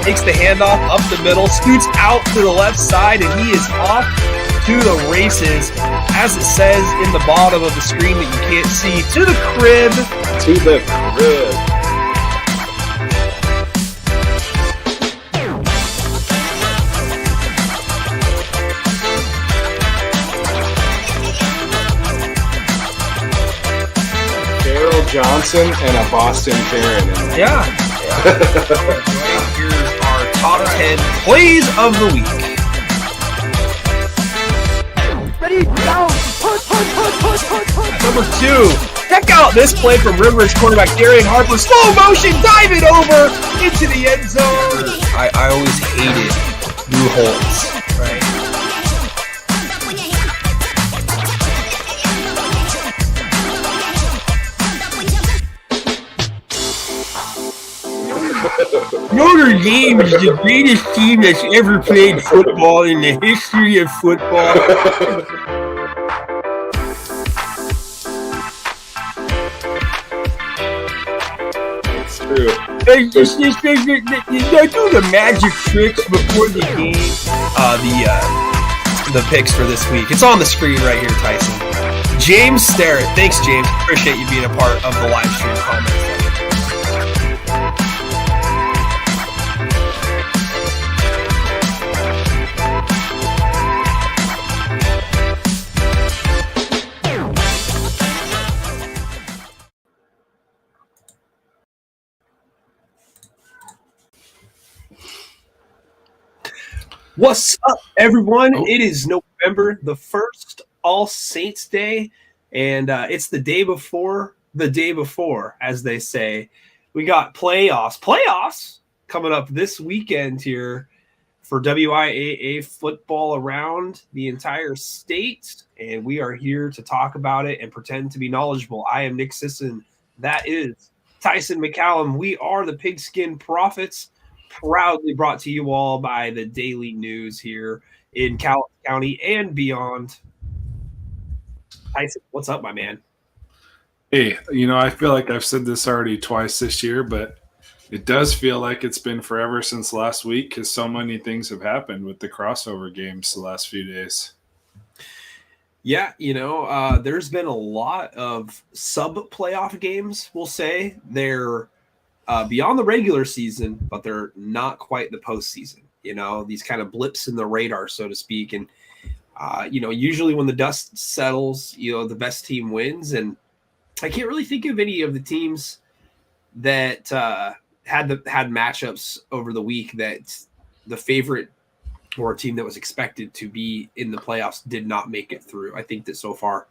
takes the handoff up the middle, scoots out to the left side, and he is off to the races, as it says in the bottom of the screen that you can't see, to the crib. To the crib. Johnson and a Boston Karen in there. Yeah. Here's our top 10 plays of the week. Ready, down, Number 2, check out this play from Rivers quarterback Darian Harper. Slow motion, dive it over into the end zone. I always hated new holds. Right. Notre Dame is the greatest team that's ever played football in the history of football. It's true. They do the magic tricks before the game. The picks for this week. It's on the screen right here, Tyson. James Starrett. Thanks, James. Appreciate you being a part of the live stream comments. What's up, everyone? It is November the 1st, All Saints Day, and it's the day before, as they say. We got playoffs coming up this weekend here for WIAA football around the entire state, and we are here to talk about it and pretend to be knowledgeable. I am Nick Sisson. That is Tyson McCallum. We are the Pigskin Prophets. Proudly brought to you all by the Daily News here in Calhoun County and beyond. Tyson, what's up, my man? Hey, I feel like I've said this already twice this year, but it does feel like it's been forever since last week because so many things have happened with the crossover games the last few days. Yeah, there's been a lot of sub-playoff games, we'll say. They're beyond the regular season, but they're not quite the postseason. These kind of blips in the radar, so to speak. And usually when the dust settles, the best team wins. And I can't really think of any of the teams that had matchups over the week that the favorite or a team that was expected to be in the playoffs did not make it through. I think that so far,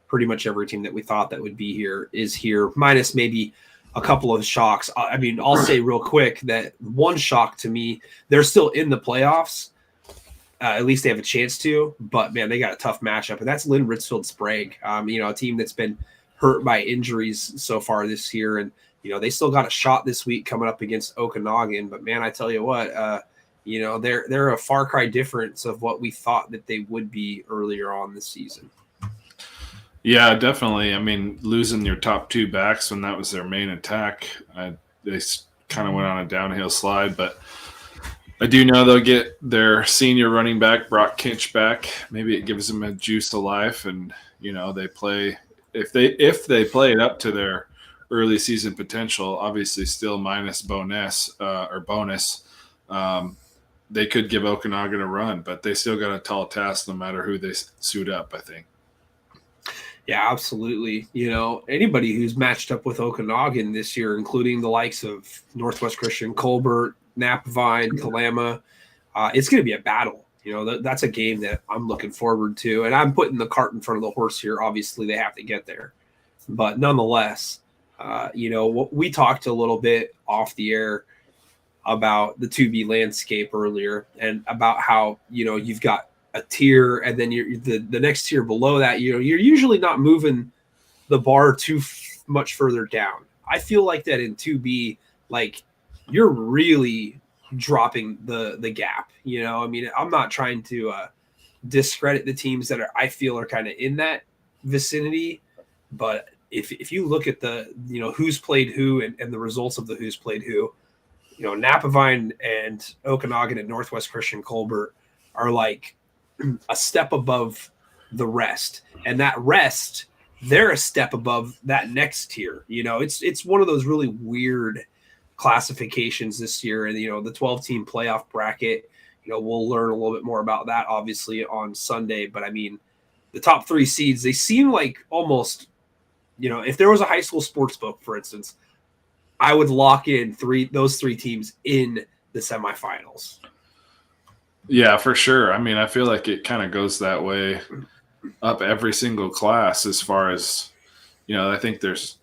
pretty much every team that we thought that would be here is here, minus maybe a couple of shocks. I mean, I'll say real quick that one shock to me, they're still in the playoffs. At least they have a chance to, but man, they got a tough matchup, and that's Lynn Ritzfield Sprague. A team that's been hurt by injuries so far this year, and they still got a shot this week coming up against Okanagan. But man, I tell you what, they're a far cry difference of what we thought that they would be earlier on this season. Yeah, definitely. I mean, losing your top two backs when that was their main attack, they kind of went on a downhill slide. But I do know they'll get their senior running back, Brock Kinch, back. Maybe it gives them a juice of life, and they play if they play it up to their early season potential. Obviously, still minus bonus. They could give Okanagan a run, but they still got a tall task no matter who they suit up, I think. Yeah, absolutely. Anybody who's matched up with Okanagan this year, including the likes of Northwest Christian, Colbert, Napvine, Kalama, it's going to be a battle. That's a game that I'm looking forward to, and I'm putting the cart in front of the horse here. Obviously, they have to get there. But nonetheless, we talked a little bit off the air about the 2B landscape earlier and about how, you've got a tier, and then the next tier below that, you're usually not moving the bar too much further down. I feel like that in 2B, you're really dropping the gap. I'm not trying to discredit the teams that I feel are kind of in that vicinity, but if you look at the who's played who and the results of the who's played who, Napavine and Okanagan and Northwest Christian Colbert are like a step above the rest, and that rest, they're a step above that next tier. It's one of those really weird classifications this year, and the 12-team playoff bracket. We'll learn a little bit more about that obviously on Sunday, but I mean, the top 3 seeds, they seem like almost, if there was a high school sports book, for instance, I would lock in those 3 teams in the semifinals. Yeah, for sure. I mean, I feel like it kind of goes that way up every single class as far as, I think there's,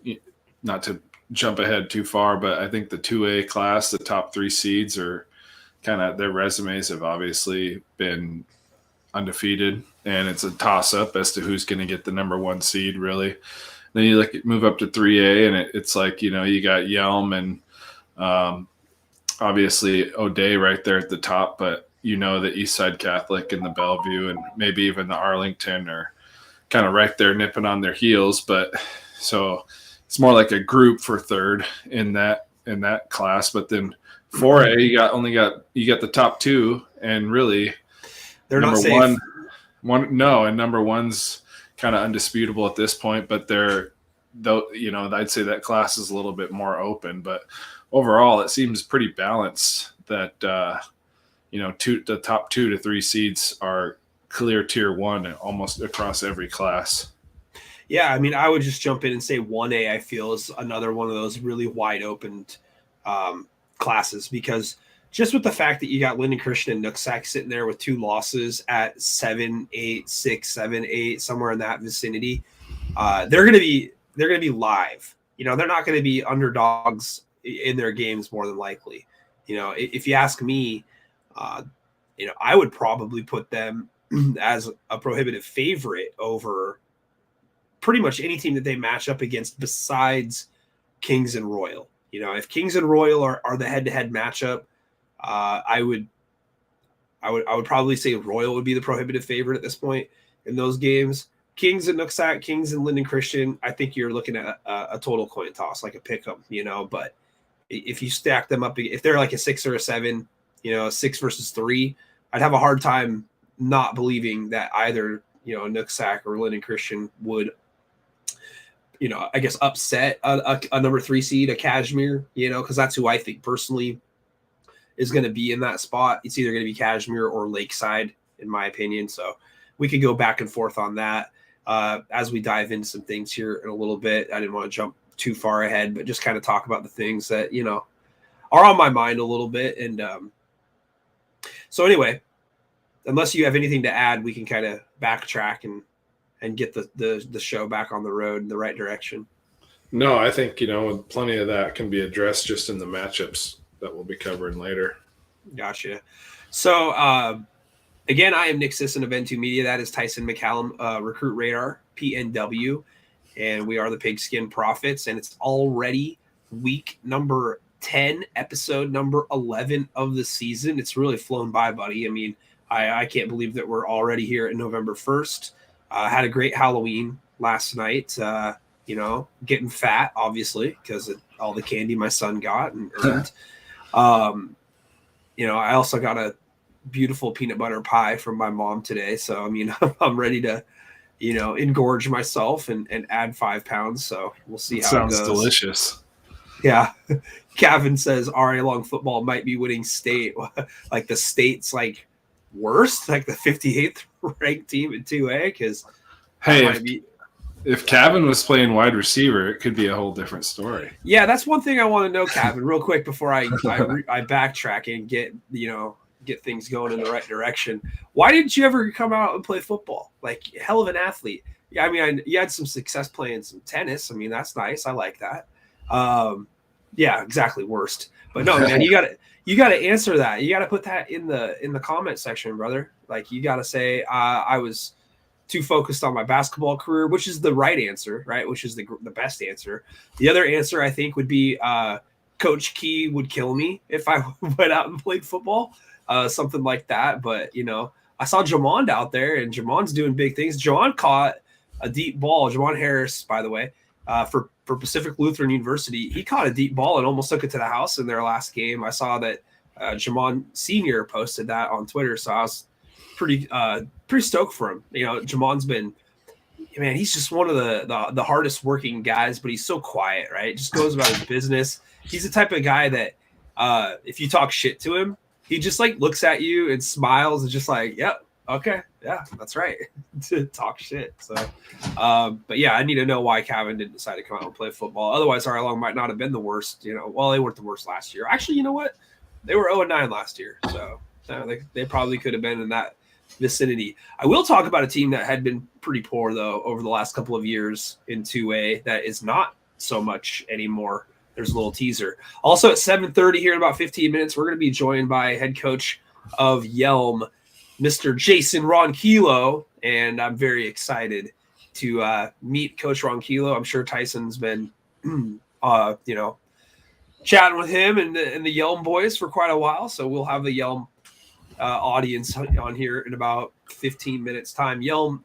not to jump ahead too far, but I think the 2A class, the top 3 seeds are kind of, their resumes have obviously been undefeated, and it's a toss-up as to who's going to get the number 1 seed, really. Then you move up to 3A, and it's like, you got Yelm and obviously O'Day right there at the top, but the Eastside Catholic and the Bellevue and maybe even the Arlington are kind of right there nipping on their heels. But so it's more like a group for third in that class. But then 4A, you got the top 2, and really they're number not safe. And number 1's kind of undisputable at this point, but I'd say that class is a little bit more open, but overall it seems pretty balanced that the top 2 to 3 seeds are clear tier 1 almost across every class. Yeah, I mean, I would just jump in and say 1A, I feel, is another one of those really wide open classes, because just with the fact that you got Linden Christian and Nooksack sitting there with 2 losses at 7, 8, 6, 7, 8, somewhere in that vicinity, they're going to be live. They're not going to be underdogs in their games more than likely. If you ask me, I would probably put them as a prohibitive favorite over pretty much any team that they match up against besides Kings and Royal. If Kings and Royal are the head-to-head matchup, I would probably say Royal would be the prohibitive favorite at this point in those games. Kings and Nooksack, Kings and Linden Christian, I think you're looking at a total coin toss, like a pick 'em, but if you stack them up, if they're like a 6 or a 7, 6 versus 3, I'd have a hard time not believing that either, Nooksack or Linden Christian would, I guess upset a number 3 seed, a Cashmere, because that's who I think personally is going to be in that spot. It's either going to be Cashmere or Lakeside, in my opinion. So we could go back and forth on that as we dive into some things here in a little bit. I didn't want to jump too far ahead, but just kind of talk about the things that, are on my mind a little bit. And so anyway, unless you have anything to add, we can kind of backtrack and get the show back on the road in the right direction. No, I think, plenty of that can be addressed just in the matchups that we'll be covering later. Gotcha. So, again, I am Nick Sisson of N2 Media. That is Tyson McCallum, Recruit Radar, PNW, and we are the Pigskin Prophets, and it's already week number 10, episode number 11 of the season. It's really flown by, buddy. I mean, I can't believe that we're already here at November 1st. Had a great Halloween last night, getting fat, obviously, because of all the candy my son got. And I also got a beautiful peanut butter pie from my mom today. So, I mean, I'm ready to, engorge myself and add 5 pounds. So we'll see how it goes. Sounds delicious. Yeah. Kevin says RA Long football might be winning state. Like the state's like worst, like the 58th ranked team in 2A. Because if Kevin was playing wide receiver, it could be a whole different story. Yeah, that's one thing I want to know, Kevin, real quick before I backtrack and get things going in the right direction. Why didn't you ever come out and play football? Like, hell of an athlete. Yeah, I mean, you had some success playing some tennis. I mean, that's nice. I like that. Yeah, exactly. Worst. But no, man, you got to answer that. You got to put that in the comment section, brother. Like, you got to say I was too focused on my basketball career, which is the right answer, right? Which is the best answer. The other answer I think would be Coach Key would kill me if I went out and played football, something like that. But I saw Jamond out there, and Jamond's doing big things. Jamond caught a deep ball. Jamond Harris, by the way, for for Pacific Lutheran University. He caught a deep ball and almost took it to the house in their last game. I saw that Jamon Sr. posted that on Twitter, so I was pretty stoked for him. You know, Jamon's been, man, he's just one of the hardest working guys, but he's so quiet, right? Just goes about his business. He's the type of guy that if you talk shit to him, he just like looks at you and smiles and just like, yep, okay, yeah, that's right. To talk shit. So, but yeah, I need to know why Calvin didn't decide to come out and play football. Otherwise, our long might not have been the worst. You know, well, they weren't the worst last year. Actually, you know what? They were 0-9 last year, so they probably could have been in that vicinity. I will talk about a team that had been pretty poor though over the last couple of years in 2A that is not so much anymore. There's a little teaser. Also at 7:30 here in about 15 minutes, we're going to be joined by head coach of Yelm, Mr. Jason Ronquillo, and I'm very excited to meet Coach Ronquillo. I'm sure Tyson's been, chatting with him and the Yelm boys for quite a while, so we'll have the Yelm audience on here in about 15 minutes time. Yelm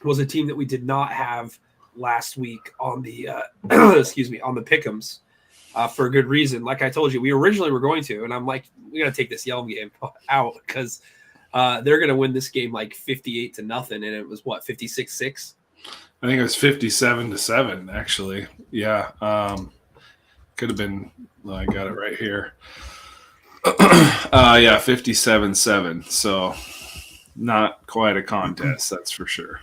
was a team that we did not have last week on the on the pick'ems for a good reason. Like I told you, we originally were going to, and I'm like, we got to take this Yelm game out because they're going to win this game like 58-0, and it was what, 56-6? I think it was 57-7 actually. Yeah. Could have been, well, I got it right here. 57-7. So not quite a contest, that's for sure.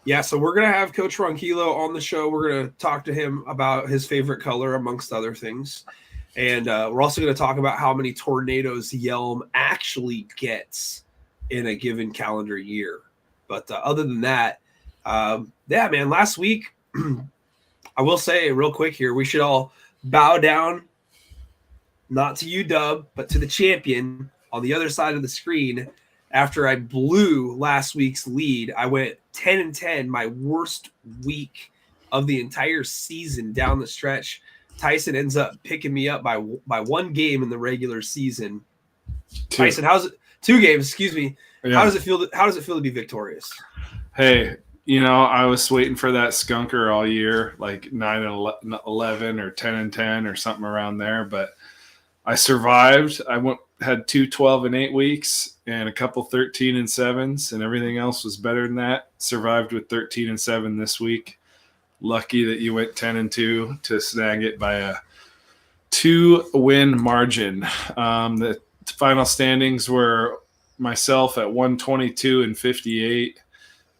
Yeah, so we're going to have Coach Ronquillo on the show. We're going to talk to him about his favorite color, amongst other things. And we're also going to talk about how many tornadoes Yelm actually gets in a given calendar year. But other than that, man, last week, I will say real quick here, we should all bow down, not to you, Dub, but to the champion on the other side of the screen. After I blew last week's lead, I went 10-10, my worst week of the entire season down the stretch. Tyson ends up picking me up by one game in the regular season. Tyson, how's it? 2 games, excuse me. Yeah. How does it feel to be victorious? Hey, I was waiting for that skunker all year, like 9-11 or 10-10 or something around there, but I survived. I had 2 12-8 weeks and a couple 13-7s, and everything else was better than that. Survived with 13-7 this week. Lucky that you went 10-2 to snag it by a 2-win margin. The final standings were myself at 122-58,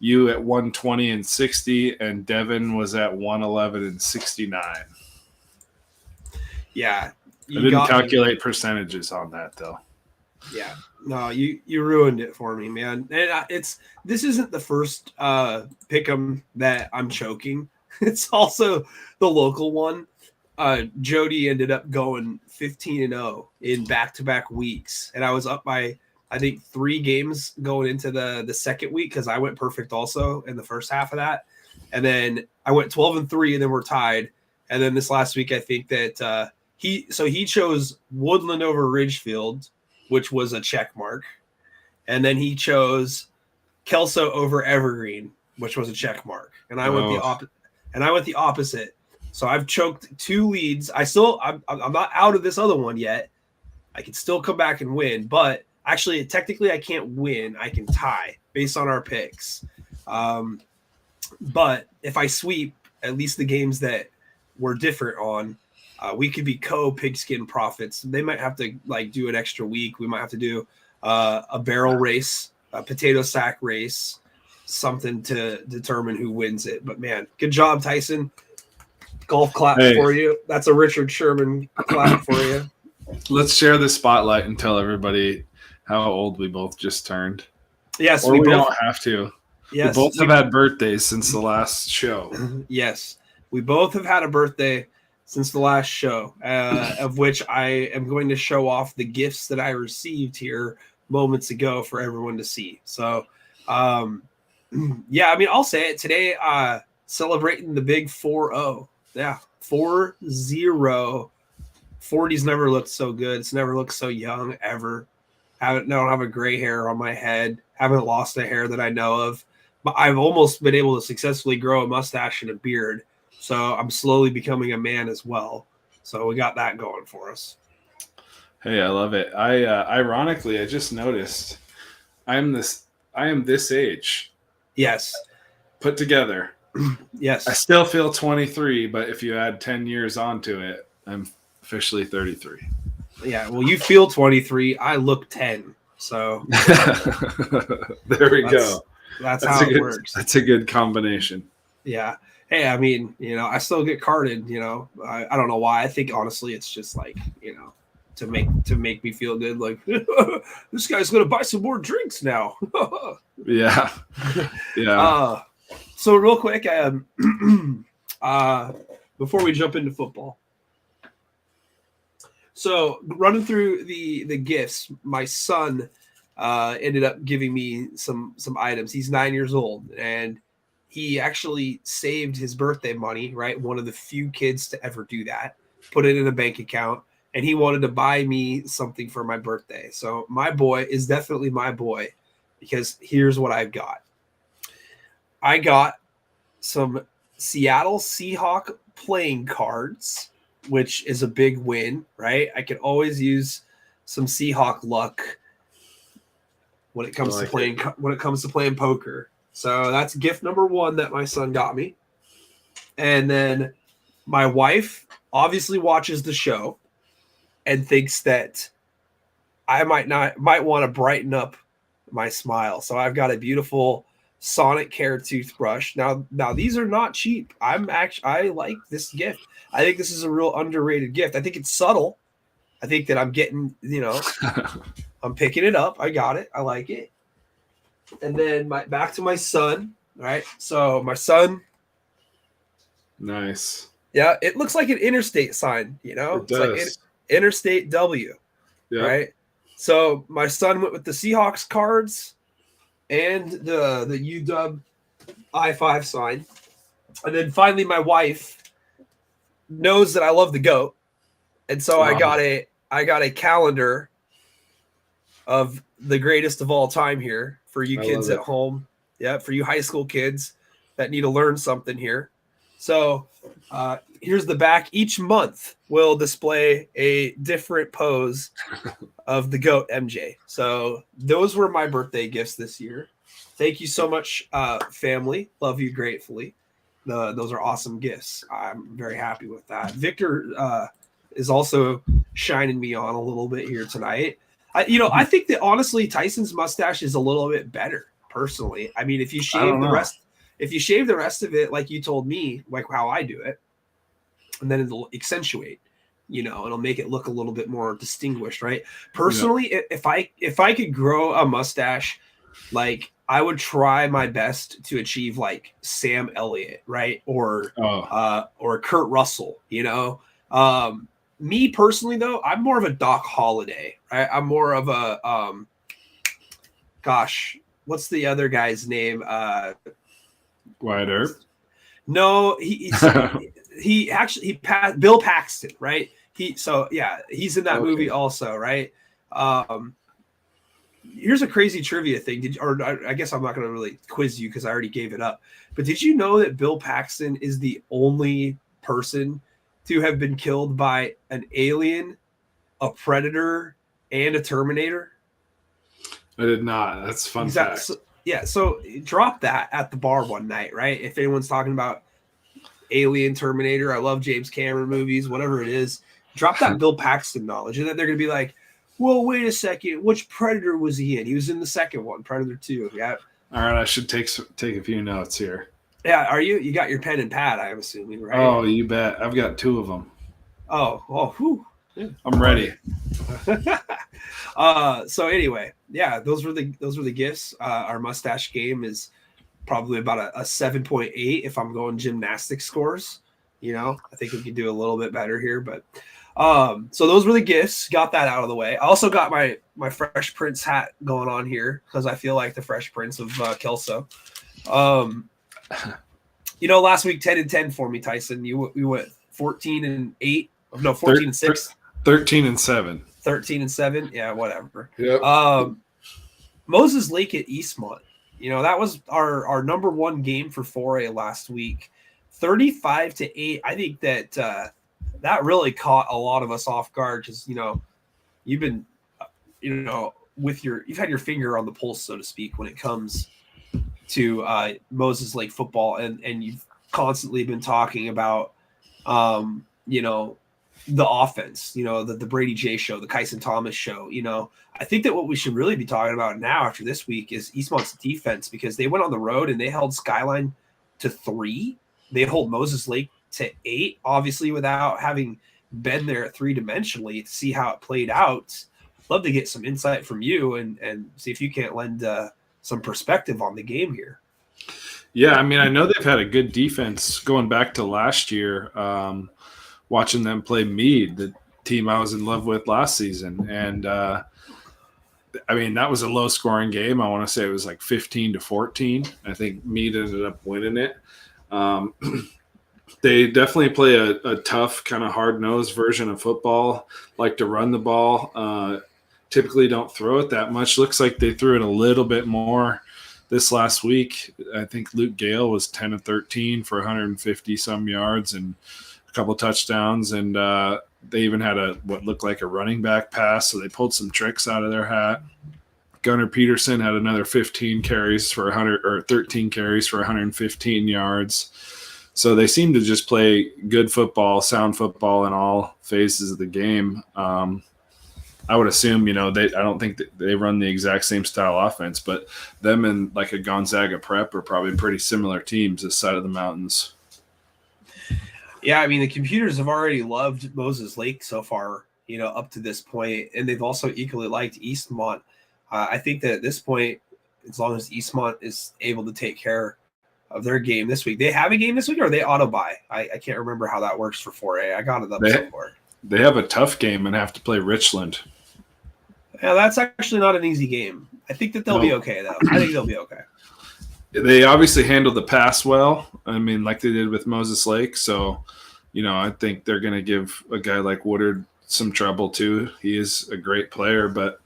you at 120-60, and Devin was at 111-69. Yeah. I didn't calculate percentages on that though. Yeah, no, you ruined it for me, man. And this isn't the first pick'em that I'm choking. It's also the local one. Jody ended up going 15-0 in back-to-back weeks, and I was up by I think 3 games going into the second week because I went perfect also in the first half of that, and then I went 12-3, and then we're tied. And then this last week, I think that he chose Woodland over Ridgefield, which was a check mark. And then he chose Kelso over Evergreen, which was a check mark. And I went the opposite. So I've choked 2 leads. I'm not out of this other one yet. I can still come back and win, but actually technically I can't win. I can tie based on our picks. But if I sweep at least the games that we're different on, we could be Pigskin profits. They might have to do an extra week. We might have to do a barrel race, a potato sack race, something to determine who wins it. But man, good job, Tyson. Golf clap for you. That's a Richard Sherman clap for you. Let's share the spotlight and tell everybody how old we both just turned. Yes, we both don't have to. Yes, we both have had birthdays since the last show. Yes, we both have had a birthday since the last show, of which I am going to show off the gifts that I received here moments ago for everyone to see. So, yeah, I mean, I'll say it today, celebrating the big 4-0. Yeah, 4-0. 40's never looked so good. It's never looked so young ever. Don't have a gray hair on my head. Haven't lost a hair that I know of. But I've almost been able to successfully grow a mustache and a beard. So I'm slowly becoming a man as well. So we got that going for us. Hey, I love it. I ironically, I just noticed I am this age Yes. put together. Yes. I still feel 23, but if you add 10 years onto it, I'm officially 33. Yeah. Well, you feel 23. I look 10. So there we go. That's how it works. That's a good combination. Yeah. Hey, I mean, I still get carded, I don't know why. I think honestly it's just like, to make me feel good, like this guy's gonna buy some more drinks now. Yeah. Yeah. So real quick, before we jump into football. So running through the gifts, my son ended up giving me some items. He's 9 years old, and he actually saved his birthday money, right? One of the few kids to ever do that, put it in a bank account, and he wanted to buy me something for my birthday. So my boy is definitely my boy, because here's what I've got. I got some Seattle Seahawk playing cards, which is a big win, right? I could always use some Seahawk luck when it comes to playing poker. So that's gift number one that my son got me. And then my wife obviously watches the show and thinks that I might want to brighten up my smile. So I've got a beautiful Sonic Care toothbrush. Now these are not cheap. I like this gift. I think this is a real underrated gift. I think it's subtle. I think that I'm getting, I'm picking it up. I got it. I like it. And then back to my son, right? So my son. Nice. Yeah, it looks like an interstate sign, It It's does. like Interstate W, Yep. right? So my son went with the Seahawks cards and the UW I-5 sign. And then finally my wife knows that I love the GOAT. And so I got a calendar of the greatest of all time here for you kids at home. Yeah, for you high school kids that need to learn something here. So here's the back. Each month will display a different pose of the GOAT MJ. So those were my birthday gifts this year. Thank you so much, family. Love you gratefully. Those are awesome gifts. I'm very happy with that. Victor is also shining me on a little bit here tonight. I think that honestly Tyson's mustache is a little bit better personally. I mean, if you shave the rest of it like you told me, like how I do it, and then it'll accentuate, it'll make it look a little bit more distinguished, right? Personally, if I could grow a mustache, like I would try my best to achieve like Sam Elliott, right? Or Kurt Russell, Me personally, though, I'm more of a Doc Holliday, right? I'm more of a what's the other guy's name? Wyatt Earp? No, he actually passed Bill Paxton, right? He's in that movie also, right? Here's a crazy trivia thing. I guess I'm not going to really quiz you because I already gave it up. But did you know that Bill Paxton is the only person to have been killed by an alien, a predator, and a Terminator? I did not. That's fun fact. So drop that at the bar one night, right? If anyone's talking about Alien, Terminator, I love James Cameron movies, whatever it is, drop that Bill Paxton knowledge. And then they're going to be like, well, wait a second. Which Predator was he in? He was in the second one, Predator 2. Yeah. All right. I should take a few notes here. Yeah. Are you? You got your pen and pad, I'm assuming, right? Oh, you bet. I've got two of them. Whew. I'm ready. So anyway, yeah, those were the gifts. Our mustache game is probably about a 7.8 if I'm going gymnastics scores. I think we could do a little bit better here, but so those were the gifts. Got that out of the way. I also got my Fresh Prince hat going on here because I feel like the Fresh Prince of Kelso. Last week 10-10 for me, Tyson. You went 14-8. No, 14-6. 13-7. 13-7. Yeah, whatever. Yep. Moses Lake at Eastmont. That was our number one game for 4A last week. 35-8. I think that that really caught a lot of us off guard because, you've been, you've had your finger on the pulse, so to speak, when it comes to Moses Lake football, and you've constantly been talking about, the offense, the Brady J show, the Kyson Thomas show. I think that what we should really be talking about now after this week is Eastmont's defense, because they went on the road and they held Skyline to 3. They hold Moses Lake to 8, obviously without having been there three-dimensionally to see how it played out. Love to get some insight from you and see if you can't lend some perspective on the game here. Yeah, I mean, I know they've had a good defense going back to last year. Watching them play Meade, the team I was in love with last season. And, I mean, that was a low-scoring game. I want to say it was like 15-14. I think Meade ended up winning it. They definitely play a tough, kind of hard-nosed version of football, like to run the ball. Typically don't throw it that much. Looks like they threw it a little bit more this last week. I think Luke Gale was 10 of 13 for 150-some yards and a couple touchdowns, and they even had what looked like a running back pass, so they pulled some tricks out of their hat. Gunnar Peterson had another 15 carries for 13 carries for 115 yards. So they seem to just play good football, sound football in all phases of the game. I would assume, I don't think that they run the exact same style offense, but them and like a Gonzaga Prep are probably pretty similar teams this side of the mountains. Yeah, I mean, the computers have already loved Moses Lake so far, up to this point, and they've also equally liked Eastmont. I think that at this point, as long as Eastmont is able to take care of their game this week, they have a game this week, or they auto buy. I can't remember how that works for 4A. I got it up somewhere. They have a tough game and have to play Richland. Yeah, that's actually not an easy game. I think that they'll be okay, though. I think they'll be okay. They obviously handled the pass well. I mean, like they did with Moses Lake. So, I think they're going to give a guy like Woodard some trouble too. He is a great player, but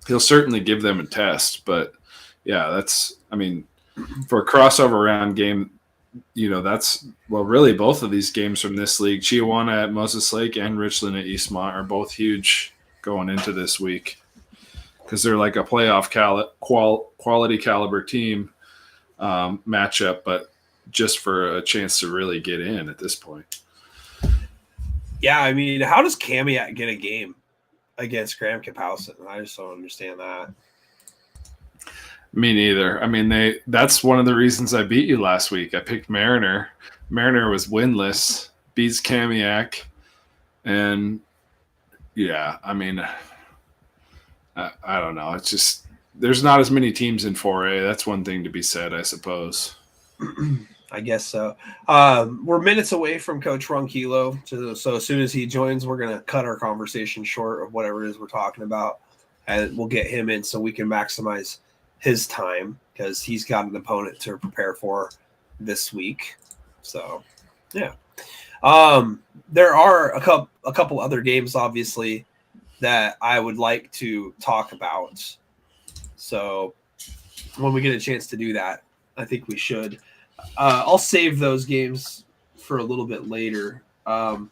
he'll certainly give them a test. But yeah, for a crossover round game, really both of these games from this league, Chiawana at Moses Lake and Richland at Eastmont, are both huge going into this week because they're like a playoff quality caliber team matchup, but just for a chance to really get in at this point. Yeah, I mean, how does Kamiak get a game against Graham Kapowson? I just don't understand that. Me neither. I mean, that's one of the reasons I beat you last week. I picked Mariner. Mariner was winless, beats Kamiak, and yeah, I mean, I don't know. It's just there's not as many teams in 4A. That's one thing to be said, I suppose. I guess so. We're minutes away from Coach Ronquillo, so as soon as he joins, we're going to cut our conversation short of whatever it is we're talking about, and we'll get him in so we can maximize his time because he's got an opponent to prepare for this week. So, yeah. There are a couple other games, obviously, that I would like to talk about. So when we get a chance to do that, I think we should. I'll save those games for a little bit later. But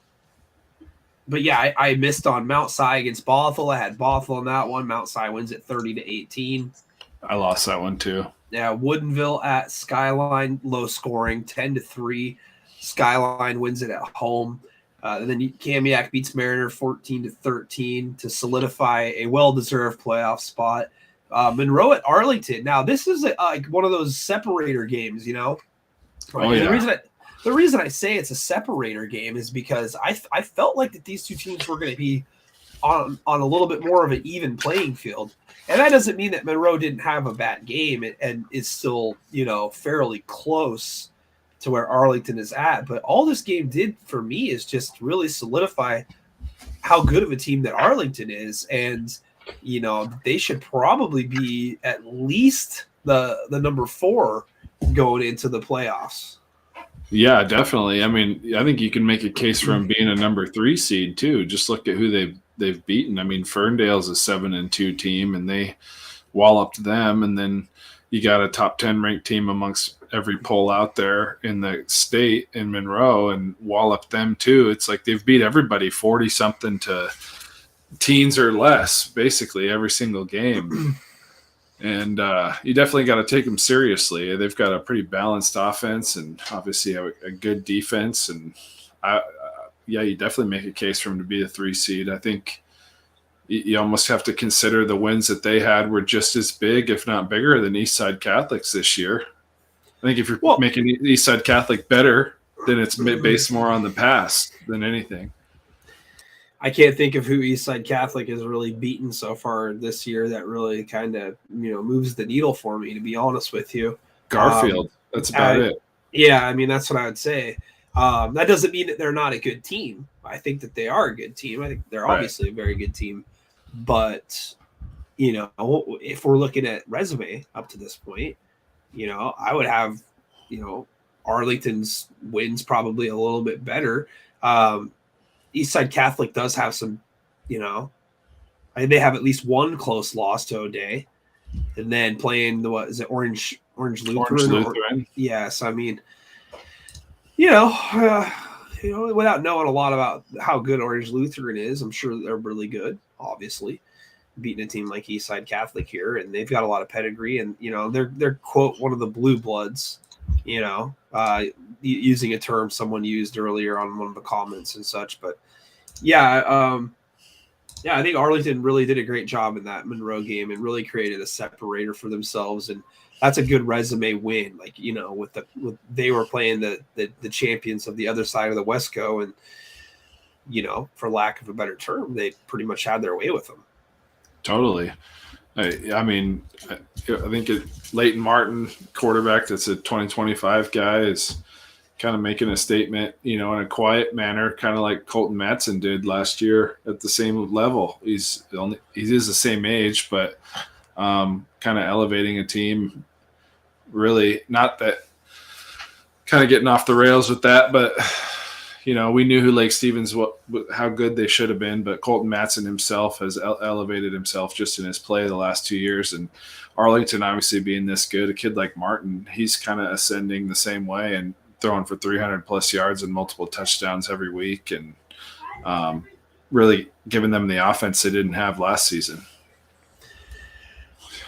yeah, I missed on Mount Si against Bothell. I had Bothell on that one. Mount Si wins at 30-18. I lost that one too. Yeah, Woodinville at Skyline, low scoring, 10-3. Skyline wins it at home. And then Kamiak beats Mariner 14-13 to solidify a well-deserved playoff spot. Monroe at Arlington. Now, this is like one of those separator games, Right? Oh, yeah. The reason I say it's a separator game is because I felt like that these two teams were going to be on a little bit more of an even playing field. And that doesn't mean that Monroe didn't have a bad game and is still, fairly close to where Arlington is at. But all this game did for me is just really solidify how good of a team that Arlington is. And, they should probably be at least the number 4 going into the playoffs. Yeah, definitely. I mean, I think you can make a case for them being a number 3 seed too. Just look at who they've beaten. I mean, Ferndale's a 7-2 team, and they walloped them. And then you got a top 10 ranked team amongst every poll out there in the state in Monroe and wallop them too. It's like they've beat everybody 40 something to teens or less, basically every single game. And you definitely got to take them seriously. They've got a pretty balanced offense and obviously a good defense. And you definitely make a case for them to be a 3 seed. I think you almost have to consider the wins that they had were just as big, if not bigger, than Eastside Catholics this year. I think if you're making Eastside Catholic better, then it's based more on the past than anything. I can't think of who Eastside Catholic has really beaten so far this year that really kind of, moves the needle for me, to be honest with you. Garfield. That's about it. Yeah, I mean, that's what I would say. That doesn't mean that they're not a good team. I think that they are a good team. I think they're obviously a very good team. But, if we're looking at resume up to this point, I would have, Arlington's wins probably a little bit better. Eastside Catholic does have some, they have at least one close loss to O'Day, and then playing Orange Lutheran? Yes, I mean, without knowing a lot about how good Orange Lutheran is, I'm sure they're really good. Obviously, beating a team like Eastside Catholic here, and they've got a lot of pedigree, and they're quote one of the blue bloods. Using a term someone used earlier on one of the comments and such. But I think Arlington really did a great job in that Monroe game and really created a separator for themselves. And that's a good resume win. Like, they were playing the champions of the other side of the Wesco, and, for lack of a better term, they pretty much had their way with them. Totally. I mean, I think Leighton Martin, quarterback that's a 2025 guy, is kind of making a statement, in a quiet manner, kind of like Colton Matson did last year at the same level. He is the same age, but kind of elevating a team. Really, not that kind of getting off the rails with that, but we knew who Lake Stevens, how good they should have been, but Colton Matson himself has elevated himself just in his play the last 2 years. And Arlington, obviously being this good, a kid like Martin, he's kind of ascending the same way and throwing for 300 plus yards and multiple touchdowns every week, and really giving them the offense they didn't have last season.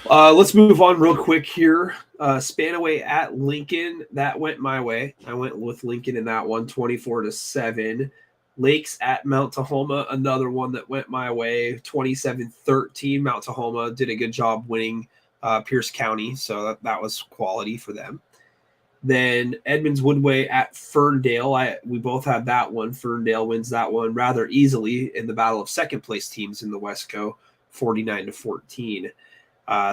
Let's move on real quick here. Spanaway at Lincoln, that went my way. I went with Lincoln in that one, 24-7. Lakes at Mount Tahoma, another one that went my way, 27-13. Mount Tahoma did a good job winning Pierce County, so that was quality for them. Then Edmonds Woodway at Ferndale. We both had that one. Ferndale wins that one rather easily in the battle of second place teams in the Wesco, 49-14.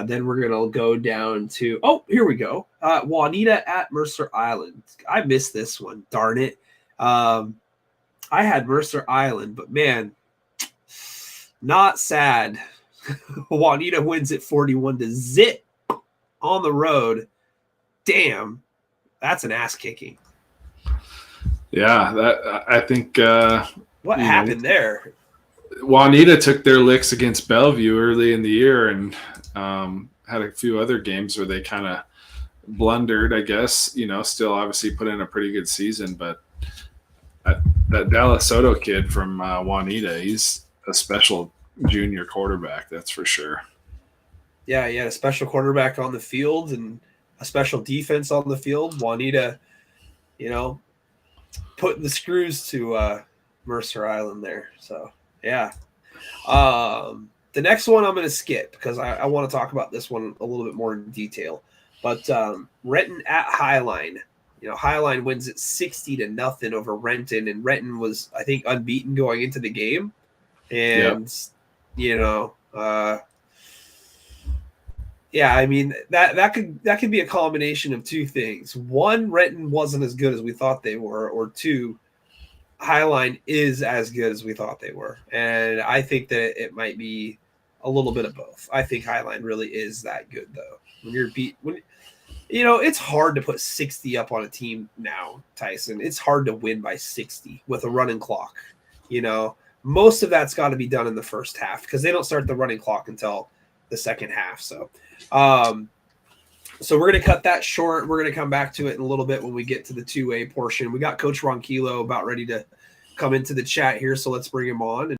Then we're going to go down to, here we go. Juanita at Mercer Island. I missed this one. Darn it. I had Mercer Island, but man, not sad. Juanita wins it 41-0 on the road. Damn, that's an ass kicking. Yeah, that I think. What happened there? Juanita took their licks against Bellevue early in the year and had a few other games where they kind of blundered, I guess. Still obviously put in a pretty good season, but that Dallas Soto kid from Juanita, he's a special junior quarterback, that's for sure. Yeah, he had a special quarterback on the field and a special defense on the field. Juanita, putting the screws to Mercer Island there. So, yeah. The next one I'm going to skip because I want to talk about this one a little bit more in detail. But Renton at Highline. Highline wins it 60-0 over Renton, and Renton was, I think, unbeaten going into the game. And, I mean, that could be a combination of two things. One, Renton wasn't as good as we thought they were, or two, Highline is as good as we thought they were. And I think that it might be a little bit of both. I think Highline really is that good, though. It's hard to put 60 up on a team now, Tyson. It's hard to win by 60 with a running clock. Most of that's got to be done in the first half because they don't start the running clock until the second half. So, So we're going to cut that short. We're going to come back to it in a little bit when we get to the 2A portion. We got Coach Ronquillo about ready to come into the chat here, so let's bring him on and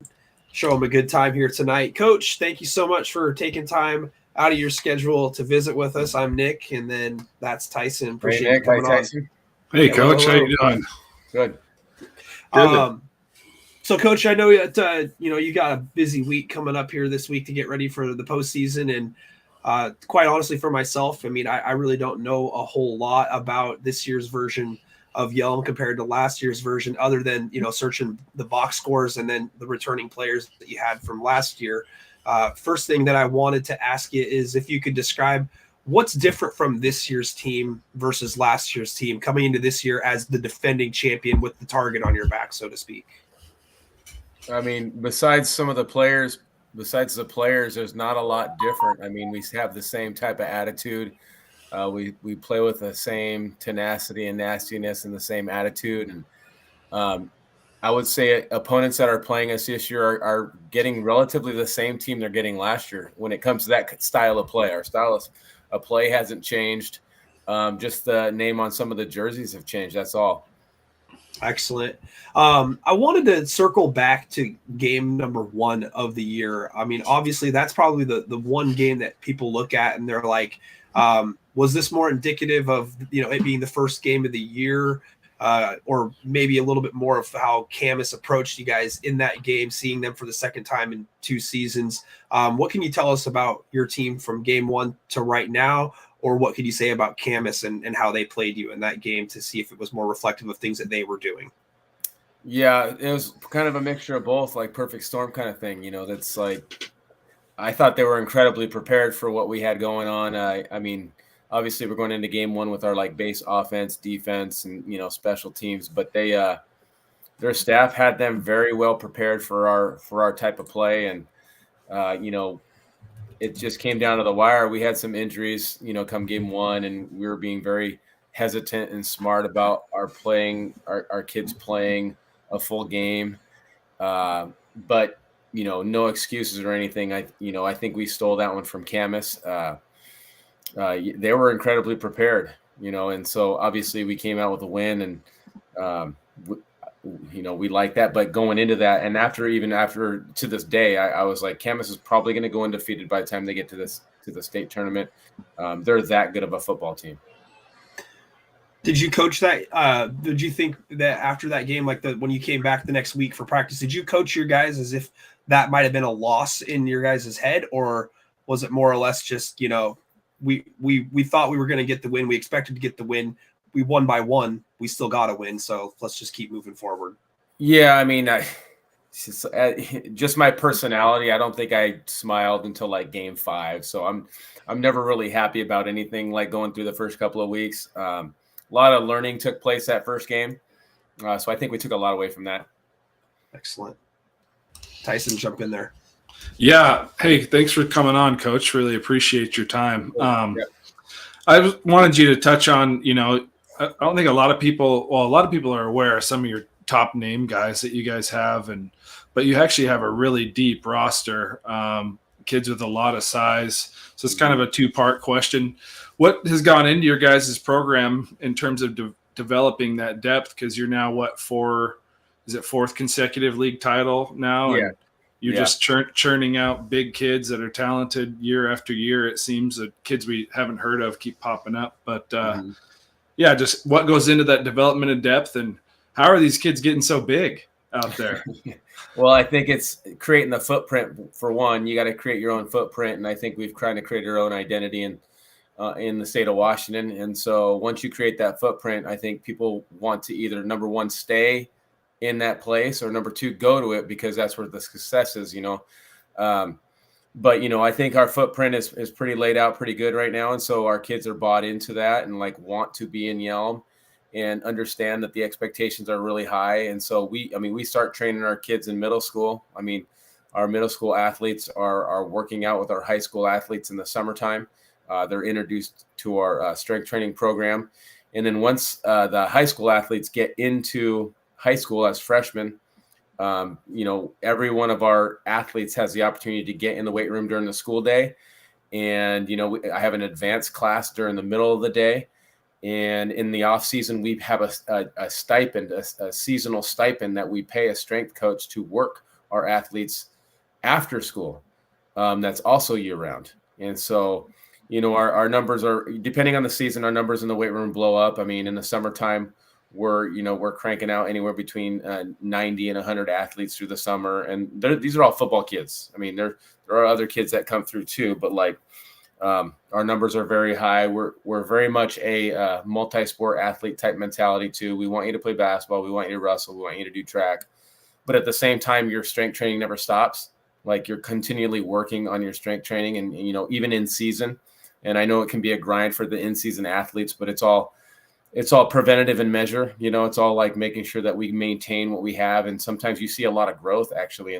show him a good time here tonight. Coach, thank you so much for taking time out of your schedule to visit with us. I'm Nick, and then that's Tyson. Appreciate Hey, Nick. you coming Hi, Tyson. Hey, Hello, Coach, hello. how you doing? Good. on. So, Coach, I know that you got a busy week coming up here this week to get ready for the postseason, and quite honestly, for myself, I mean, I really don't know a whole lot about this year's version of Yelm compared to last year's version, other than searching the box scores and then the returning players that you had from last year. First thing that I wanted to ask you is if you could describe what's different from this year's team versus last year's team coming into this year as the defending champion with the target on your back, so to speak. I mean, besides the players, there's not a lot different. I mean, we have the same type of attitude. We play with the same tenacity and nastiness and the same attitude. And I would say opponents that are playing us this year are getting relatively the same team they're getting last year when it comes to that style of play. Our style of play hasn't changed. Just the name on some of the jerseys have changed. That's all. Excellent. I wanted to circle back to game number 1 of the year. I mean, obviously, that's probably the one game that people look at and they're like, was this more indicative of it being the first game of the year, or maybe a little bit more of how Camus approached you guys in that game, seeing them for the second time in 2 seasons? What can you tell us about your team from game 1 to right now? Or what could you say about Camus and how they played you in that game to see if it was more reflective of things that they were doing? Yeah, it was kind of a mixture of both, like perfect storm kind of thing. That's like, I thought they were incredibly prepared for what we had going on. I mean, obviously we're going into game 1 with our like base offense, defense, and special teams, but their staff had them very well prepared for our type of play, and it just came down to the wire. We had some injuries, come game 1, and we were being very hesitant and smart about our kids playing a full game. But no excuses or anything. I think we stole that one from Camus. They were incredibly prepared, and so obviously we came out with a win, and we like that. But going into that, and after to this day, I was like, Camus is probably going to go undefeated by the time they get to the state tournament. They're that good of a football team. Did you coach that? Did you think that after that game, like when you came back the next week for practice, did you coach your guys as if that might have been a loss in your guys' head, or was it more or less just we thought we were going to get the win, we expected to get the win, we won by 1, we still got to win, so let's just keep moving forward? Yeah, I mean, just my personality. I don't think I smiled until like game 5, so I'm never really happy about anything like going through the first couple of weeks. A lot of learning took place that first game. So I think we took a lot away from that. Excellent. Tyson, jump in there. Yeah. Hey, thanks for coming on, Coach. Really appreciate your time. Yeah. I wanted you to touch on, I don't think a lot of people are aware of some of your top name guys that you guys have, but you actually have a really deep roster, kids with a lot of size. So it's kind of a 2-part question. What has gone into your guys' program in terms of developing that depth? Because you're now fourth consecutive league title now? Yeah. And you're just churning out big kids that are talented year after year. It seems that kids we haven't heard of keep popping up. But just what goes into that development of depth, and how are these kids getting so big out there? Well, I think it's creating the footprint. For one, you got to create your own footprint, and I think we've tried to create our own identity in the state of Washington. And so once you create that footprint, I think people want to either, number 1, stay in that place, or number 2, go to it, because that's where the success is, But, I think our footprint is pretty laid out pretty good right now. And so our kids are bought into that and like want to be in Yelm and understand that the expectations are really high. And so we start training our kids in middle school. I mean, our middle school athletes are working out with our high school athletes in the summertime. They're introduced to our strength training program. And then once the high school athletes get into high school as freshmen, every one of our athletes has the opportunity to get in the weight room during the school day And, I have an advanced class during the middle of the day. And in the off season, we have a stipend, a seasonal stipend that we pay a strength coach to work our athletes after school. That's also year round. And so, our numbers are, depending on the season, our numbers in the weight room blow up. I mean, in the summertime, we're cranking out anywhere between 90 and 100 athletes through the summer. And these are all football kids. I mean, there are other kids that come through too, but our numbers are very high. We're very much a multi-sport athlete type mentality too. We want you to play basketball. We want you to wrestle. We want you to do track. But at the same time, your strength training never stops. Like, you're continually working on your strength training and even in season. And I know it can be a grind for the in-season athletes, but it's all preventative in measure. It's all like making sure that we maintain what we have. And sometimes you see a lot of growth actually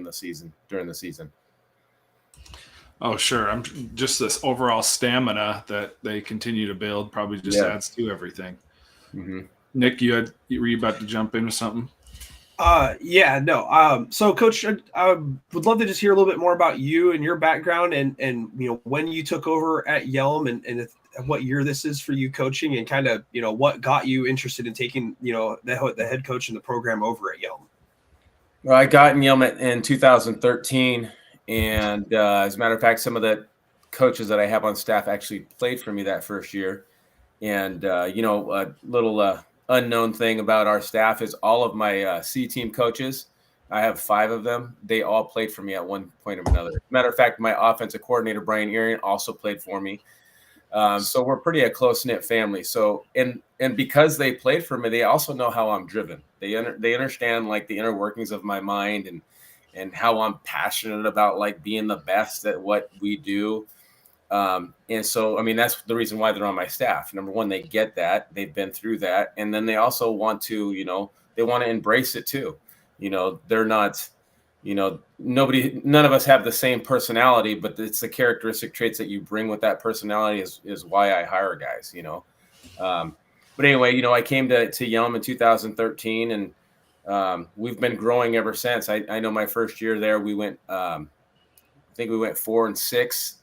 during the season. Oh, sure. I'm just this overall stamina that they continue to build probably just adds to everything. Mm-hmm. Nick, were you about to jump into something? So Coach, I would love to just hear a little bit more about you and your background and when you took over at Yelm and what year this is for you coaching, and kind of, what got you interested in taking, the head coach in the program over at Yelm. Well, I got in Yelm in 2013. And as a matter of fact, some of the coaches that I have on staff actually played for me that first year. And, a little unknown thing about our staff is all of my C team coaches, I have 5 of them. They all played for me at one point or another. Matter of fact, my offensive coordinator, Brian Arian, also played for me. So we're pretty a close-knit family. So, and because they played for me, they also know how I'm driven. They understand like the inner workings of my mind and how I'm passionate about like being the best at what we do. And so, I mean, that's the reason why they're on my staff. Number one, they get that, they've been through that. And then they also want to, they want to embrace it too. They're not, none of us have the same personality, but it's the characteristic traits that you bring with that personality is why I hire guys, but anyway, I came to Yelm in 2013 and we've been growing ever since. I know my first year there, we went, I think we went 4-6,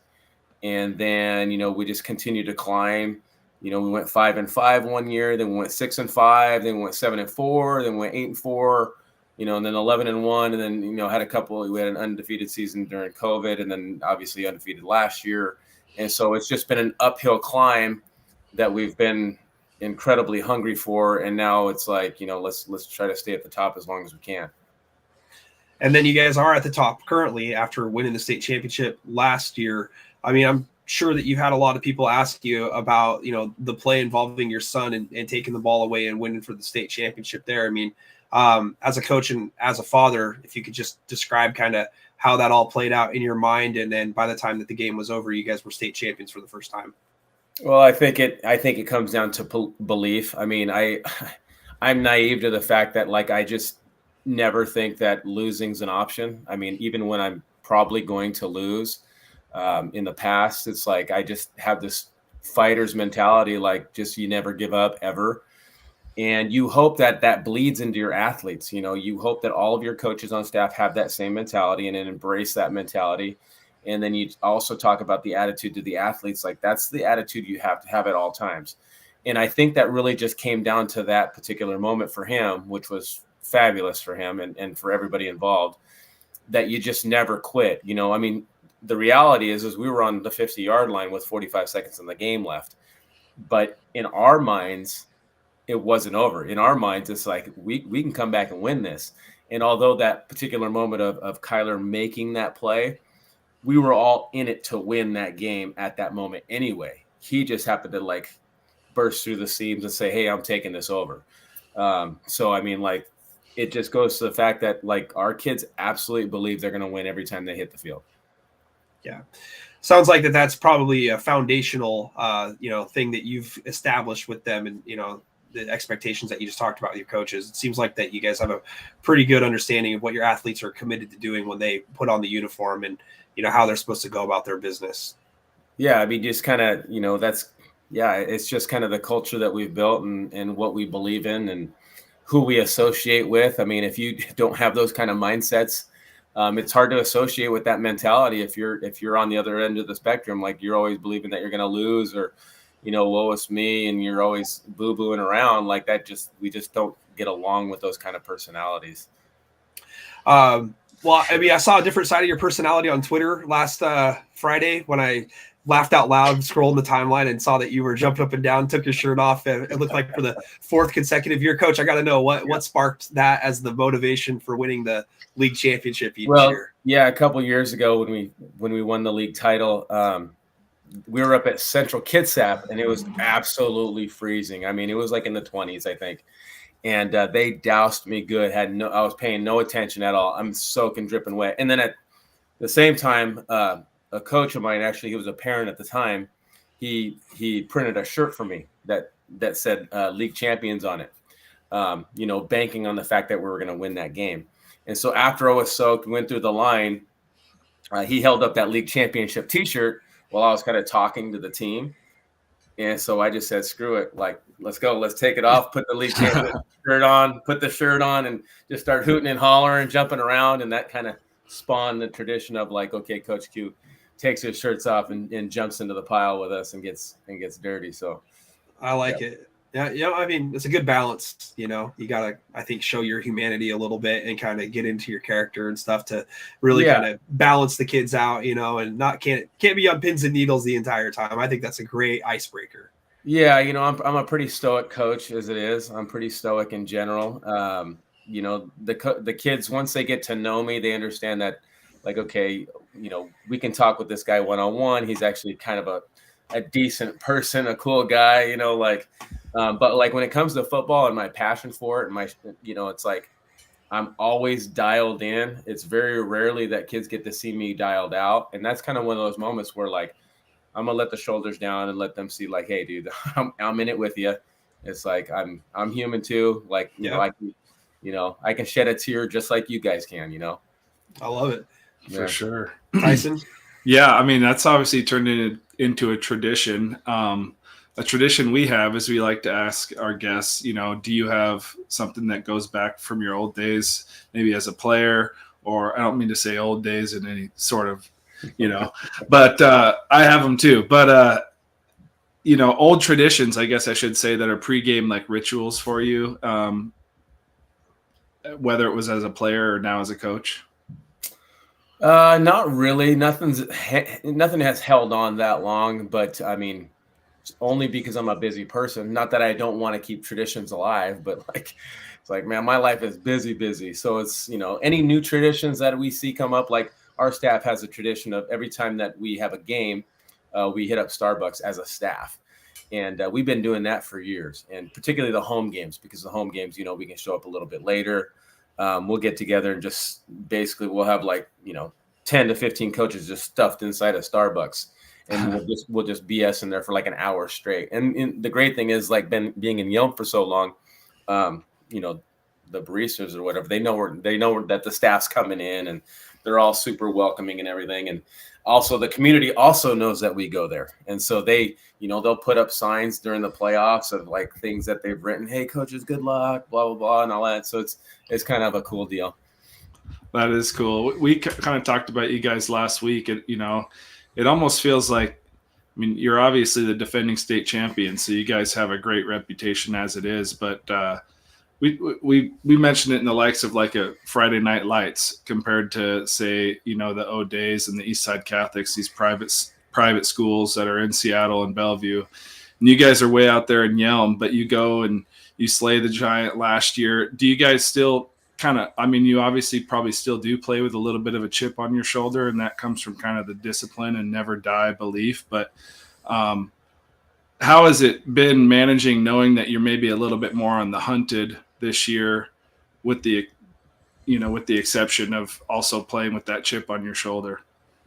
and then, we just continued to climb. We went 5-5 one year, then we went 6-5, then we went 7-4, then we went 8-4, and then 11-1, and then, we had an undefeated season during COVID, and then obviously undefeated last year. And so it's just been an uphill climb that we've been incredibly hungry for. And now it's like, let's try to stay at the top as long as we can. And then you guys are at the top currently after winning the state championship last year. I mean, I'm sure that you've had a lot of people ask you about, the play involving your son and taking the ball away and winning for the state championship there. I mean, as a coach and as a father, if you could just describe kind of how that all played out in your mind. And then by the time that the game was over, you guys were state champions for the first time. Well, I think it comes down to belief. I mean, I'm naive to the fact that I just never think that losing's an option. I mean, even when I'm probably going to lose, in the past, it's like, I just have this fighter's mentality, just, you never give up ever. And you hope that bleeds into your athletes. You hope that all of your coaches on staff have that same mentality and then embrace that mentality. And then you also talk about the attitude to the athletes. That's the attitude you have to have at all times. And I think that really just came down to that particular moment for him, which was fabulous for him and for everybody involved, that you just never quit. I mean, the reality is we were on the 50-yard line with 45 seconds in the game left. But in our minds, it wasn't over. In our minds, it's like, we can come back and win this. And although that particular moment of Kyler making that play, we were all in it to win that game at that moment anyway. He just happened to burst through the seams and say, hey, I'm taking this over. So, I mean, it just goes to the fact that our kids absolutely believe they're going to win every time they hit the field. Yeah. Sounds like that's probably a foundational, thing that you've established with them and, the expectations that you just talked about with your coaches. It seems like that you guys have a pretty good understanding of what your athletes are committed to doing when they put on the uniform and, how they're supposed to go about their business. Yeah. I mean, just kind of, it's just kind of the culture that we've built and what we believe in and who we associate with. I mean, if you don't have those kind of mindsets, it's hard to associate with that mentality if you're on the other end of the spectrum, like you're always believing that you're going to lose, or woe is me, and you're always boo-booing around like that. We just don't get along with those kind of personalities. Well, I mean, I saw a different side of your personality on Twitter last Friday when I laughed out loud, scrolling the timeline, and saw that you were jumping up and down, took your shirt off. It looked like for the 4th consecutive year. Coach, I got to know what sparked that as the motivation for winning the league championship each year. Yeah, a couple years ago when we won the league title, we were up at Central Kitsap, and it was absolutely freezing. I mean, it was like in the 20s, I think. And they doused me good. I was paying no attention at all. I'm soaking, dripping wet. And then at the same time, a coach of mine, actually, he was a parent at the time. He printed a shirt for me that said league champions on it. Banking on the fact that we were going to win that game. And so after I was soaked, went through the line, he held up that league championship T-shirt while I was kind of talking to the team. And so I just said, screw it. Like, let's go. Let's take it off. Put the league championship shirt on, put the shirt on, and just start hooting and hollering, jumping around. And that kind of spawned the tradition of like, okay, Coach Q takes his shirts off and jumps into the pile with us and gets dirty. So I like it. Yeah. I mean, it's a good balance. You got to, I think, show your humanity a little bit and kind of get into your character and stuff to really kind of balance the kids out, and can't be on pins and needles the entire time. I think that's a great icebreaker. Yeah. I'm a pretty stoic coach as it is. I'm pretty stoic in general. The kids, once they get to know me, they understand that like, okay, we can talk with this guy one-on-one. He's actually kind of a decent person, a cool guy, but like when it comes to football and my passion for it, and it's like I'm always dialed in. It's very rarely that kids get to see me dialed out, and that's kind of one of those moments where like I'm gonna let the shoulders down and let them see like, hey, dude, I'm in it with you. It's like I'm human too. Like I can shed a tear just like you guys can. I love it for sure, Tyson. Yeah, I mean that's obviously turned into a tradition. A tradition we have is we like to ask our guests, do you have something that goes back from your old days, maybe as a player, or I don't mean to say old days in any sort of, but I have them too. But, old traditions, I guess I should say, that are pregame like rituals for you, whether it was as a player or now as a coach. Not really. Nothing has held on that long, but I mean, only because I'm a busy person. Not that I don't want to keep traditions alive, but it's like, man, my life is busy. So it's, any new traditions that we see come up, like our staff has a tradition of every time that we have a game, we hit up Starbucks as a staff. And we've been doing that for years, and particularly the home games, because the home games, we can show up a little bit later. We'll get together and just basically we'll have 10 to 15 coaches just stuffed inside of Starbucks. And we'll just BS in there for like an hour straight. And the great thing is, like, being in Yelm for so long, the baristas or whatever, they know that the staff's coming in, and they're all super welcoming and everything. And also the community also knows that we go there, and so they, they'll put up signs during the playoffs of like things that they've written. Hey, coaches, good luck, blah blah blah, and all that. So it's kind of a cool deal. That is cool. We kind of talked about you guys last week, and it almost feels like, I mean, you're obviously the defending state champion, so you guys have a great reputation as it is. But we mentioned it in the likes of like a Friday Night Lights compared to, say, the O'Days and the Eastside Catholics, these private schools that are in Seattle and Bellevue. And you guys are way out there in Yelm, but you go and you slay the giant last year. Do you guys still you obviously probably still do play with a little bit of a chip on your shoulder, and that comes from kind of the discipline and never die belief. But how has it been managing, knowing that you're maybe a little bit more on the hunted this year, with the exception of also playing with that chip on your shoulder?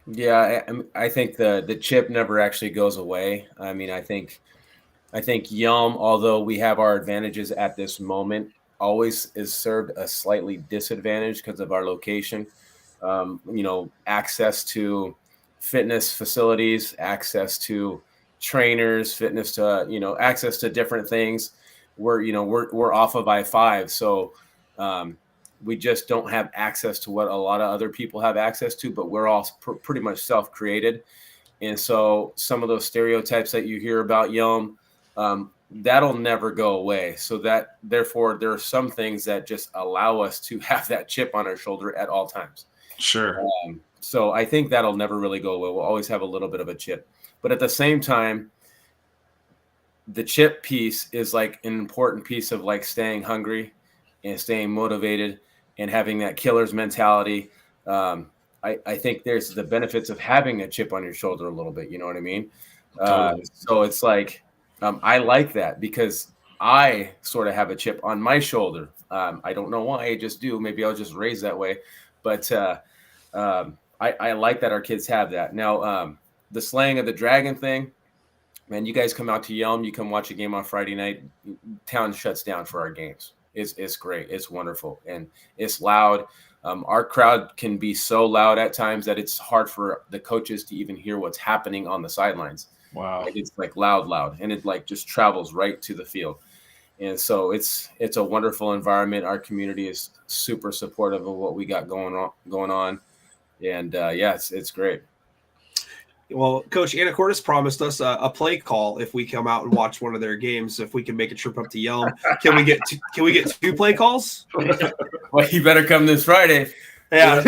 Yeah, I think the chip never actually goes away. I mean, I think Yelm, although we have our advantages at this moment, always is served a slightly disadvantage because of our location. Access to fitness facilities, access to trainers, fitness to, access to different things. We're off of I-5. So, We just don't have access to what a lot of other people have access to, but we're all pretty much self-created. And so some of those stereotypes that you hear about Yelm, that'll never go away. So that therefore there are some things that just allow us to have that chip on our shoulder at all times. Sure. So I think that'll never really go away. We'll always have a little bit of a chip, but at the same time, the chip piece is like an important piece of like staying hungry and staying motivated and having that killer's mentality. I think there's the benefits of having a chip on your shoulder a little bit. You know what I mean? Totally. So it's like, I like that because I sort of have a chip on my shoulder. I don't know why, I just do. Maybe I'll just raise that way. But I like that our kids have that. Now, the slaying of the dragon thing, man, you guys come out to Yelm, you come watch a game on Friday night, town shuts down for our games. It's great. It's wonderful. And it's loud. Our crowd can be so loud at times that it's hard for the coaches to even hear what's happening on the sidelines. Wow. Like, it's like loud. And it like just travels right to the field. And so it's a wonderful environment. Our community is super supportive of what we got going on. And yeah, it's great. Well, Coach Anacortes promised us a play call if we come out and watch one of their games. If we can make a trip up to Yelm, can we get 2 play calls? Well, you better come this Friday. Yeah.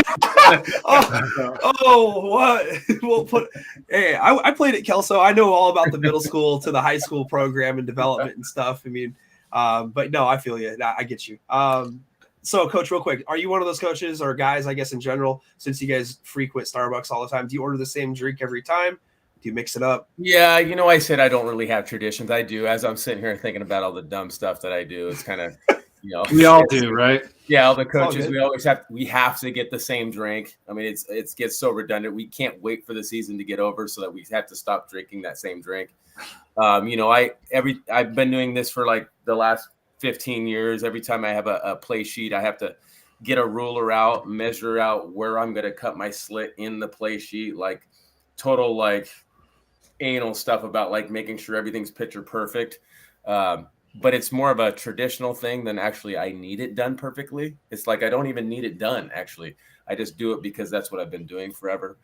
What? We'll put. Hey, I played at Kelso. I know all about the middle school to the high school program and development and stuff. I mean, but no, I feel you. I get you. So, Coach, real quick, are you one of those coaches or guys, I guess, in general, since you guys frequent Starbucks all the time, do you order the same drink every time? Do you mix it up? Yeah, I said I don't really have traditions. I do. As I'm sitting here thinking about all the dumb stuff that I do, it's kind of, we all do, right? Yeah, all the coaches, we have to get the same drink. I mean, it gets so redundant. We can't wait for the season to get over so that we have to stop drinking that same drink. I've been doing this for like the last 15 years. Every time I have a play sheet, I have to get a ruler out, measure out where I'm going to cut my slit in the play sheet, like total like anal stuff about like making sure everything's picture perfect. But it's more of a traditional thing than actually I need it done perfectly. It's like I don't even need it done, actually. I just do it because that's what I've been doing forever.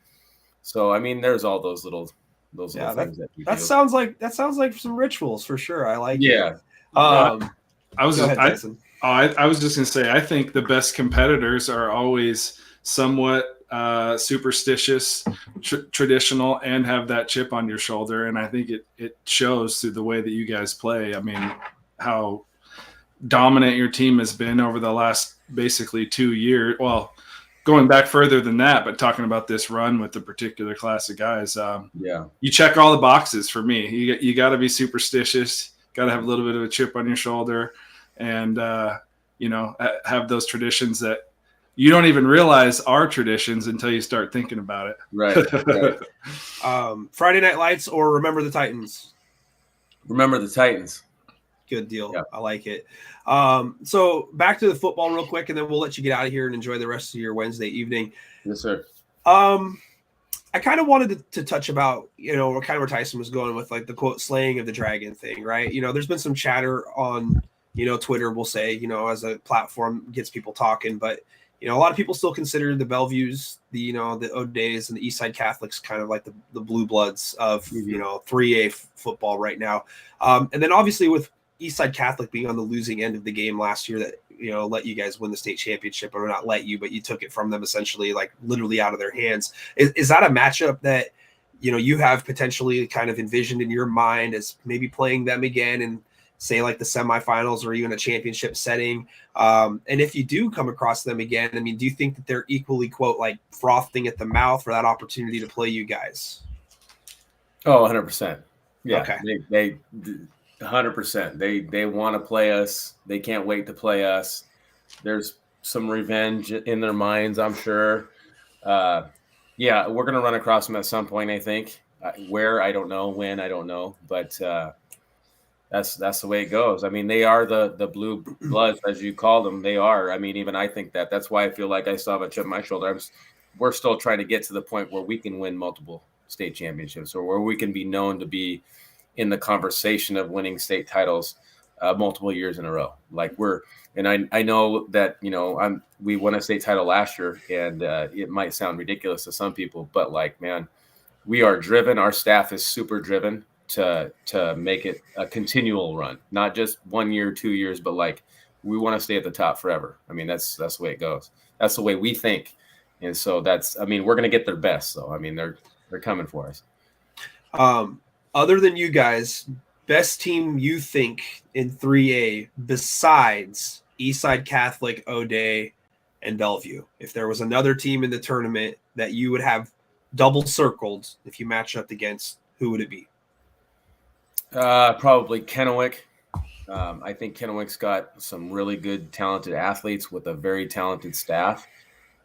So, I mean, there's all those little things that you do. That sounds like some rituals for sure. I like it. I was just going to say, I think the best competitors are always somewhat superstitious, traditional, and have that chip on your shoulder. And I think it shows through the way that you guys play. I mean, how dominant your team has been over the last basically 2 years. Well, going back further than that, but talking about this run with the particular class of guys, you check all the boxes for me. You got to be superstitious, got to have a little bit of a chip on your shoulder, and have those traditions that you don't even realize are traditions until you start thinking about it. Right. Friday Night Lights or Remember the Titans? Remember the Titans. Good deal. Yeah. I like it. So back to the football real quick, and then we'll let you get out of here and enjoy the rest of your Wednesday evening. Yes, sir. I kind of wanted to touch about, kind of where Tyson was going with like the quote slaying of the dragon thing, right? There's been some chatter on, Twitter, we'll say, as a platform gets people talking, but a lot of people still consider the Bellevues, the O'Days and the Eastside Catholics kind of like the blue bloods of, 3A football right now. And then obviously with Eastside Catholic being on the losing end of the game last year that, let you guys win the state championship, or not let you, but you took it from them essentially, like literally out of their hands. Is that a matchup that, you have potentially kind of envisioned in your mind as maybe playing them again and say like the semifinals or even a championship setting? And if you do come across them again, I mean, do you think that they're equally quote, like frothing at the mouth for that opportunity to play you guys? Oh, 100%. Yeah. Okay. They 100%. They want to play us. They can't wait to play us. There's some revenge in their minds, I'm sure. Yeah, we're going to run across them at some point, I think. Where, I don't know. When, I don't know. But that's the way it goes. I mean, they are the blue bloods, as you call them. They are. I mean, even I think that. That's why I feel like I still have a chip on my shoulder. We're still trying to get to the point where we can win multiple state championships, or where we can be known to be in the conversation of winning state titles. multiple years in a row. Like I know that, we won a state title last year, and it might sound ridiculous to some people, but like, man, we are driven. Our staff is super driven to make it a continual run, not just 1 year, 2 years, but like we want to stay at the top forever. I mean, that's the way it goes. That's the way we think. And so we're going to get their best. So, I mean, they're coming for us. Other than you guys, best team you think in 3A besides Eastside Catholic, O'Day, and Bellevue? If there was another team in the tournament that you would have double circled if you match up against, who would it be? Probably Kennewick. I think Kennewick's got some really good, talented athletes with a very talented staff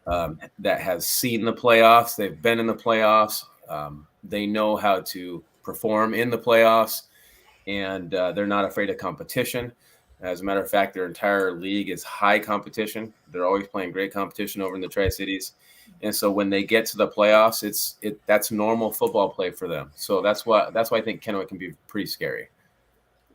that has seen the playoffs. They've been in the playoffs. They know how to perform in the playoffs, and they're not afraid of competition. As a matter of fact, their entire league is high competition. They're always playing great competition over in the Tri-Cities. And so when they get to the playoffs, that's normal football play for them. So that's why I think Kennewick can be pretty scary.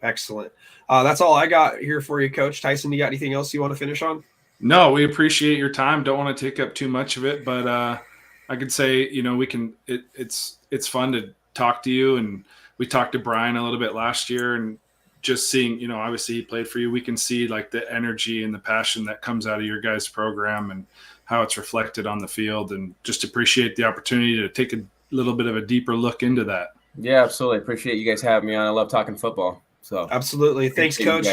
Excellent. That's all I got here for you, Coach. Tyson, you got anything else you want to finish on? No, we appreciate your time. Don't want to take up too much of it, but I could say, we can. It's fun to talk to you, and we talked to Brian a little bit last year, and just seeing, obviously he played for you. We can see like the energy and the passion that comes out of your guys' program and how it's reflected on the field, and just appreciate the opportunity to take a little bit of a deeper look into that. Yeah, absolutely. Appreciate you guys having me on. I love talking football. So absolutely. Thanks, Coach.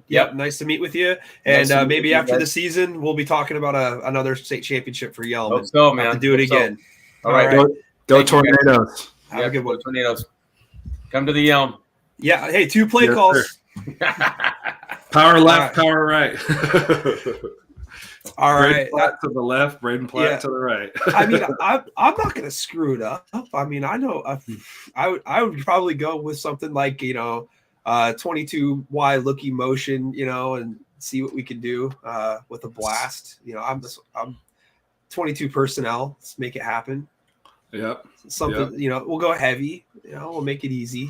Yep. Nice to meet with you. Nice and maybe after the season, we'll be talking about another state championship for Yelm. Hope so, man. Do it again. All right. Go Tornadoes. Have a good one. Tornadoes. Come to the Yelm. Yeah. Hey, 2 play calls. Power left, power right. All right. Platt to the left, Braden Platt to the right. I mean, I'm not going to screw it up. I mean, I know I would probably go with something like, 22Y looky motion, and see what we can do with a blast. I'm 22 personnel. Let's make it happen. Yep. Something, we'll go heavy. We'll make it easy.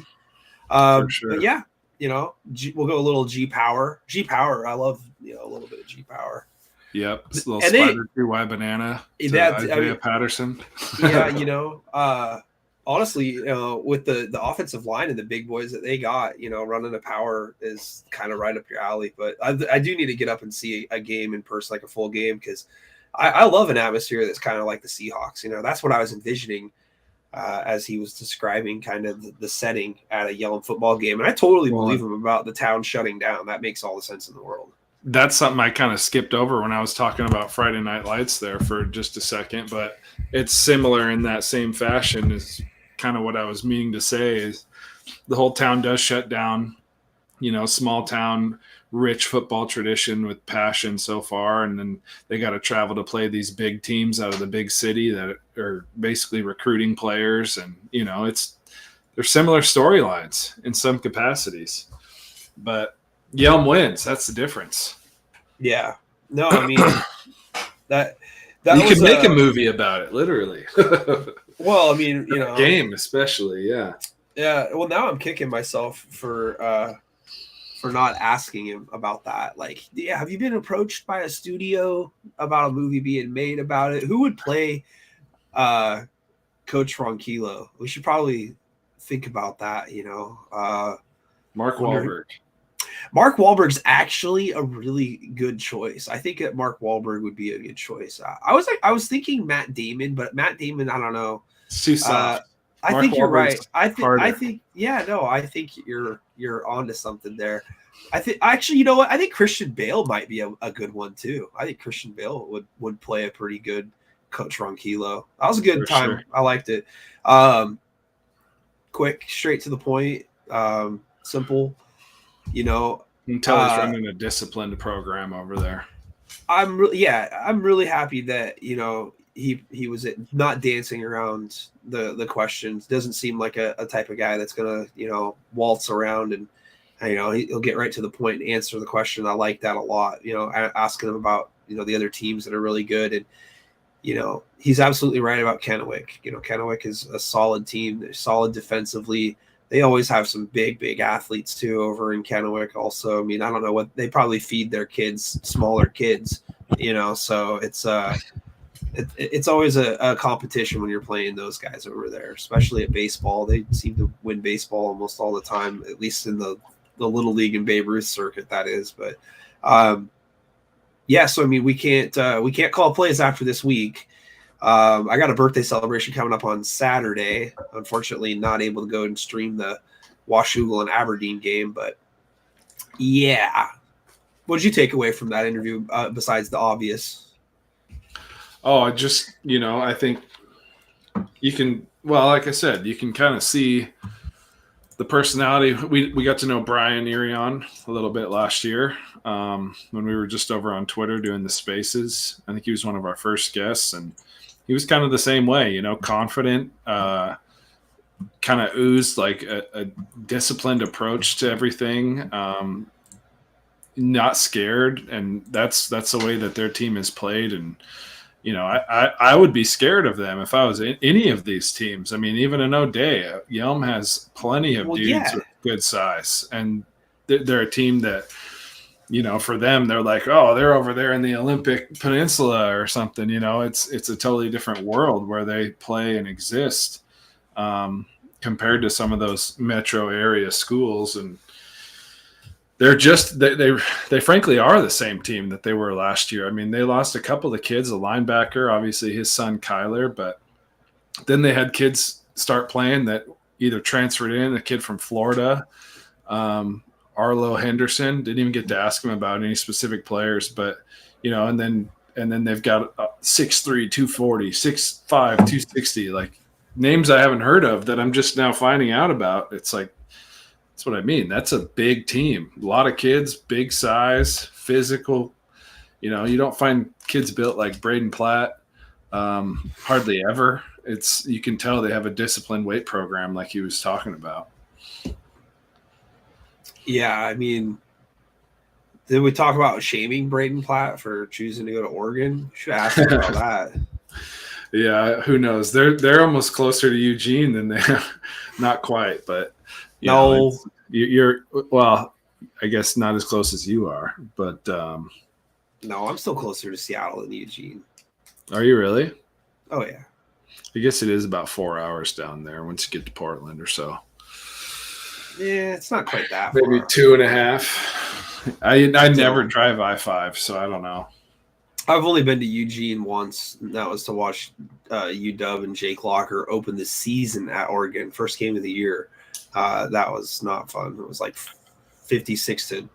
For sure. But yeah, we'll go a little G power. I love, a little bit of G power. Yep. It's a little spider 2Y banana. Isaiah Patterson. Yeah, honestly, with the offensive line and the big boys that they got, running a power is kind of right up your alley. But I do need to get up and see a game in person, like a full game, because I love an atmosphere that's kind of like the Seahawks. That's what I was envisioning as he was describing kind of the setting at a Yelm football game. And I totally believe him about the town shutting down. That makes all the sense in the world. That's something I kind of skipped over when I was talking about Friday Night Lights there for just a second, but it's similar in that same fashion is kind of what I was meaning to say is the whole town does shut down, small town, rich football tradition with passion so far. And then they got to travel to play these big teams out of the big city that are basically recruiting players. And, they're similar storylines in some capacities, but Yelm wins. That's the difference. Yeah. No, I mean that you can make a movie about it, literally. Well, I mean, game especially, yeah. Yeah. Well, now I'm kicking myself for not asking him about that. Like, yeah, have you been approached by a studio about a movie being made about it? Who would play Coach Ronquillo? We should probably think about that. Mark Wahlberg. Mark Wahlberg's actually a really good choice. I think that Mark Wahlberg would be a good choice. I was thinking Matt Damon, but Matt Damon, I don't know. It's too soft. I think you're right. I think you're onto something there. I think actually, you know what? I think Christian Bale might be a good one too. I think Christian Bale would play a pretty good Coach Ronquillo. That was a good time. Sure. I liked it. Quick, straight to the point, simple. You can tell he's running a disciplined program over there. I'm really happy that he was not dancing around the questions. Doesn't seem like a type of guy that's gonna waltz around and he'll get right to the point and answer the question. I like that a lot. Asking him about the other teams that are really good, and he's absolutely right about Kennewick. Kennewick is a solid team. They're solid defensively. they always have some big athletes too over in Kennewick also. I mean, I don't know what they probably feed their kids, smaller kids, so it's always a competition when you're playing those guys over there, especially at baseball. They seem to win baseball almost all the time, at least in the Little League and Babe Ruth circuit, that is. But so I mean, we can't call plays after this week. I got a birthday celebration coming up on Saturday. Unfortunately, not able to go and stream the Washougal and Aberdeen game, but yeah. What did you take away from that interview besides the obvious? Oh, I think you can, well, like I said, you can kind of see the personality. We got to know Brian Irion a little bit last year when we were just over on Twitter doing the spaces. I think he was one of our first guests, and he was kind of the same way, confident, kind of oozed like a disciplined approach to everything, not scared. And that's the way that their team is played. And, I would be scared of them if I was in any of these teams. I mean, even in O'Day, Yelm has plenty of dudes with good size. And they're a team that, for them, they're like, oh, they're over there in the Olympic Peninsula or something. It's a totally different world where they play and exist compared to some of those metro area schools. And they're just they frankly are the same team that they were last year. I mean, they lost a couple of kids, a linebacker, obviously his son Kyler, but then they had kids start playing that either transferred in, a kid from Florida, Arlo Henderson. Didn't even get to ask him about any specific players, but and then they've got 6'3", 240, 6'5", 260, like names I haven't heard of that I'm just now finding out about. It's like, that's what I mean. That's a big team. A lot of kids, big size, physical. You don't find kids built like Braden Platt hardly ever. You can tell they have a disciplined weight program like he was talking about. Yeah, I mean, did we talk about shaming Braden Platt for choosing to go to Oregon? We should ask him about that. Yeah, who knows? They're almost closer to Eugene than they are. Not quite, but you're well, I guess not as close as you are, but no, I'm still closer to Seattle than Eugene. Are you really? Oh yeah. I guess it is about 4 hours down there once you get to Portland or so. Yeah, it's not quite that Maybe far. 2.5. I never drive I-5, so I don't know. I've only been to Eugene once. And that was to watch UW and Jake Locker open the season at Oregon, first game of the year. That was not fun. It was like 56-10,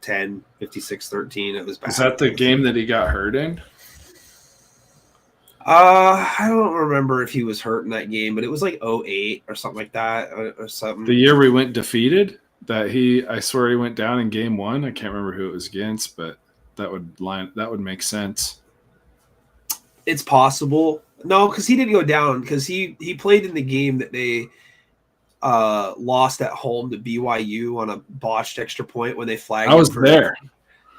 56-13. It was bad. Is that the game that he got hurt in? I don't remember if he was hurt in that game, but it was like 08 or something like that or something. The year we went defeated, I swear he went down in game 1. I can't remember who it was against, but that would make sense. It's possible. No, because he didn't go down because he played in the game that they lost at home to BYU on a botched extra point when they flagged him. I was there.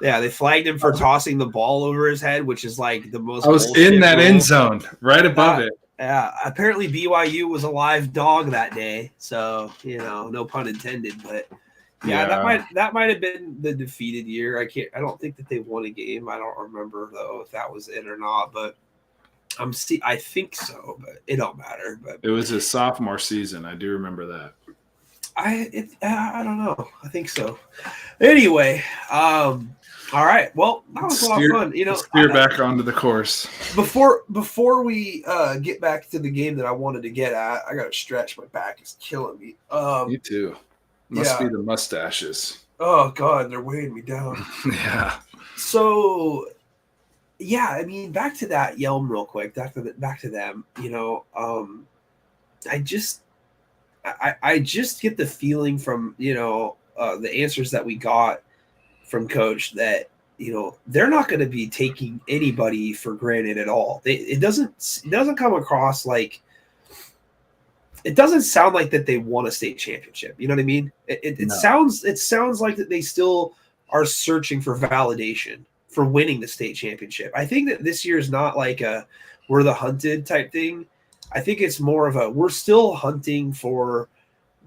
Yeah, they flagged him for tossing the ball over his head, which is like the most. I was in that end zone, right above it. Yeah, apparently BYU was a live dog that day, so no pun intended. But yeah, that might have been the defeated year. I don't think that they won a game. I don't remember though if that was it or not. But I think so, but it don't matter. But it was his sophomore season. I do remember that. I don't know. I think so. Anyway, all right. Well, that was a lot of fun. Steer back onto the course. Before we get back to the game that I wanted to get at, I got to stretch. My back is killing me. Me too. Must be the mustaches. Oh God, they're weighing me down. Yeah. So, yeah, I mean, back to that Yelm real quick. Back to them. I just get the feeling from the answers that we got from Coach that they're not going to be taking anybody for granted at all. It doesn't come across like it doesn't sound like that they won a state championship. You know what I mean? It sounds like that they still are searching for validation for winning the state championship. I think that this year is not like a we're the hunted type thing. I think it's more of a we're still hunting for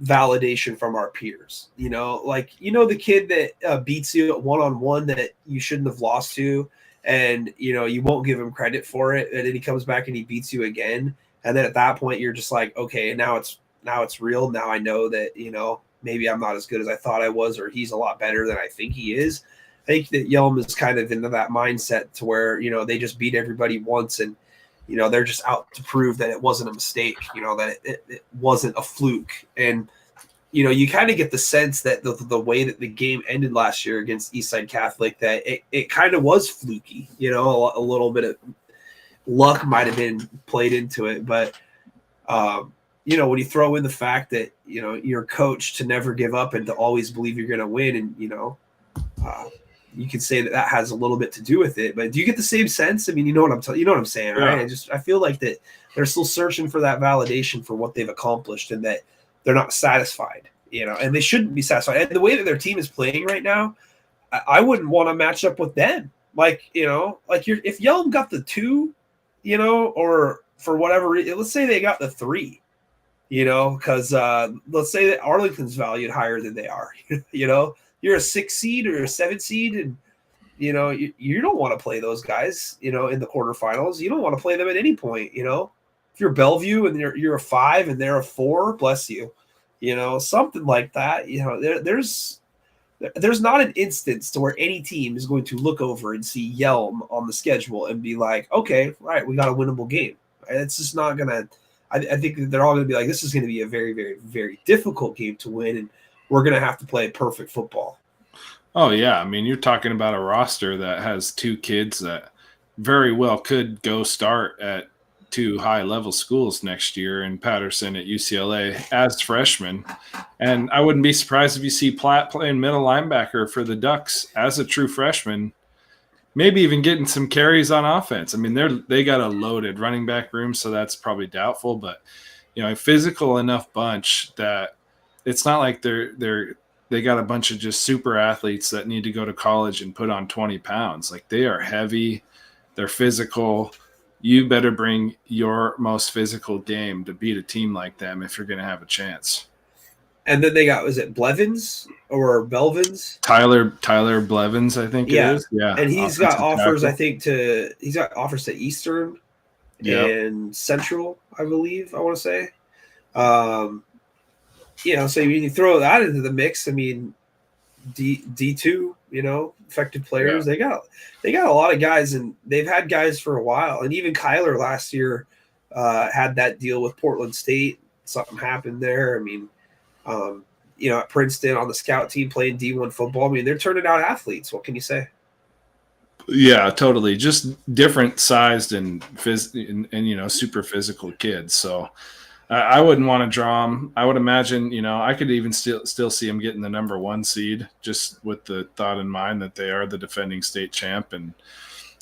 validation from our peers. Like the kid that beats you at one-on-one that you shouldn't have lost to, and you won't give him credit for it, and then he comes back and he beats you again, and then at that point you're just like, okay, now it's real. Now I know that maybe I'm not as good as I thought I was, or he's a lot better than I think he is. I think that Yelm is kind of into that mindset to where they just beat everybody once, and they're just out to prove that it wasn't a mistake, that it wasn't a fluke. And, you kind of get the sense that the way that the game ended last year against Eastside Catholic, that it kind of was fluky, a little bit of luck might have been played into it. But, when you throw in the fact that, you're coached to never give up and to always believe you're going to win, and, you can say that has a little bit to do with it. But do you get the same sense? I mean, you know what I'm saying, right? Yeah. I feel like that they're still searching for that validation for what they've accomplished, and that they're not satisfied, and they shouldn't be satisfied. And the way that their team is playing right now, I wouldn't want to match up with them. Like, if Yelm got the 2, or for whatever reason, let's say they got the 3, because let's say that Arlington's valued higher than they are, you're a 6 seed or a 7 seed, and you don't want to play those guys, in the quarterfinals. You don't want to play them at any point. If you're Bellevue and you're a 5 and they're a 4, bless you, something like that. There's not an instance to where any team is going to look over and see Yelm on the schedule and be like, okay, right, we got a winnable game. It's just not gonna. I think that they're all going to be like, this is going to be a very, very, very difficult game to win, and we're going to have to play perfect football. Oh, yeah. I mean, you're talking about a roster that has 2 kids that very well could go start at 2 high-level schools next year, in Patterson at UCLA as freshmen. And I wouldn't be surprised if you see Platt playing middle linebacker for the Ducks as a true freshman, maybe even getting some carries on offense. I mean, they got a loaded running back room, so that's probably doubtful. But, a physical enough bunch that it's not like they got a bunch of just super athletes that need to go to college and put on 20 pounds. Like, they are heavy. They're physical. You better bring your most physical game to beat a team like them if you're going to have a chance. And then they got, was it Blevins or Belvins? Tyler Blevins, I think it is. Yeah. And he's got offers, I think, he's got offers to Eastern and Central, I believe, I want to say. So you throw that into the mix. I mean, D2, effective players. Yeah. They got a lot of guys, and they've had guys for a while. And even Kyler last year had that deal with Portland State. Something happened there. I mean, at Princeton on the scout team playing D1 football. I mean, they're turning out athletes. What can you say? Yeah, totally. Just different sized and super physical kids. So I wouldn't want to draw them. I would imagine, I could even still see them getting the number 1 seed, just with the thought in mind that they are the defending state champ, and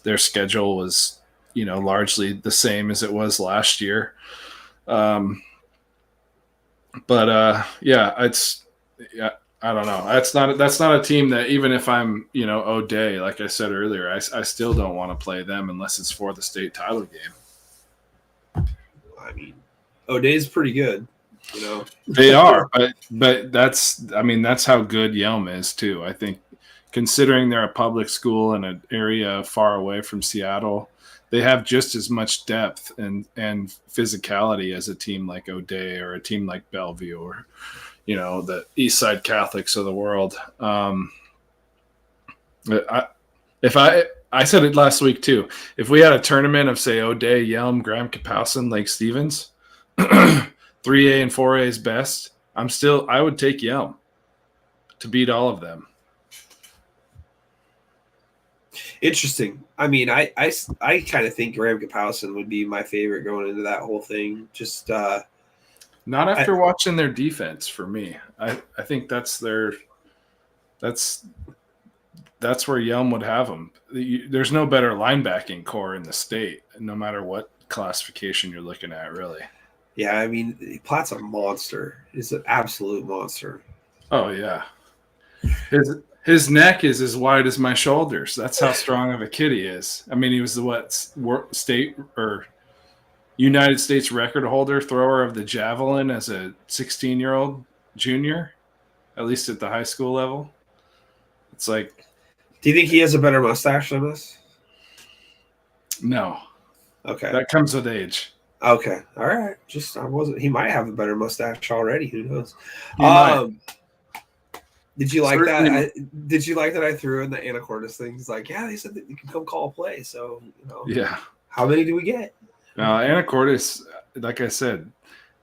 their schedule was, largely the same as it was last year. I don't know. That's not a team that, even if I'm, O'Day, like I said earlier, I still don't want to play them unless it's for the state title game. I mean, O'Day's pretty good, They are, but that's how good Yelm is too. I think, considering they're a public school in an area far away from Seattle, they have just as much depth and physicality as a team like O'Day or a team like Bellevue or, the Eastside Catholics of the world. I said it last week too. If we had a tournament of, say, O'Day, Yelm, Graham Kapowson, Lake Stevens, 3A and 4A's best, I would take Yelm to beat all of them. Interesting. I mean, I kind of think Graham Kapowson would be my favorite going into that whole thing. Just not after watching their defense. For me, I think that's where Yelm would have them. There's no better linebacking core in the state, no matter what classification you're looking at, really. Yeah, I mean, Platt's a monster. He's an absolute monster. Oh yeah, his neck is as wide as my shoulders. That's how strong of a kid he is. I mean, he was the state or United States record holder thrower of the javelin as a 16-year-old. junior, at least at the high school level. It's like, do you think he has a better mustache than us? no, Okay. that comes with age. Okay. All right. He might have a better mustache already. Who knows? He might. Did you like Certainly. that? Did you like that I threw in the Anacortes thing? He's like, yeah, they said that you can come call a play. So, Yeah. how many do we get? Anacortes, like I said,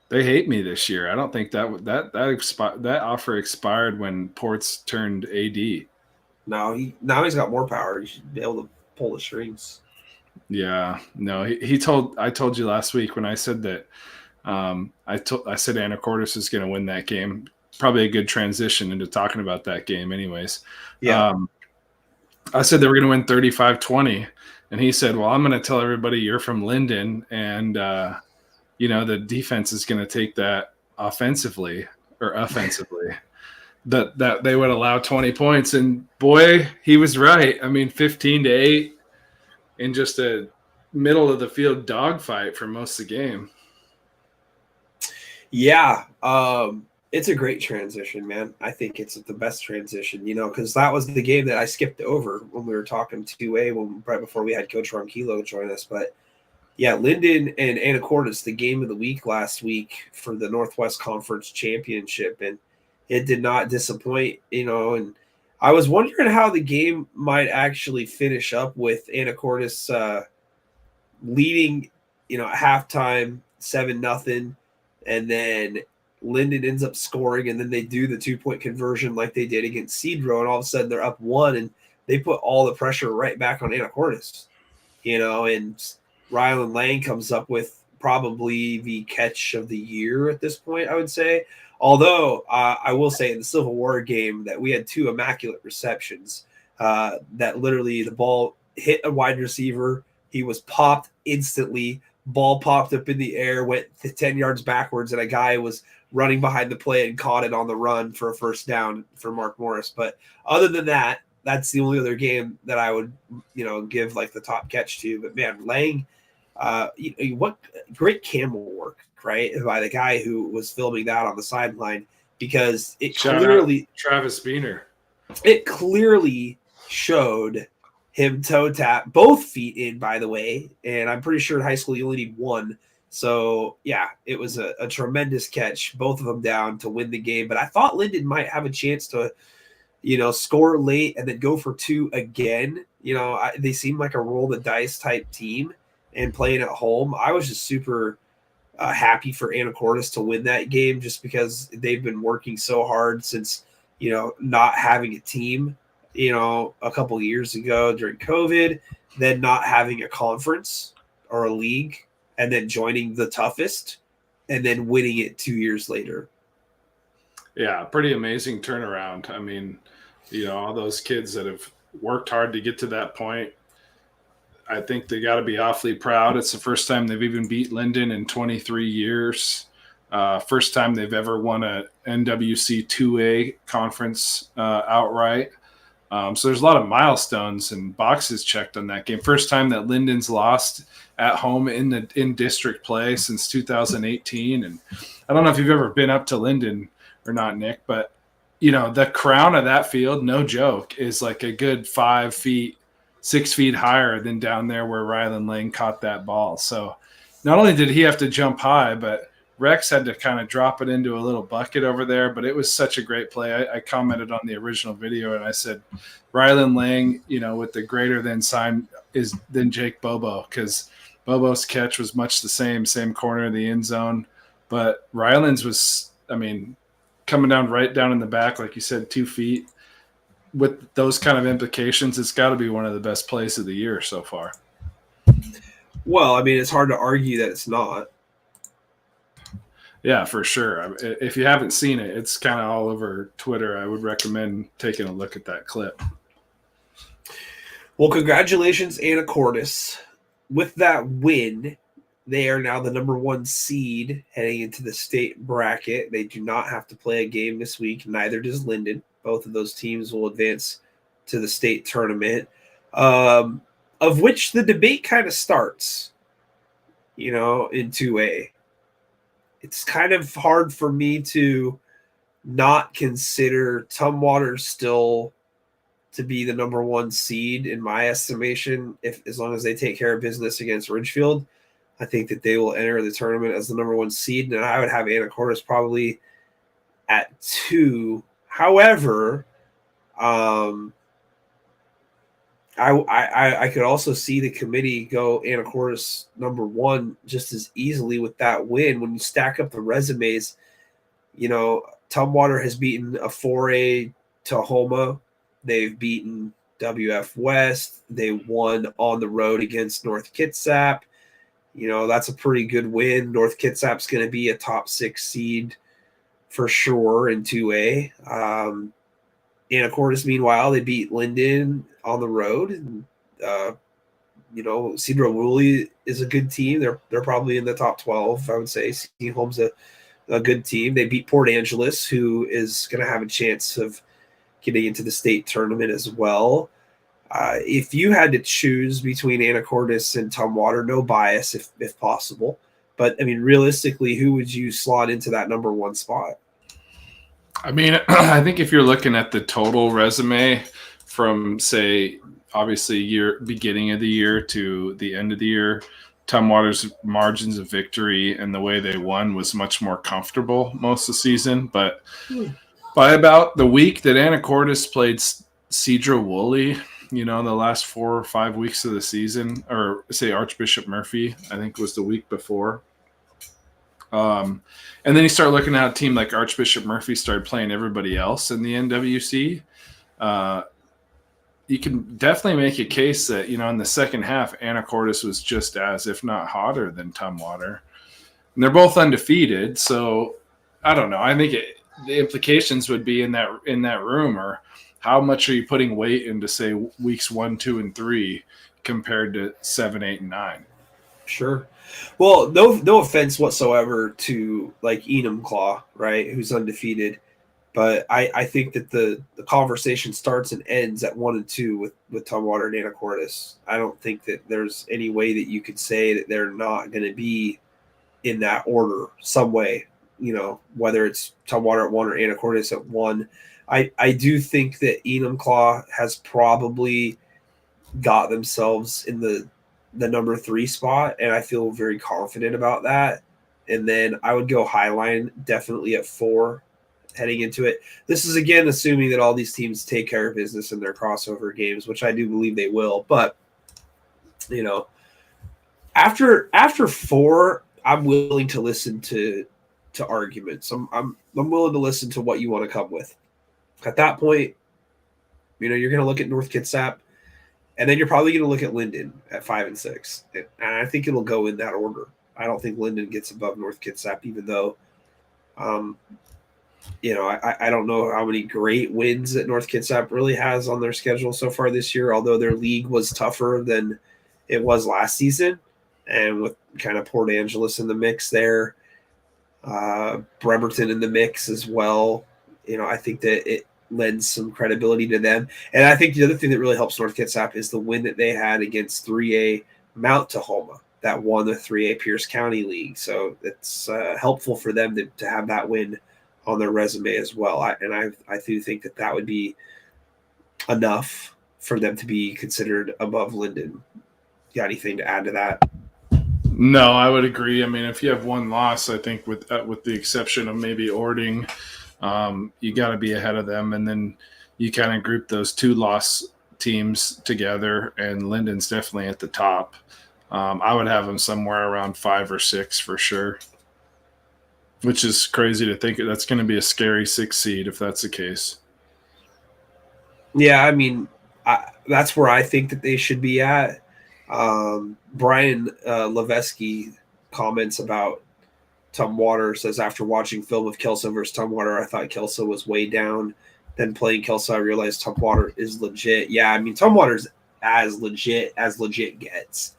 they hate me this year. I don't think that offer expired when Ports turned AD. No, he's got more power. He should be able to pull the strings. Yeah, no, I told you last week when I said that, I said Anacortes is going to win that game. Probably a good transition into talking about that game anyways. Yeah. I said they were going to win 35-20, and he said, well, I'm going to tell everybody you're from Linden, and the defense is going to take that offensively. that they would allow 20 points. And boy, he was right. I mean, 15-8 in just a middle of the field dogfight for most of the game. Yeah. It's a great transition, man. I think it's the best transition, because that was the game that I skipped over when we were talking 2A right before we had Coach Ronquillo join us. But yeah, Linden and Anacortes, the game of the week last week for the Northwest Conference Championship, and it did not disappoint, and I was wondering how the game might actually finish up with Anacortes leading, at halftime 7-0, and then Linden ends up scoring, and then they do the 2-point conversion like they did against Cedro, and all of a sudden they're up 1, and they put all the pressure right back on Anacortes, and Rylan Lang comes up with probably the catch of the year at this point, I would say. Although I will say in the Civil War game that we had 2 immaculate receptions that literally the ball hit a wide receiver. He was popped instantly. Ball popped up in the air, went 10 yards backwards, and a guy was running behind the play and caught it on the run for a first down for Mark Morris. But other than that, that's the only other game that I would, give like the top catch to. But man, Lang, what great camera work, right, by the guy who was filming that on the sideline, because Travis Beener. It clearly showed him toe tap both feet in, by the way, and I'm pretty sure in high school you only need one. So yeah, it was a tremendous catch, both of them down to win the game. But I thought Linden might have a chance to, score late and then go for 2 again. They seem like a roll the dice type team, and playing at home, I was just super happy for Anacortes to win that game, just because they've been working so hard since, not having a team, a couple years ago during COVID, then not having a conference or a league, and then joining the toughest and then winning it 2 years later. Yeah, pretty amazing turnaround. I mean, all those kids that have worked hard to get to that point, I think they got to be awfully proud. It's the first time they've even beat Linden in 23 years. First time they've ever won a NWC 2A conference outright. So there's a lot of milestones and boxes checked on that game. First time that Linden's lost at home in district play since 2018. And I don't know if you've ever been up to Linden or not, Nick, but the crown of that field, no joke, is like a good 5 feet, 6 feet higher than down there where Rylan Lang caught that ball. So not only did he have to jump high, but Rex had to kind of drop it into a little bucket over there. But it was such a great play. I commented on the original video and I said, Rylan Lang, with the greater than sign is than Jake Bobo, because Bobo's catch was much the same corner of the end zone. But Rylan's was, coming down right down in the back, like you said, 2 feet. With those kind of implications, it's got to be one of the best plays of the year so far. Well, it's hard to argue that it's not. Yeah, for sure. If you haven't seen it, it's kind of all over Twitter. I would recommend taking a look at that clip. Well, congratulations, Anacortes. With that win, they are now the number 1 seed heading into the state bracket. They do not have to play a game this week. Neither does Linden. Both of those teams will advance to the state tournament, of which the debate kind of starts, in 2A. It's kind of hard for me to not consider Tumwater still to be the number 1 seed in my estimation. If as long as they take care of business against Ridgefield, I think that they will enter the tournament as the number 1 seed, and I would have Anacortes probably at 2. However, I could also see the committee go Anacortes number 1 just as easily with that win. When you stack up the resumes, Tumwater has beaten a 4A Tahoma. They've beaten WF West. They won on the road against North Kitsap. That's a pretty good win. North Kitsap's going to be a top 6 seed for sure in 2A. Anacortes, meanwhile, they beat Linden on the road. And, Cedro Woolley is a good team. They're probably in the top 12, I would say. Seaholm's a good team. They beat Port Angeles, who is going to have a chance of getting into the state tournament as well. If you had to choose between Anacortes and Tumwater, no bias if possible. But, I mean, realistically, who would you slot into that number 1 spot? I mean, I think if you're looking at the total resume from, say, obviously beginning of the year to the end of the year, Tumwater's margins of victory and the way they won was much more comfortable most of the season. But by about the week that Anacortes played Cedro Woolley, the last 4 or 5 weeks of the season, or say Archbishop Murphy, I think was the week before. And then you start looking at a team like Archbishop Murphy started playing everybody else in the NWC. You can definitely make a case that, in the second half, Anacortes was just as, if not hotter than Tumwater. And they're both undefeated. So I don't know. I think the implications would be in that room, or how much are you putting weight into, say, weeks 1, 2, and 3 compared to 7, 8, and 9? Sure. Well, no offense whatsoever to like Enumclaw, right, who's undefeated, but I think that the conversation starts and ends at 1 and 2 with Tumwater and Anacortes. I don't think that there's any way that you could say that they're not going to be in that order some way. Whether it's Tumwater at 1 or Anacortes at 1. I do think that Enumclaw has probably got themselves in the number 3 spot, and I feel very confident about that. And then I would go Highline definitely at 4 heading into it. This is, again, assuming that all these teams take care of business in their crossover games, which I do believe they will. But, after 4, I'm willing to listen to arguments. I'm willing to listen to what you want to come with. At that point, you're going to look at North Kitsap, and then you're probably going to look at Linden at 5 and 6. And I think it'll go in that order. I don't think Linden gets above North Kitsap, even though, I don't know how many great wins that North Kitsap really has on their schedule so far this year, although their league was tougher than it was last season. And with kind of Port Angeles in the mix there, Bremerton in the mix as well, I think that it lends some credibility to them. And I think the other thing that really helps North Kitsap is the win that they had against 3A Mount Tahoma that won the 3A Pierce County League. So it's helpful for them to have that win on their resume as well. I do think that would be enough for them to be considered above Linden. You got anything to add to that? No, I would agree. I mean, if you have one loss, I think with the exception of maybe Ording, you got to be ahead of them, and then you kind of group those 2 loss teams together, and Linden's definitely at the top. I would have them somewhere around 5 or 6 for sure, which is crazy to think that's going to be a scary 6 seed if that's the case. Yeah, I mean, that's where I think that they should be at. Brian Levesky comments about Tumwater, says, after watching film of Kelso versus Tumwater, I thought Kelso was way down. Then playing Kelso, I realized Tumwater is legit. Yeah, I mean, Tumwater's as legit gets.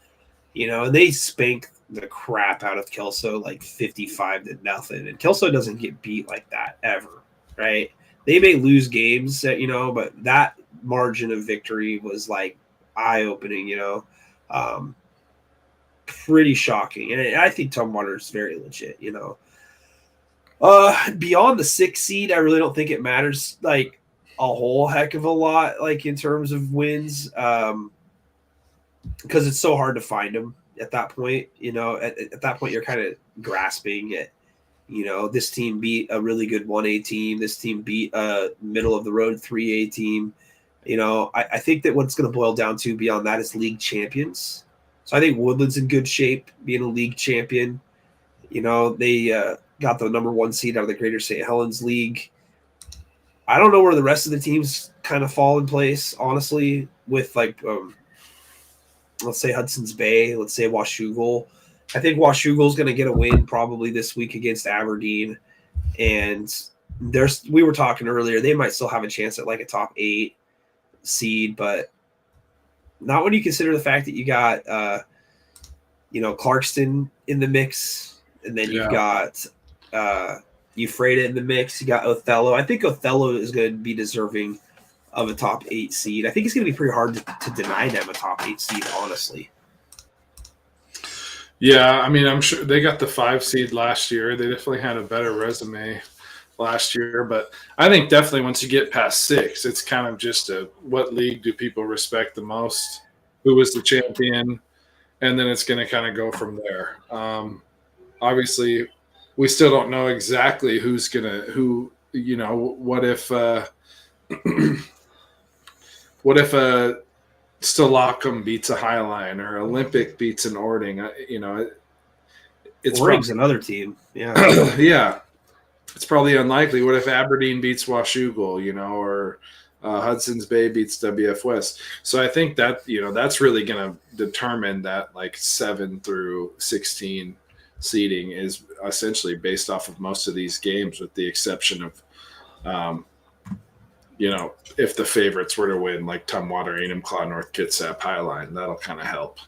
And they spank the crap out of Kelso like 55-0. And Kelso doesn't get beat like that ever, right? They may lose games, but that margin of victory was like eye-opening, pretty shocking. And I think Tumwater is very legit, Beyond the 6th seed, I really don't think it matters like a whole heck of a lot, like in terms of wins, because it's so hard to find them at that point. At that point, you're kind of grasping at, this team beat a really good 1A team. This team beat a middle of the road 3A team. I think that what it's going to boil down to beyond that is league champions. So I think Woodland's in good shape being a league champion. They got the number 1 seed out of the Greater St. Helens League. I don't know where the rest of the teams kind of fall in place, honestly, with like, let's say Hudson's Bay, let's say Washougal. I think Washougal's going to get a win probably this week against Aberdeen. And we were talking earlier, they might still have a chance at like a top 8 seed, but not when you consider the fact that you got, Clarkston in the mix, and then you've got Ephrata in the mix. You got Othello. I think Othello is going to be deserving of a top 8 seed. I think it's going to be pretty hard to deny them a top 8 seed, honestly. Yeah, I mean, I'm sure they got the 5 seed last year. They definitely had a better resume last year, but I think definitely once you get past 6, it's kind of just what league do people respect the most, who was the champion, and then it's going to kind of go from there. Obviously, we still don't know exactly what if Stillockham beats a Highline or Olympic beats an Ording. It's Ording's another team. Yeah. Yeah. It's probably unlikely. What if Aberdeen beats Washougal, or Hudson's Bay beats WF West? So I think that, that's really going to determine that like 7 through 16 seeding is essentially based off of most of these games, with the exception of, if the favorites were to win, like Tumwater, Enumclaw, North Kitsap, Highline, that'll kind of help.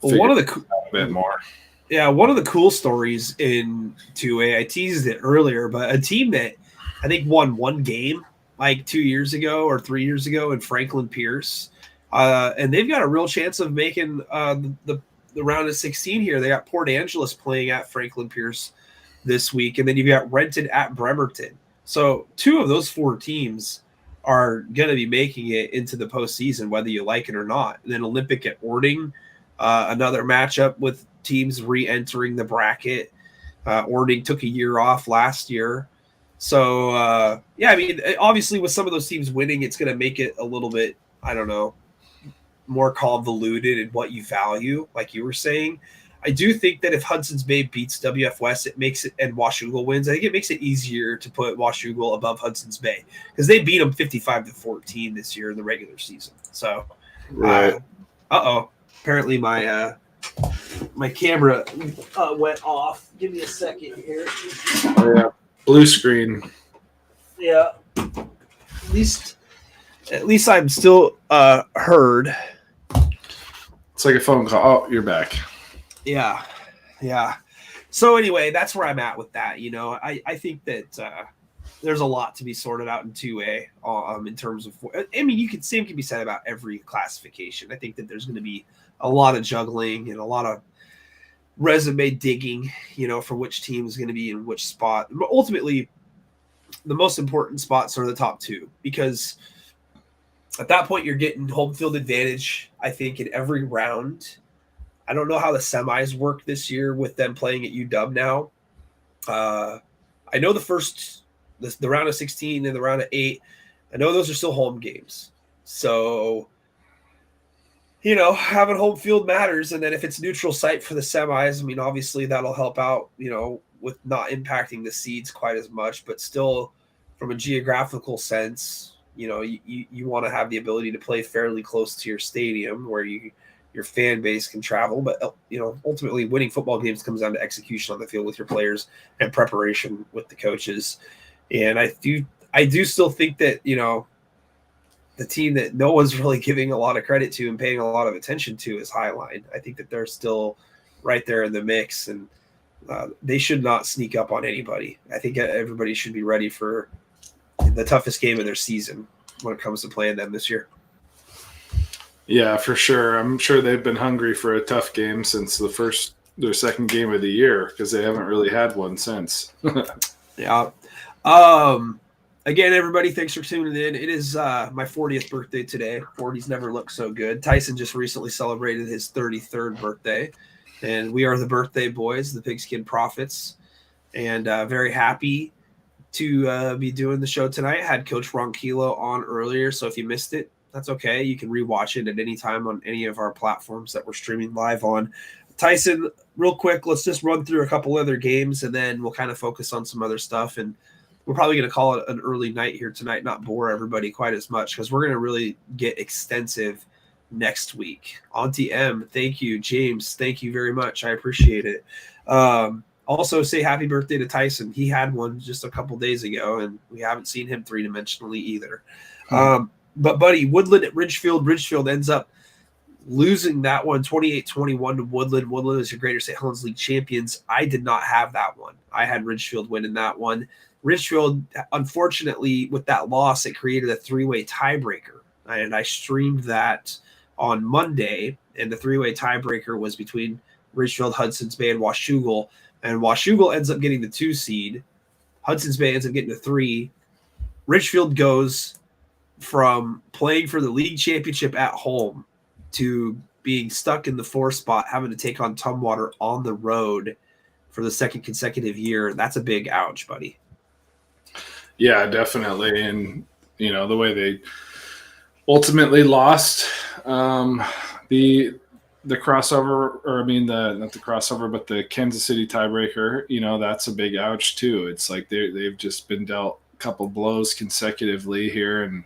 Well, one of the a bit more. Yeah, one of the cool stories in 2A, I teased it earlier, but a team that I think won 1 game like 2 years ago or 3 years ago in Franklin Pierce, and they've got a real chance of making the round of 16 here. They got Port Angeles playing at Franklin Pierce this week, and then you've got Renton at Bremerton. So 2 of those 4 teams are going to be making it into the postseason, whether you like it or not. And then Olympic at Ording, another matchup with teams re-entering the bracket. Ording took a year off last year. So, I mean, obviously with some of those teams winning, it's going to make it a little bit, I don't know, more convoluted in what you value, like you were saying. I do think that if Hudson's Bay beats WF West, it makes it, and Washougal wins, I think it makes it easier to put Washougal above Hudson's Bay because they beat them 55-14 this year in the regular season. So, right. Apparently my camera went off. Give me a second here. Oh, yeah. Blue screen. Yeah. At least I'm still heard. It's like a phone call. Oh, you're back. Yeah. So anyway, that's where I'm at with that. I think that there's a lot to be sorted out in 2A in terms of. I mean, same can be said about every classification. I think that there's going to be a lot of juggling and a lot of resume digging, for which team is going to be in which spot. But ultimately, the most important spots are the top 2 because at that point you're getting home field advantage, I think, in every round. I don't know how the semis work this year with them playing at UW now. I know the round of 16 and the round of 8, I know those are still home games. So, having home field matters. And then if it's neutral site for the semis, I mean, obviously that'll help out, with not impacting the seeds quite as much, but still from a geographical sense, you want to have the ability to play fairly close to your stadium where your fan base can travel. But, ultimately winning football games comes down to execution on the field with your players and preparation with the coaches. And I do still think that, the team that no one's really giving a lot of credit to and paying a lot of attention to is Highline. I think that they're still right there in the mix, and they should not sneak up on anybody. I think everybody should be ready for the toughest game of their season when it comes to playing them this year. Yeah, for sure. I'm sure they've been hungry for a tough game since the first their second game of the year because they haven't really had one since. Yeah. Again, everybody, thanks for tuning in. It is my 40th birthday today. 40s never look so good. Tyson just recently celebrated his 33rd birthday, and we are the birthday boys, the Pigskin Prophets, and very happy to be doing the show tonight. I had Coach Ronquillo on earlier, so if you missed it, that's okay. You can rewatch it at any time on any of our platforms that we're streaming live on. Tyson, real quick, let's just run through a couple other games, and then we'll kind of focus on some other stuff. And we're probably going to call it an early night here tonight, not bore everybody quite as much, because we're going to really get extensive next week. Auntie M, thank you. James, thank you very much. I appreciate it. Also, say happy birthday to Tyson. He had one just a couple days ago, and we haven't seen him three-dimensionally either. But, buddy, Woodland at Ridgefield. Ridgefield ends up losing that one 28-21 to Woodland. Woodland is your Greater St. Helens League champions. I did not have that one. I had Ridgefield winning that one. Ridgefield, unfortunately, with that loss, it created a three-way tiebreaker. And I streamed that on Monday, and the three-way tiebreaker was between Ridgefield, Hudson's Bay, and Washougal. And Washougal ends up getting the 2 seed. Hudson's Bay ends up getting the 3. Ridgefield goes from playing for the league championship at home to being stuck in the 4 spot, having to take on Tumwater on the road for the second consecutive year. That's a big ouch, buddy. Yeah, definitely. And, the way they ultimately lost the crossover, or not the crossover, but the Kansas City tiebreaker, that's a big ouch too. It's like they've just been dealt a couple blows consecutively here, and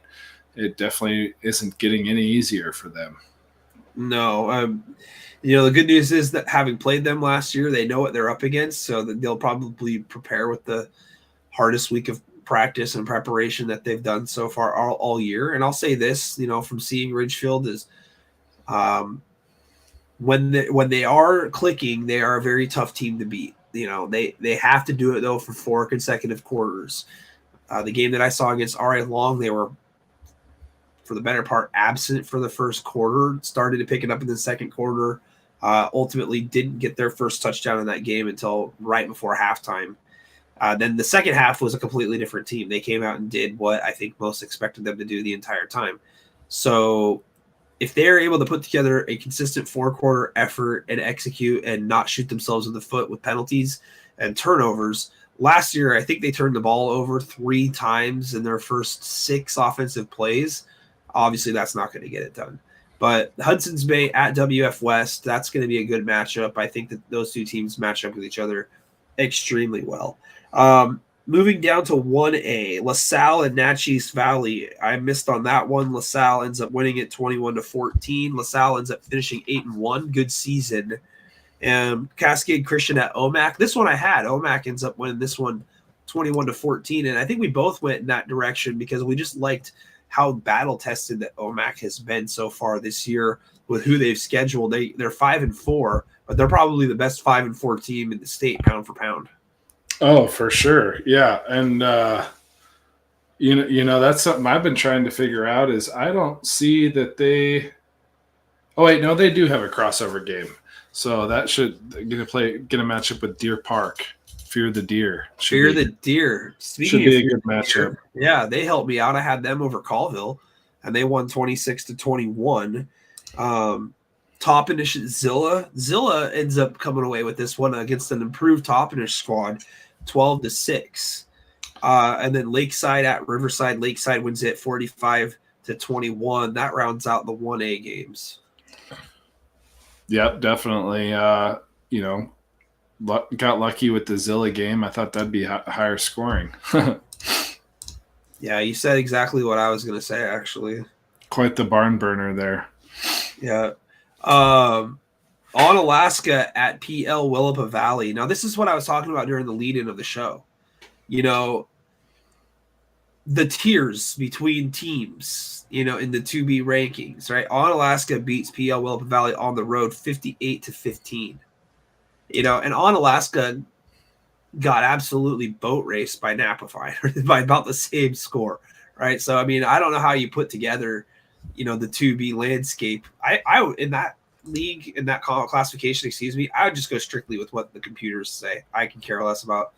it definitely isn't getting any easier for them. No. The good news is that having played them last year, they know what they're up against, so that they'll probably prepare with the hardest week of practice and preparation that they've done so far all year. And I'll say this, from seeing Ridgefield is when they are clicking, they are a very tough team to beat. They have to do it, though, for 4 consecutive quarters. The game that I saw against R.A. Long, they were, for the better part, absent for the first quarter, started to pick it up in the second quarter, ultimately didn't get their first touchdown in that game until right before halftime. Then the second half was a completely different team. They came out and did what I think most expected them to do the entire time. So if they're able to put together a consistent 4-quarter effort and execute and not shoot themselves in the foot with penalties and turnovers, last year I think they turned the ball over 3 times in their first 6 offensive plays. Obviously, that's not going to get it done. But Hudson's Bay at WF West, that's going to be a good matchup. I think that those 2 teams match up with each other extremely well. Moving down to 1A, LaSalle and Natchez Valley. I missed on that one. LaSalle ends up winning it 21-14. LaSalle ends up finishing 8-1. Good season. And Cascade Christian at OMAC. This one I had. OMAC ends up winning this one 21-14. And I think we both went in that direction because we just liked how battle-tested that OMAC has been so far this year with who they've scheduled. They're 5-4, but they're probably the best 5-4 team in the state pound for pound. Oh, for sure. Yeah. And, that's something I've been trying to figure out is I don't see that they – oh, wait, no, they do have a crossover game. So that should get a matchup with Deer Park. Fear the Deer. Fear the Deer. Should be a good matchup. Yeah, they helped me out. I had them over Colville, and they won 26-21. Toppenish Zilla. Zilla ends up coming away with this one against an improved Toppenish squad, 12-6. And then Lakeside at Riverside. Lakeside wins it 45-21. That rounds out the 1A games. Yep, definitely. Got lucky with the Zilla game. I thought that'd be higher scoring. Yeah, you said exactly what I was going to say, actually. Quite the barn burner there. Yeah. On Alaska at PL Willapa Valley. Now, this is what I was talking about during the lead-in of the show. The tiers between teams, in the 2B rankings, right? On Alaska beats PL Willapa Valley on the road 58-15. And On Alaska got absolutely boat raced by Napa by about the same score, right? So, I don't know how you put together, the 2B landscape. I in that league, in that classification, I would just go strictly with what the computers say. I can care less about,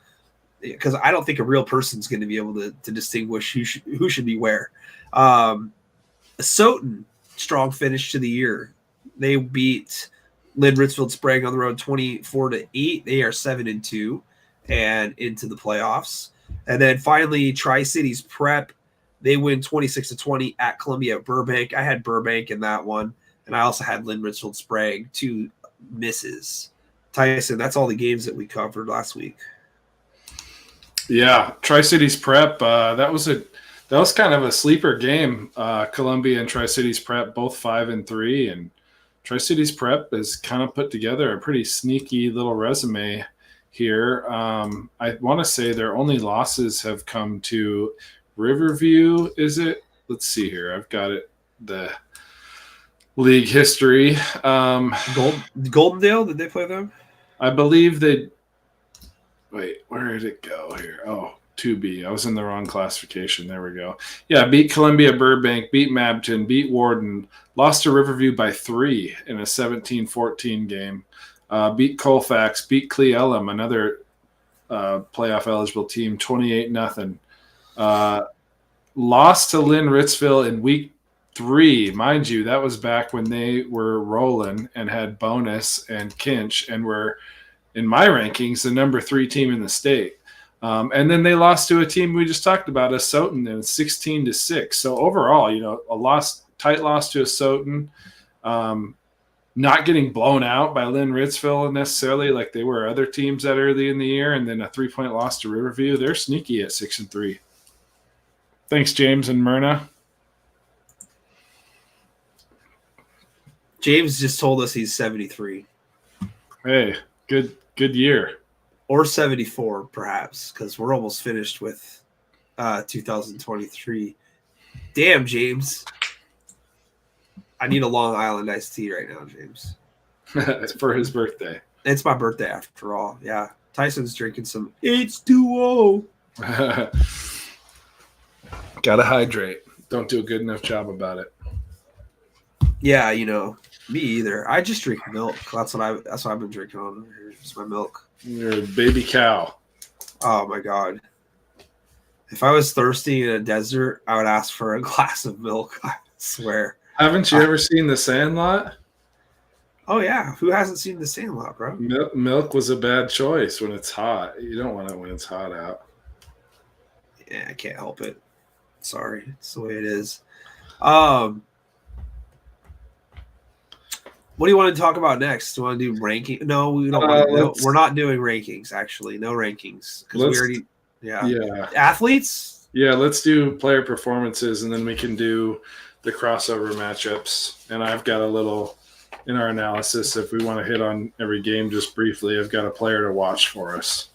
because I don't think a real person's going to be able to distinguish who should be where. Soton, strong finish to the year. They beat Lynn Ritzfield Sprague on the road 24-8. They are 7-2 and into the playoffs. And then finally, Tri-Cities Prep, they win 26-20 at Columbia Burbank. I had Burbank in that one, and I also had Lynn Ritzfield Sprague, 2 misses. Tyson, that's all the games that we covered last week. Yeah, Tri-Cities Prep, that was kind of a sleeper game. Columbia and Tri-Cities Prep both 5-3, and Tri-Cities Prep has kind of put together a pretty sneaky little resume here. I want to say their only losses have come to Riverview, is it? Let's see here. I've got it, the league history. Goldendale, did they play them? I believe they – wait, where did it go here? Oh, 2B. I was in the wrong classification. There we go. Yeah, beat Columbia Burbank, beat Mabton, beat Warden, lost to Riverview by 3 in a 17-14 game. Beat Colfax, beat Cle Elum, another playoff eligible team, 28-0. Lost to Lynn Ritzville in week 3. Mind you, that was back when they were rolling and had Bonus and Kinch and were, in my rankings, the number 3 team in the state. And then they lost to a team we just talked about, a Soton, and 16-6. So overall, a tight loss to a Soton. Not getting blown out by Lynn Ritzville necessarily like they were other teams that early in the year, and then a 3-point loss to Riverview. They're sneaky at 6-3. Thanks, James and Myrna. James just told us he's 73. Hey, good year. Or 74, perhaps, because we're almost finished with 2023. Damn, James. I need a Long Island iced tea right now, James. It's for his birthday. It's my birthday, after all. Yeah. Tyson's drinking some H2O. Gotta hydrate. Don't do a good enough job about it. Yeah, me either. I just drink milk. That's what I've been drinking on here. Just my milk. You're a baby cow. Oh my God. If I was thirsty in a desert, I would ask for a glass of milk. I swear. Haven't you ever seen The Sandlot? Oh yeah. Who hasn't seen The Sandlot, bro? Milk was a bad choice when it's hot. You don't want it when it's hot out. Yeah, I can't help it. Sorry. It's the way it is. What do you want to talk about next? Do you want to do ranking? No, we don't want to. We're not doing rankings, actually. No rankings. Because we already – yeah. Athletes? Yeah, let's do player performances, and then we can do the crossover matchups. And I've got a little – in our analysis, if we want to hit on every game just briefly, I've got a player to watch for us.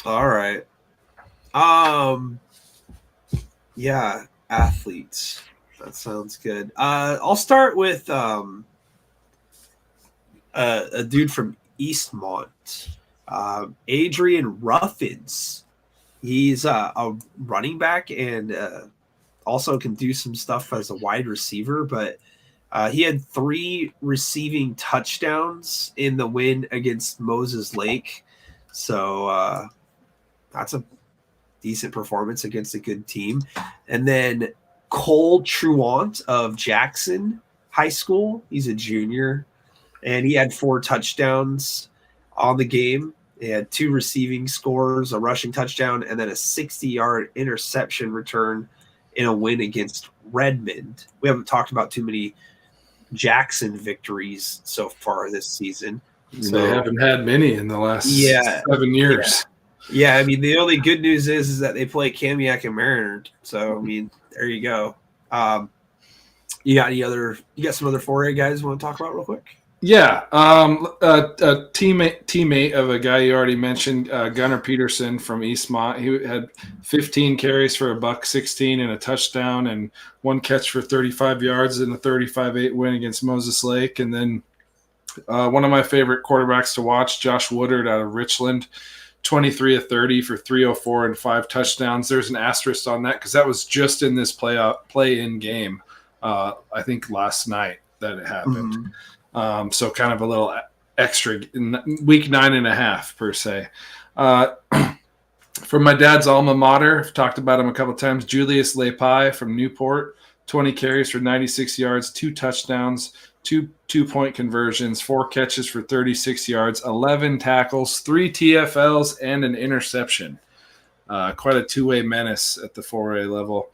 All right. Yeah, athletes. That sounds good. I'll start with a dude from Eastmont, Adrian Ruffins. He's a running back and also can do some stuff as a wide receiver, but he had 3 receiving touchdowns in the win against Moses Lake. So that's a decent performance against a good team. And then Cole Truant of Jackson High School. He's a junior, and he had 4 touchdowns on the game. He had 2 receiving scores, a rushing touchdown, and then a 60-yard interception return in a win against Redmond. We haven't talked about too many Jackson victories so far this season. So, they haven't had many in the last 7 years. Yeah, I mean, the only good news is that they play Kamiak and Mariner. So, I mean, there you go. You got some other 4A guys you want to talk about real quick? Yeah. A teammate of a guy you already mentioned, Gunnar Peterson from Eastmont. He had 15 carries for $116 and a touchdown and 1 catch for 35 yards in a 35-8 win against Moses Lake. And then one of my favorite quarterbacks to watch, Josh Woodard out of Richland, 23 of 30 for 304 and 5 touchdowns. There's an asterisk on that because that was just in this play-in game, I think last night. that it happened. Mhm. So kind of a little extra week 9.5 per se. From my dad's alma mater, I've talked about him a couple of times, Julius Lepai from Newport, 20 carries for 96 yards, 2 touchdowns, two-point conversions, 4 catches for 36 yards, 11 tackles, 3 TFLs, and an interception. Quite a two-way menace at the 4A level.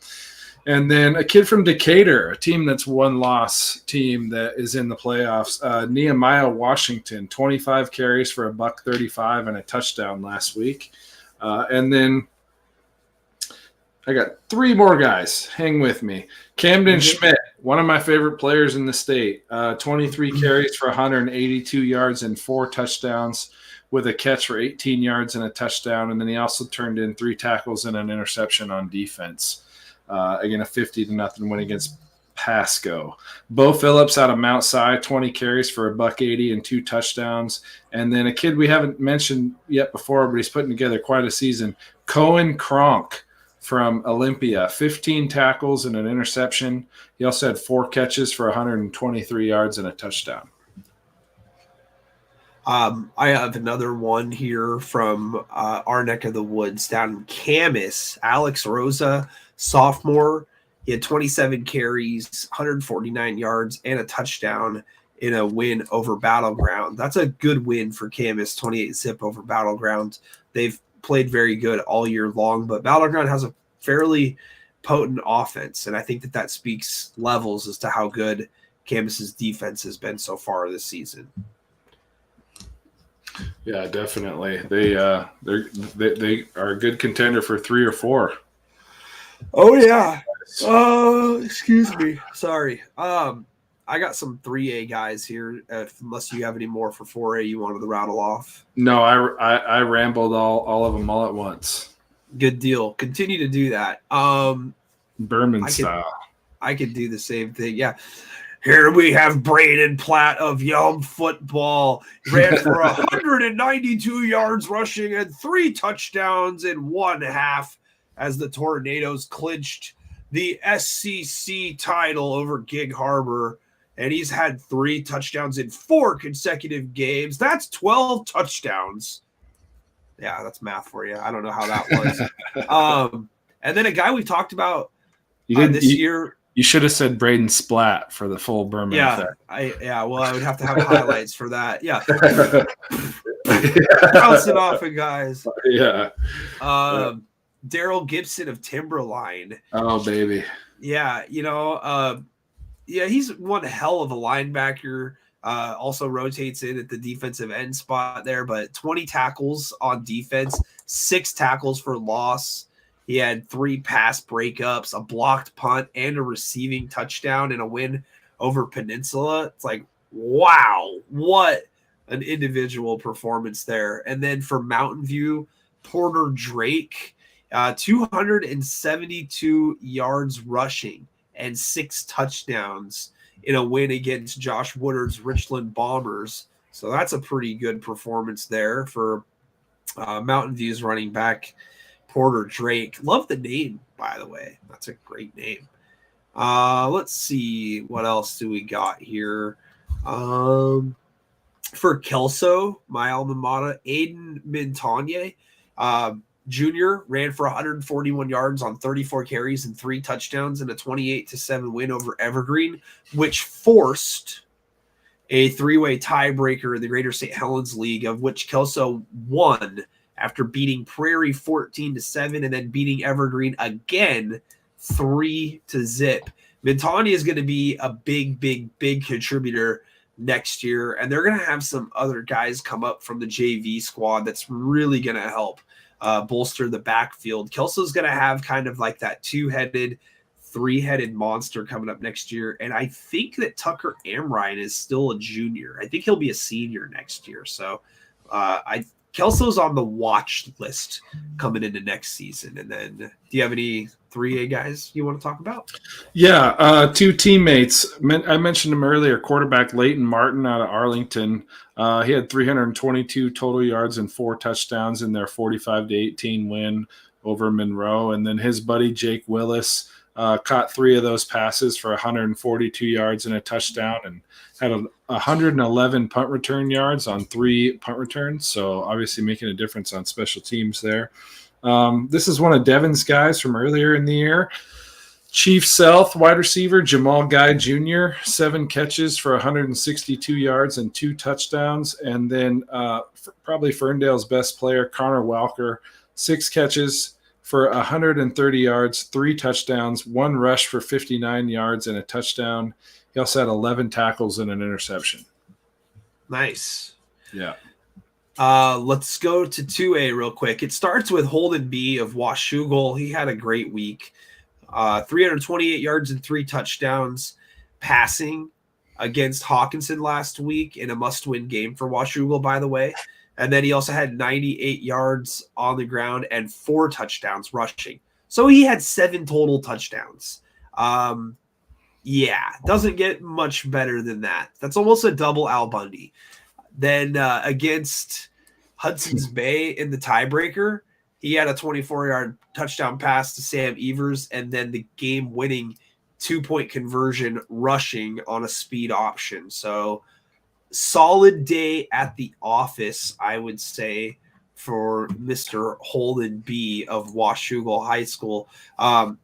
And then a kid from Decatur, a team that's one-loss team that is in the playoffs, Nehemiah Washington, 25 carries for $135 and a touchdown last week. And then I got 3 more guys. Hang with me. Camden Schmidt, one of my favorite players in the state, 23 carries for 182 yards and 4 touchdowns with a catch for 18 yards and a touchdown. And then he also turned in 3 tackles and an interception on defense. Again, a 50-0 win against Pasco. Bo Phillips out of Mount Si, 20 carries for $180 and 2 touchdowns. And then a kid we haven't mentioned yet before, but he's putting together quite a season, Cohen Kronk from Olympia, 15 tackles and an interception. He also had 4 catches for 123 yards and a touchdown. I have another one here from our neck of the woods down in Camas. Alex Rosa, sophomore. He had 27 carries, 149 yards, and a touchdown in a win over Battleground. That's a good win for Camas, 28-zip over Battleground. They've played very good all year long, but Battleground has a fairly potent offense, and I think that speaks levels as to how good Camas's defense has been so far this season. Yeah, definitely. They are a good contender for 3 or 4. Oh yeah. Excuse me. Sorry. I got some 3A guys here. Unless you have any more for 4A, you wanted to rattle off. No, I rambled all of them all at once. Good deal. Continue to do that. Berman style. I could do the same thing. Yeah. Here we have Braden Platt of Yelm football. Ran for 192 yards rushing and 3 touchdowns in 1 half as the Tornadoes clinched the SCC title over Gig Harbor. And he's had 3 touchdowns in 4 consecutive games. That's 12 touchdowns. Yeah, that's math for you. I don't know how that was. And then a guy we talked about this year. You should have said Braden Splat for the full Berman effect. Well, I would have to have highlights for that. Yeah. Bouncing off of guys. Yeah. Daryl Gibson of Timberline. Oh, baby. Yeah, he's one hell of a linebacker. Also rotates in at the defensive end spot there, but 20 tackles on defense, 6 tackles for loss. He had 3 pass breakups, a blocked punt, and a receiving touchdown in a win over Peninsula. It's like, wow, what an individual performance there. And then for Mountain View, Porter Drake, 272 yards rushing and 6 touchdowns in a win against Josh Woodard's Richland Bombers. So that's a pretty good performance there for Mountain View's running back, Porter Drake. Love the name, by the way. That's a great name. Let's see. What else do we got here? For Kelso, my alma mater, Aiden Mintonye, Jr. ran for 141 yards on 34 carries and 3 touchdowns in a 28-7 win over Evergreen, which forced a 3-way tiebreaker in the Greater St. Helens League, of which Kelso won after beating Prairie 14-7 and then beating Evergreen again 3-0. Mintonye is going to be a big contributor next year, and they're going to have some other guys come up from the JV squad that's really going to help bolster the backfield. Kelso's going to have kind of like that 2-headed, 3-headed monster coming up next year, and I think that Tucker Amrine is still a junior. I think he'll be a senior next year, so Kelso's on the watch list coming into next season. And then do you have any 3A guys you want to talk about? Yeah, 2 teammates. I mentioned him earlier, quarterback Leighton Martin out of Arlington. He had 322 total yards and 4 touchdowns in their 45-18 win over Monroe. And then his buddy Jake Willis, caught 3 of those passes for 142 yards and a touchdown, and had 111 punt return yards on 3 punt returns. So obviously making a difference on special teams there. This is one of Devin's guys from earlier in the year. Chief South wide receiver Jamal Guy Jr., 7 catches for 162 yards and 2 touchdowns. And then probably Ferndale's best player, Connor Walker, 6 catches for 130 yards, 3 touchdowns, 1 rush for 59 yards and a touchdown. He also had 11 tackles and an interception. Nice. Yeah. Let's go to 2A real quick. It starts with Holden B. of Washougal. He had a great week. 328 yards and 3 touchdowns passing against Hawkinson last week in a must-win game for Washougal, by the way. And then he also had 98 yards on the ground and 4 touchdowns rushing. So he had 7 total touchdowns. Yeah, doesn't get much better than that. That's almost a double Al Bundy. Then against Hudson's Bay in the tiebreaker, he had a 24-yard touchdown pass to Sam Evers and then the game-winning 2-point conversion rushing on a speed option. So solid day at the office, I would say, for Mr. Holden B. of Washougal High School.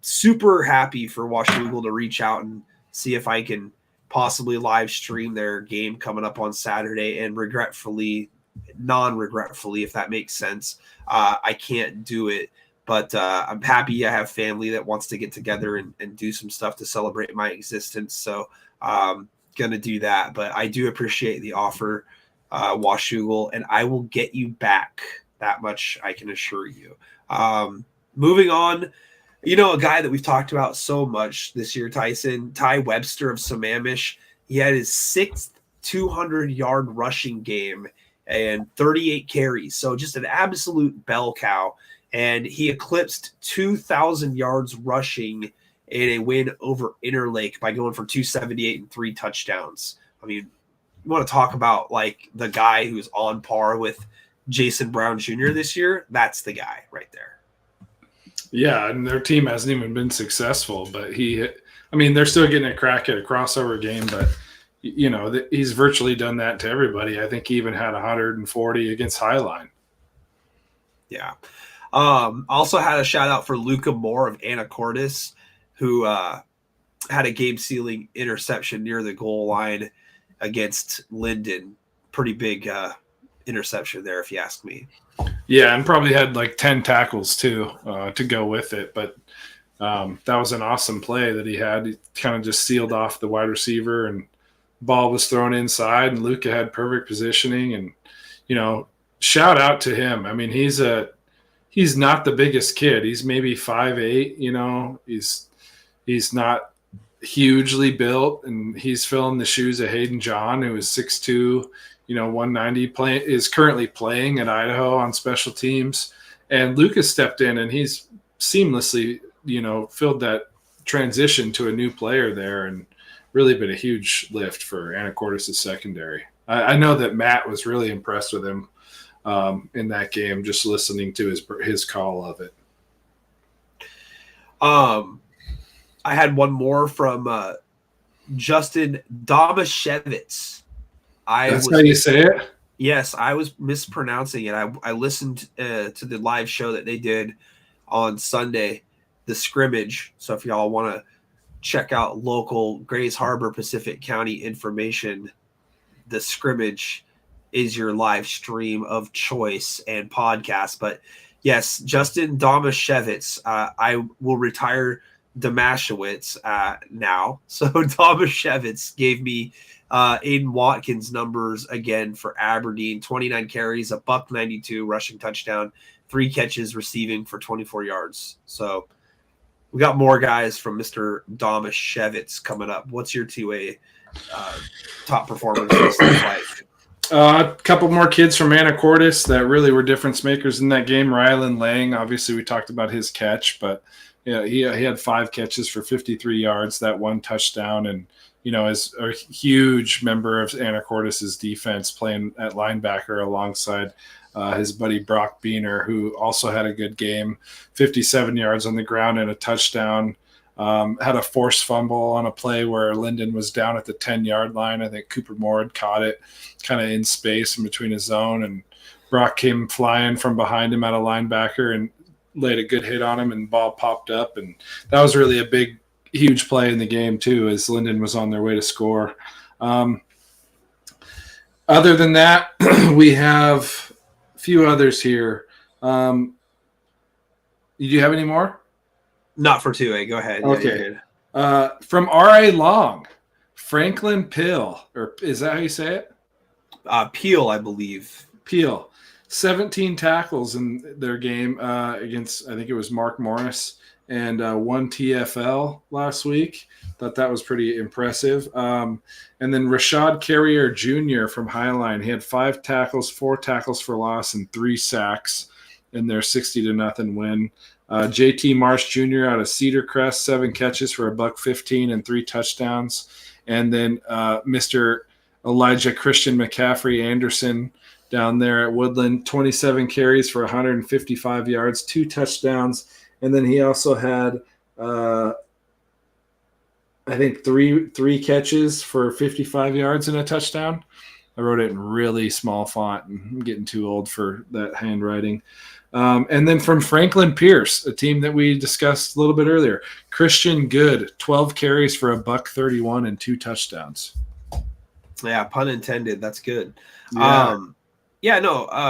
Super happy for Washougal to reach out and see if I can possibly live stream their game coming up on Saturday, and non-regretfully, if that makes sense, I can't do it, but I'm happy I have family that wants to get together and do some stuff to celebrate my existence. So gonna do that, but I do appreciate the offer, Washougal, and I will get you back. That much I can assure you. Moving on, a guy that we've talked about so much this year, Tyson, Ty Webster of Sammamish. He had his 6th 200-yard rushing game and 38 carries. So just an absolute bell cow. And he eclipsed 2,000 yards rushing in a win over Interlake by going for 278 and 3 touchdowns. I mean, you want to talk about like the guy who's on par with Jason Brown Jr. this year? That's the guy right there. Yeah, and their team hasn't even been successful, but they're still getting a crack at a crossover game, but he's virtually done that to everybody. I think he even had 140 against Highline. Yeah. Also had a shout out for Luca Moore of Anacortes, who had a game-sealing interception near the goal line against Linden. Pretty big interception there, if you ask me. Yeah, and probably had like 10 tackles too to go with it. But that was an awesome play that he had. He kind of just sealed off the wide receiver, and ball was thrown inside, and Luca had perfect positioning. And shout out to him. I mean, he's not the biggest kid. He's maybe 5'8". He's not hugely built, and he's filling the shoes of Hayden John, who is 6'2". 190, is currently playing at Idaho on special teams. And Lucas stepped in, and he's seamlessly, filled that transition to a new player there, and really been a huge lift for Anacortes' secondary. I know that Matt was really impressed with him in that game, just listening to his call of it. I had one more from Justin Domashevitz. That's how you say it? Yes, I was mispronouncing it. I listened to the live show that they did on Sunday, the scrimmage. So if y'all want to check out local Grays Harbor, Pacific County information, the scrimmage is your live stream of choice and podcast. But yes, Justin Domashevitz. I will retire Domashewitz now. So Domashevitz gave me Aiden Watkins numbers again for Aberdeen: 29 carries, a $192 rushing touchdown, 3 catches receiving for 24 yards. So we got more guys from Mr. Domashevitz coming up. What's your 2A top performers like? A couple more kids from Anacortes that really were difference makers in that game. Rylan Lang, obviously we talked about his catch, but he had 5 catches for 53 yards, that 1 touchdown, and is a huge member of Anacortes' defense, playing at linebacker alongside his buddy Brock Beener, who also had a good game, 57 yards on the ground and a touchdown. Had a forced fumble on a play where Linden was down at the 10-yard line. I think Cooper Moore had caught it kind of in space in between his zone, and Brock came flying from behind him at a linebacker and laid a good hit on him, and the ball popped up. And that was really a big, huge play in the game too, as Linden was on their way to score. Other than that, we have a few others here. Do you have any more? Not for 2A. Go ahead. Okay. From R.A. Long, Franklin Pill, or is that how you say it? Peel, I believe. Peel. 17 tackles in their game against, I think it was Mark Morris, and 1 TFL last week. Thought that was pretty impressive. And then Rashad Carrier Jr. from Highline. He had 5 tackles, 4 tackles for loss, and 3 sacks in their 60-0 win. JT Marsh Jr. out of Cedar Crest, 7 catches for $115 and 3 touchdowns. And then Mr. Elijah Christian McCaffrey Anderson down there at Woodland, 27 carries for 155 yards, 2 touchdowns. And then he also had, I think, three catches for 55 yards and a touchdown. I wrote it in really small font, and I'm getting too old for that handwriting. And then from Franklin Pierce, a team that we discussed a little bit earlier, Christian Good, 12 carries for $131 and 2 touchdowns. Yeah, pun intended. That's good. Yeah.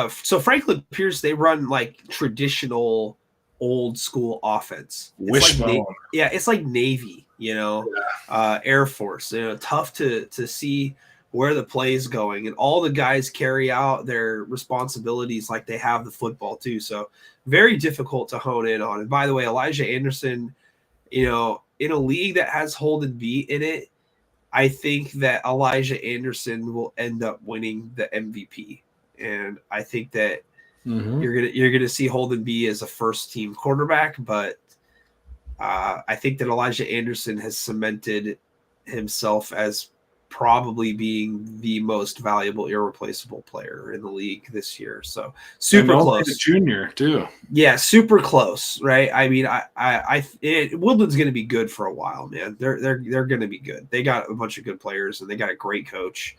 So Franklin Pierce, they run like traditional old school offense. Wishbone. It's like Navy, Air Force. Tough to see where the play is going, and all the guys carry out their responsibilities like they have the football too. So very difficult to hone in on. And by the way, Elijah Anderson, in a league that has Holden B in it, I think that Elijah Anderson will end up winning the MVP. And I think that you're gonna see Holden B as a first team quarterback, but I think that Elijah Anderson has cemented himself as probably being the most valuable, irreplaceable player in the league this year. So super close. Junior too. Yeah, super close, right? I mean, Woodland's going to be good for a while, man. They're going to be good. They got a bunch of good players, and they got a great coach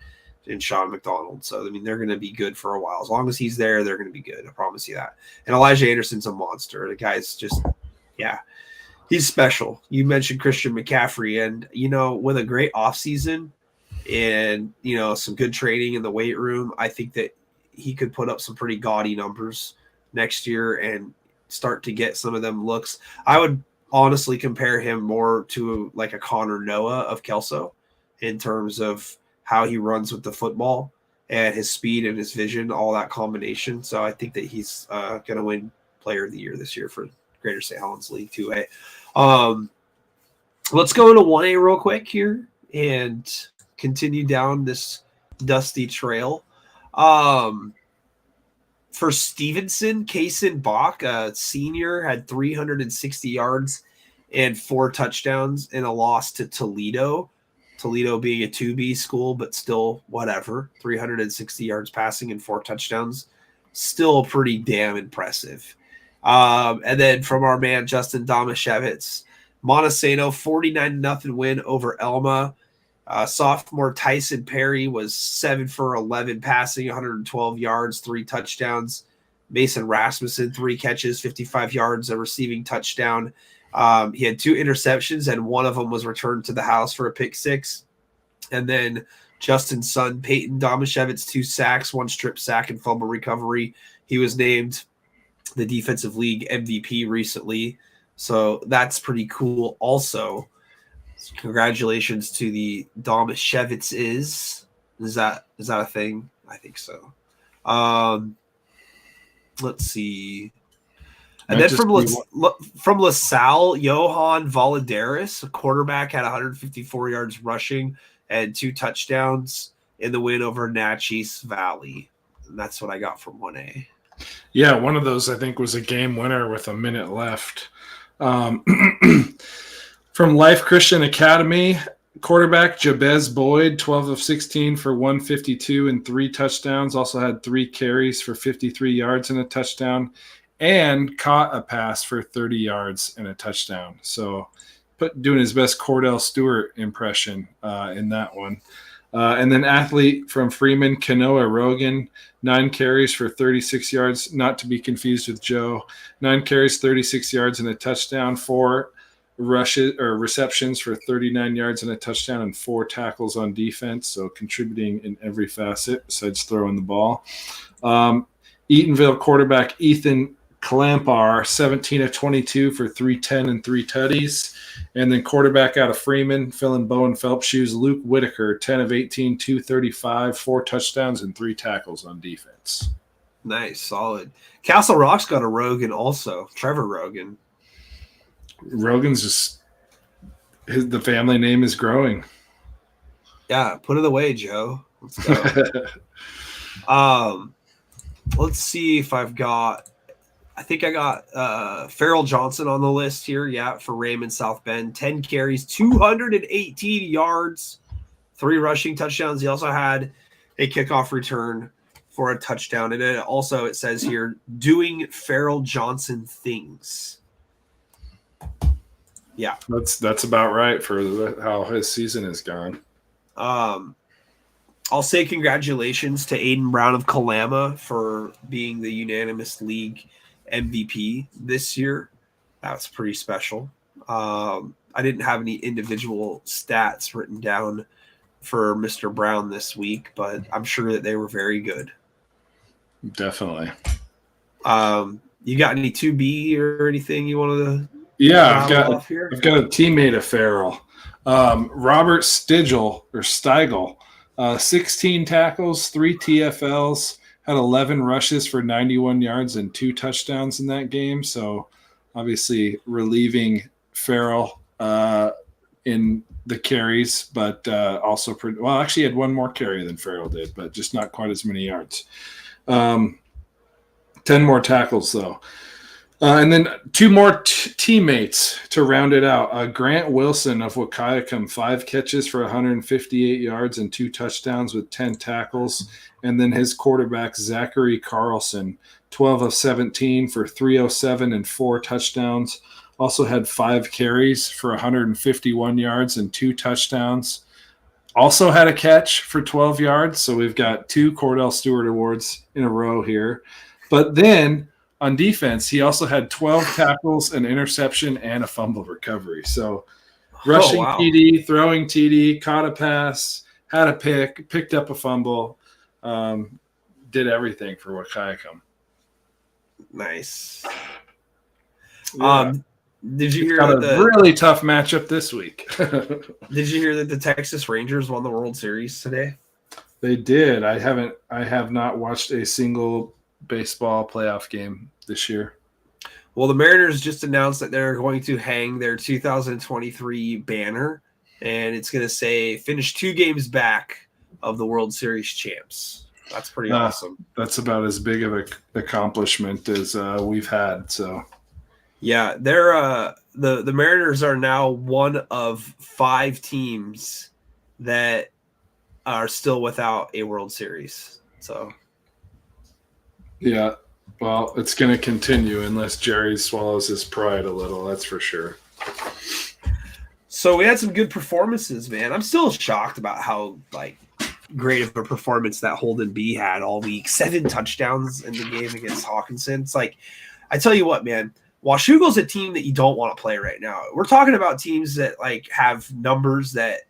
in Sean McDonald. So I mean, they're going to be good for a while. As long as he's there, they're going to be good. I promise you that. And Elijah Anderson's a monster. The guy's just, he's special. You mentioned Christian McCaffrey, and with a great offseason and some good training in the weight room, I think that he could put up some pretty gaudy numbers next year and start to get some of them looks. I would honestly compare him more to like a Connor Noah of Kelso in terms of how he runs with the football and his speed and his vision, all that combination. So I think that he's going to win Player of the Year this year for Greater St. Helens League 2A. Let's go to 1A real quick here and continue down this dusty trail. For Stevenson, Kaysen Bach, a senior, had 360 yards and 4 touchdowns in a loss to Toledo. Toledo being a 2B school, but still whatever. 360 yards passing and 4 touchdowns. Still pretty damn impressive. And then from our man, Justin Domashevitz, Montesano, 49-0 win over Elma. Sophomore Tyson Perry was 7 for 11 passing, 112 yards, 3 touchdowns. Mason Rasmussen, 3 catches, 55 yards, a receiving touchdown. He had 2 interceptions, and one of them was returned to the house for a pick 6. And then Justin's son, Peyton Domashevitz, 2 sacks, 1 strip sack, and fumble recovery. He was named the Defensive League MVP recently, so that's pretty cool also. Congratulations to the Domashevitzes. Is that a thing? I think so. Let's see. And then from LaSalle, Johan Valadares, a quarterback, had 154 yards rushing and 2 touchdowns in the win over Natchez Valley. And that's what I got from 1A. Yeah, one of those I think was a game winner with a minute left. From Life Christian Academy, quarterback Jabez Boyd, 12 of 16 for 152 and 3 touchdowns. Also had 3 carries for 53 yards and a touchdown, and caught a pass for 30 yards and a touchdown. So doing his best Cordell Stewart impression in that one. And then athlete from Freeman, Kanoa Rogan, 9 carries for 36 yards, not to be confused with Joe. 9 carries, 36 yards, and a touchdown. 4 rushes or receptions for 39 yards and a touchdown, and 4 tackles on defense. So contributing in every facet besides throwing the ball. Eatonville quarterback Ethan Clampar, 17 of 22 for 310 and 3 tutties. And then quarterback out of Freeman, filling Bowen Phelps' shoes, Luke Whitaker, 10 of 18, 235, 4 touchdowns, and 3 tackles on defense. Nice, solid. Castle Rock's got a Rogan also, Trevor Rogan. Rogan's just the family name is growing. Yeah, put it away, Joe. Let's go. Let's see if I think I got Farrell Johnson on the list here. Yeah, for Raymond South Bend. 10 carries, 218 yards, 3 rushing touchdowns. He also had a kickoff return for a touchdown. And it says here, doing Farrell Johnson things. Yeah. That's about right for how his season has gone. I'll say congratulations to Aiden Brown of Kalama for being the unanimous league MVP this year. That's pretty special. I didn't have any individual stats written down for Mr. Brown this week, but I'm sure that they were very good. Definitely. You got any 2B or anything you wanted to? Yeah, I've got a teammate of Farrell, Robert Steigel, 16 tackles, 3 TFLs. Had 11 rushes for 91 yards and 2 touchdowns in that game. So obviously relieving Farrell in the carries, but also actually had 1 more carry than Farrell did, but just not quite as many yards. 10 more tackles though. And then 2 more teammates to round it out. Grant Wilson of Wahkiakum, 5 catches for 158 yards and 2 touchdowns with 10 tackles. And then his quarterback, Zachary Carlson, 12 of 17 for 307 and 4 touchdowns. Also had 5 carries for 151 yards and 2 touchdowns. Also had a catch for 12 yards. So we've got 2 Cordell Stewart awards in a row here. But then on defense, he also had 12 tackles, an interception, and a fumble recovery. So rushing TD, throwing TD, caught a pass, had a pick, picked up a fumble, did everything for Wahkiakum. Nice. Yeah. Did you hear got that a really tough matchup this week? Did you hear that the Texas Rangers won the World Series today? They did. I have not watched a single baseball playoff game this year. Well, the Mariners just announced that they're going to hang their 2023 banner, and it's going to say finish 2 games back of the World Series champs. That's pretty awesome. That's about as big of an accomplishment as we've had. So, yeah, they're the Mariners are now one of 5 teams that are still without a World Series. So, yeah. Well, it's going to continue unless Jerry swallows his pride a little. That's for sure. So we had some good performances, man. I'm still shocked about how great of a performance that Holden B had all week. 7 touchdowns in the game against Hawkinson. It's I tell you what, man. Washougal's a team that you don't want to play right now. We're talking about teams that have numbers that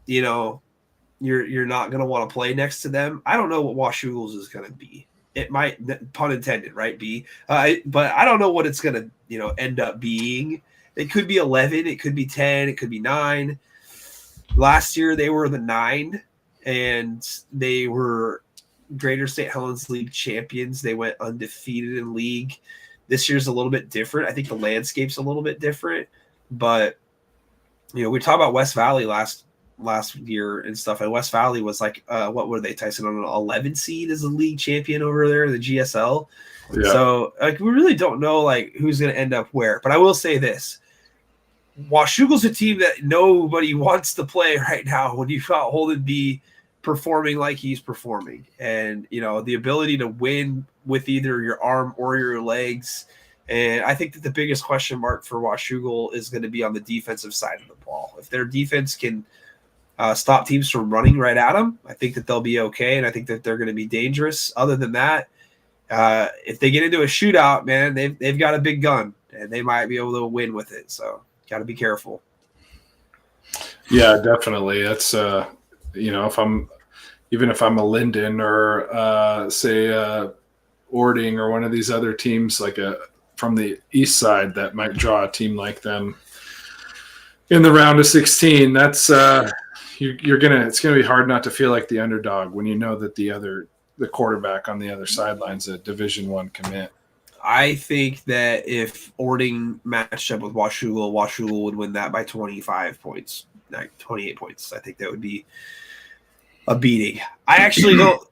you're not going to want to play next to them. I don't know what Washougal's is going to be. It might, pun intended, right, B? But I don't know what it's going to, end up being. It could be 11. It could be 10. It could be 9. Last year, they were the 9, and they were Greater St. Helens League champions. They went undefeated in league. This year's a little bit different. I think the landscape's a little bit different. But, we talked about West Valley last year and stuff, and West Valley was what were they, Tyson, on an 11 seed as a league champion over there in the GSL. Yeah. So we really don't know who's going to end up where. But I will say this: Washougal's a team that nobody wants to play right now. When you got Holden B performing like he's performing, and the ability to win with either your arm or your legs, And I think that the biggest question mark for Washougal is going to be on the defensive side of the ball. If their defense can stop teams from running right at them, I think that they'll be okay, and I think that they're going to be dangerous. Other than that, if they get into a shootout, man, they've got a big gun, and they might be able to win with it. So got to be careful. Yeah, definitely. That's if I'm a Linden or say Ording or one of these other teams from the east side that might draw a team like them in the round of 16, that's it's gonna be hard not to feel like the underdog when you know that the quarterback on the other sideline's a Division I commit. I think that if Ording matched up with Washougal would win that by 25 points, like 28 points. I think that would be a beating. I actually don't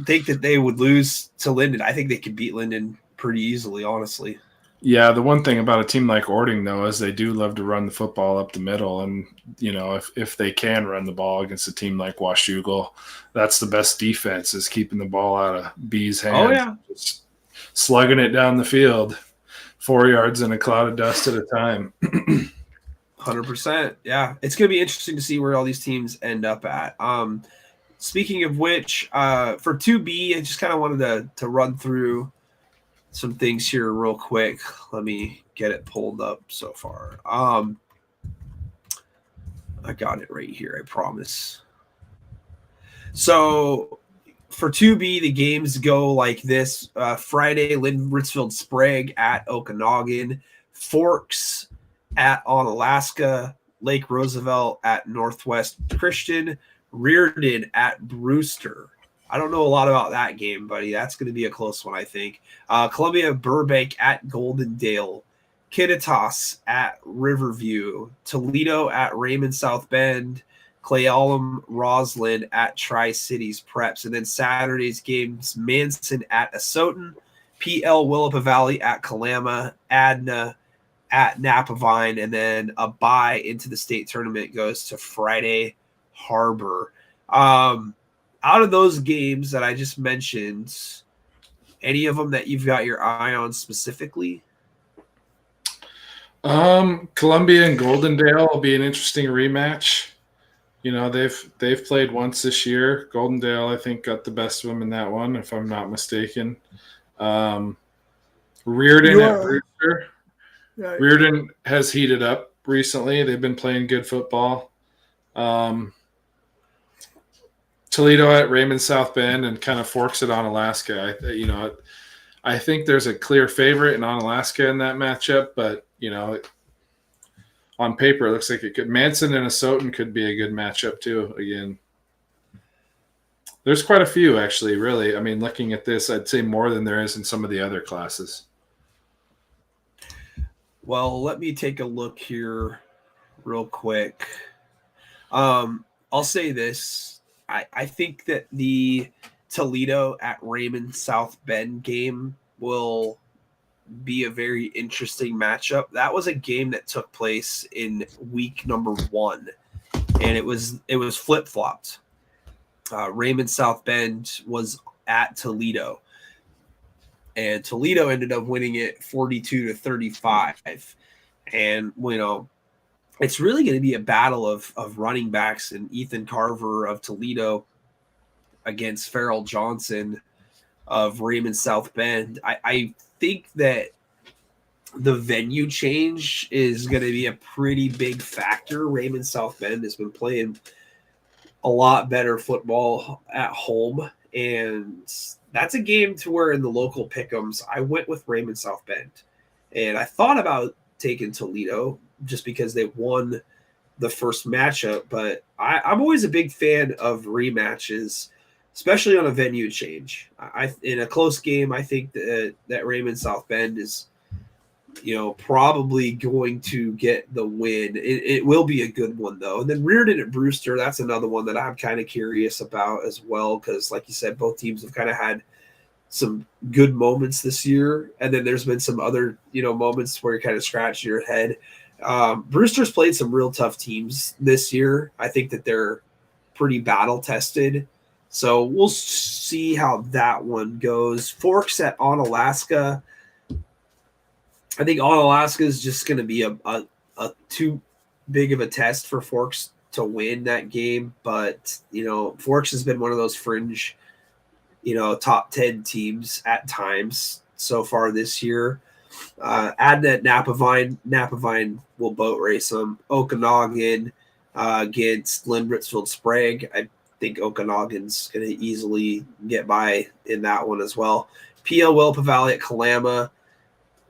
think that they would lose to Linden. I think they could beat Linden pretty easily, honestly. Yeah, the one thing about a team like Ording, though, is they do love to run the football up the middle. And, if they can run the ball against a team like Washougal, that's the best defense, is keeping the ball out of B's hands. Oh, yeah. Just slugging it down the field 4 yards in a cloud of dust at a time. 100%. Yeah. It's going to be interesting to see where all these teams end up at. Speaking of which, for 2B, I just kind of wanted to run through some things here real quick. Let me get it pulled up so far. I got it right here, I promise. So for 2B, the games go like this. Friday, Linden Ritzfield Sprague at Okanagan, Forks at Onalaska, Lake Roosevelt at Northwest Christian, Reardon at Brewster. I don't know a lot about that game, buddy. That's going to be a close one, I think. Columbia Burbank at Goldendale, Kittitas at Riverview, Toledo at Raymond South Bend, Clayalum Roslyn at Tri-Cities Preps. And then Saturday's games, Manson at Asotin, PL Willapa Valley at Kalama, Adna at Napavine, and then a bye into the state tournament goes to Friday Harbor. Out of those games that I just mentioned, any of them that you've got your eye on specifically? Columbia and Goldendale will be an interesting rematch. They've played once this year. Goldendale, I think, got the best of them in that one, if I'm not mistaken. Reardon at Brewster. Yeah. Reardon has heated up recently. They've been playing good football. Toledo at Raymond South Bend, and kind of Forks at Onalaska. I think there's a clear favorite in Onalaska in that matchup, but on paper it looks like it could. Manson and Asotin could be a good matchup too. Again, there's quite a few actually. Really, I mean, looking at this, I'd say more than there is in some of the other classes. Well, let me take a look here real quick. I'll say this. I think that the Toledo at Raymond South Bend game will be a very interesting matchup. That was a game that took place in week number 1, and it was flip-flopped. Raymond South Bend was at Toledo, and Toledo ended up winning it 42-35. And it's really going to be a battle of running backs, and Ethan Carver of Toledo against Farrell Johnson of Raymond South Bend. I think that the venue change is going to be a pretty big factor. Raymond South Bend has been playing a lot better football at home, and that's a game to where in the local pick'ems, I went with Raymond South Bend, and I thought about taking Toledo just because they won the first matchup. But I'm always a big fan of rematches, especially on a venue change. In a close game, I think that Raymond South Bend is, probably going to get the win. It will be a good one, though. And then Reardon at Brewster, that's another one that I'm kind of curious about as well, because like you said, both teams have kind of had some good moments this year, and then there's been some other, moments where you kind of scratch your head. Brewster's played some real tough teams this year. I think that they're pretty battle tested. So we'll see how that one goes. Forks at Onalaska. I think Onalaska is just going to be a too big of a test for Forks to win that game. But, Forks has been one of those fringe, top 10 teams at times so far this year. Add that Napavine will boat race them. Okanagan against Lynn Britsfield Sprague. I think Okanagan's going to easily get by in that one as well. PL Wilpa Valley at Kalama.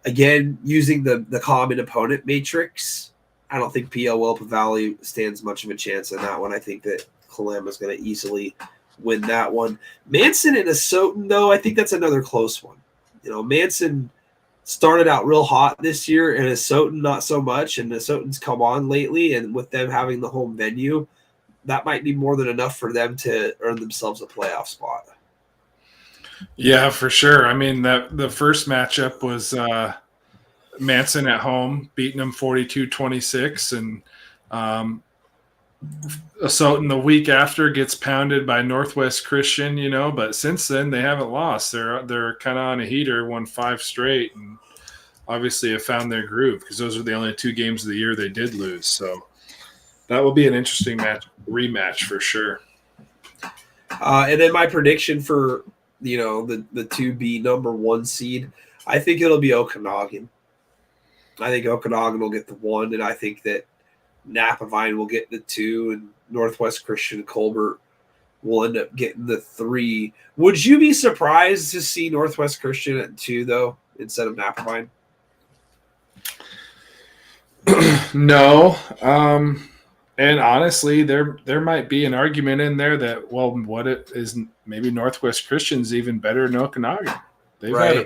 Again, using the common opponent matrix, I don't think PL Wilpa Valley stands much of a chance in that one. I think that Kalama is going to easily win that one. Manson and Asotin, though, I think that's another close one. Manson started out real hot this year, and Asotin not so much, and Asotin's come on lately, and with them having the home venue, that might be more than enough for them to earn themselves a playoff spot. Yeah, for sure. I mean, the first matchup was Manson at home, beating them 42-26, and Asotin the week after gets pounded by Northwest Christian, but since then they haven't lost. They're kind of on a heater, won 5 straight, and obviously have found their groove because those are the only 2 games of the year they did lose. So that will be an interesting rematch for sure. And then my prediction for the 2B number 1 seed, I think it'll be Okanagan. I think Okanagan will get the 1, and I think that Napavine will get the 2, and Northwest Christian Colbert will end up getting the 3. Would you be surprised to see Northwest Christian at 2, though, instead of Napavine? No. And honestly, there might be an argument in there that, well, what it is, maybe Northwest Christian's even better than Okanagan. They've had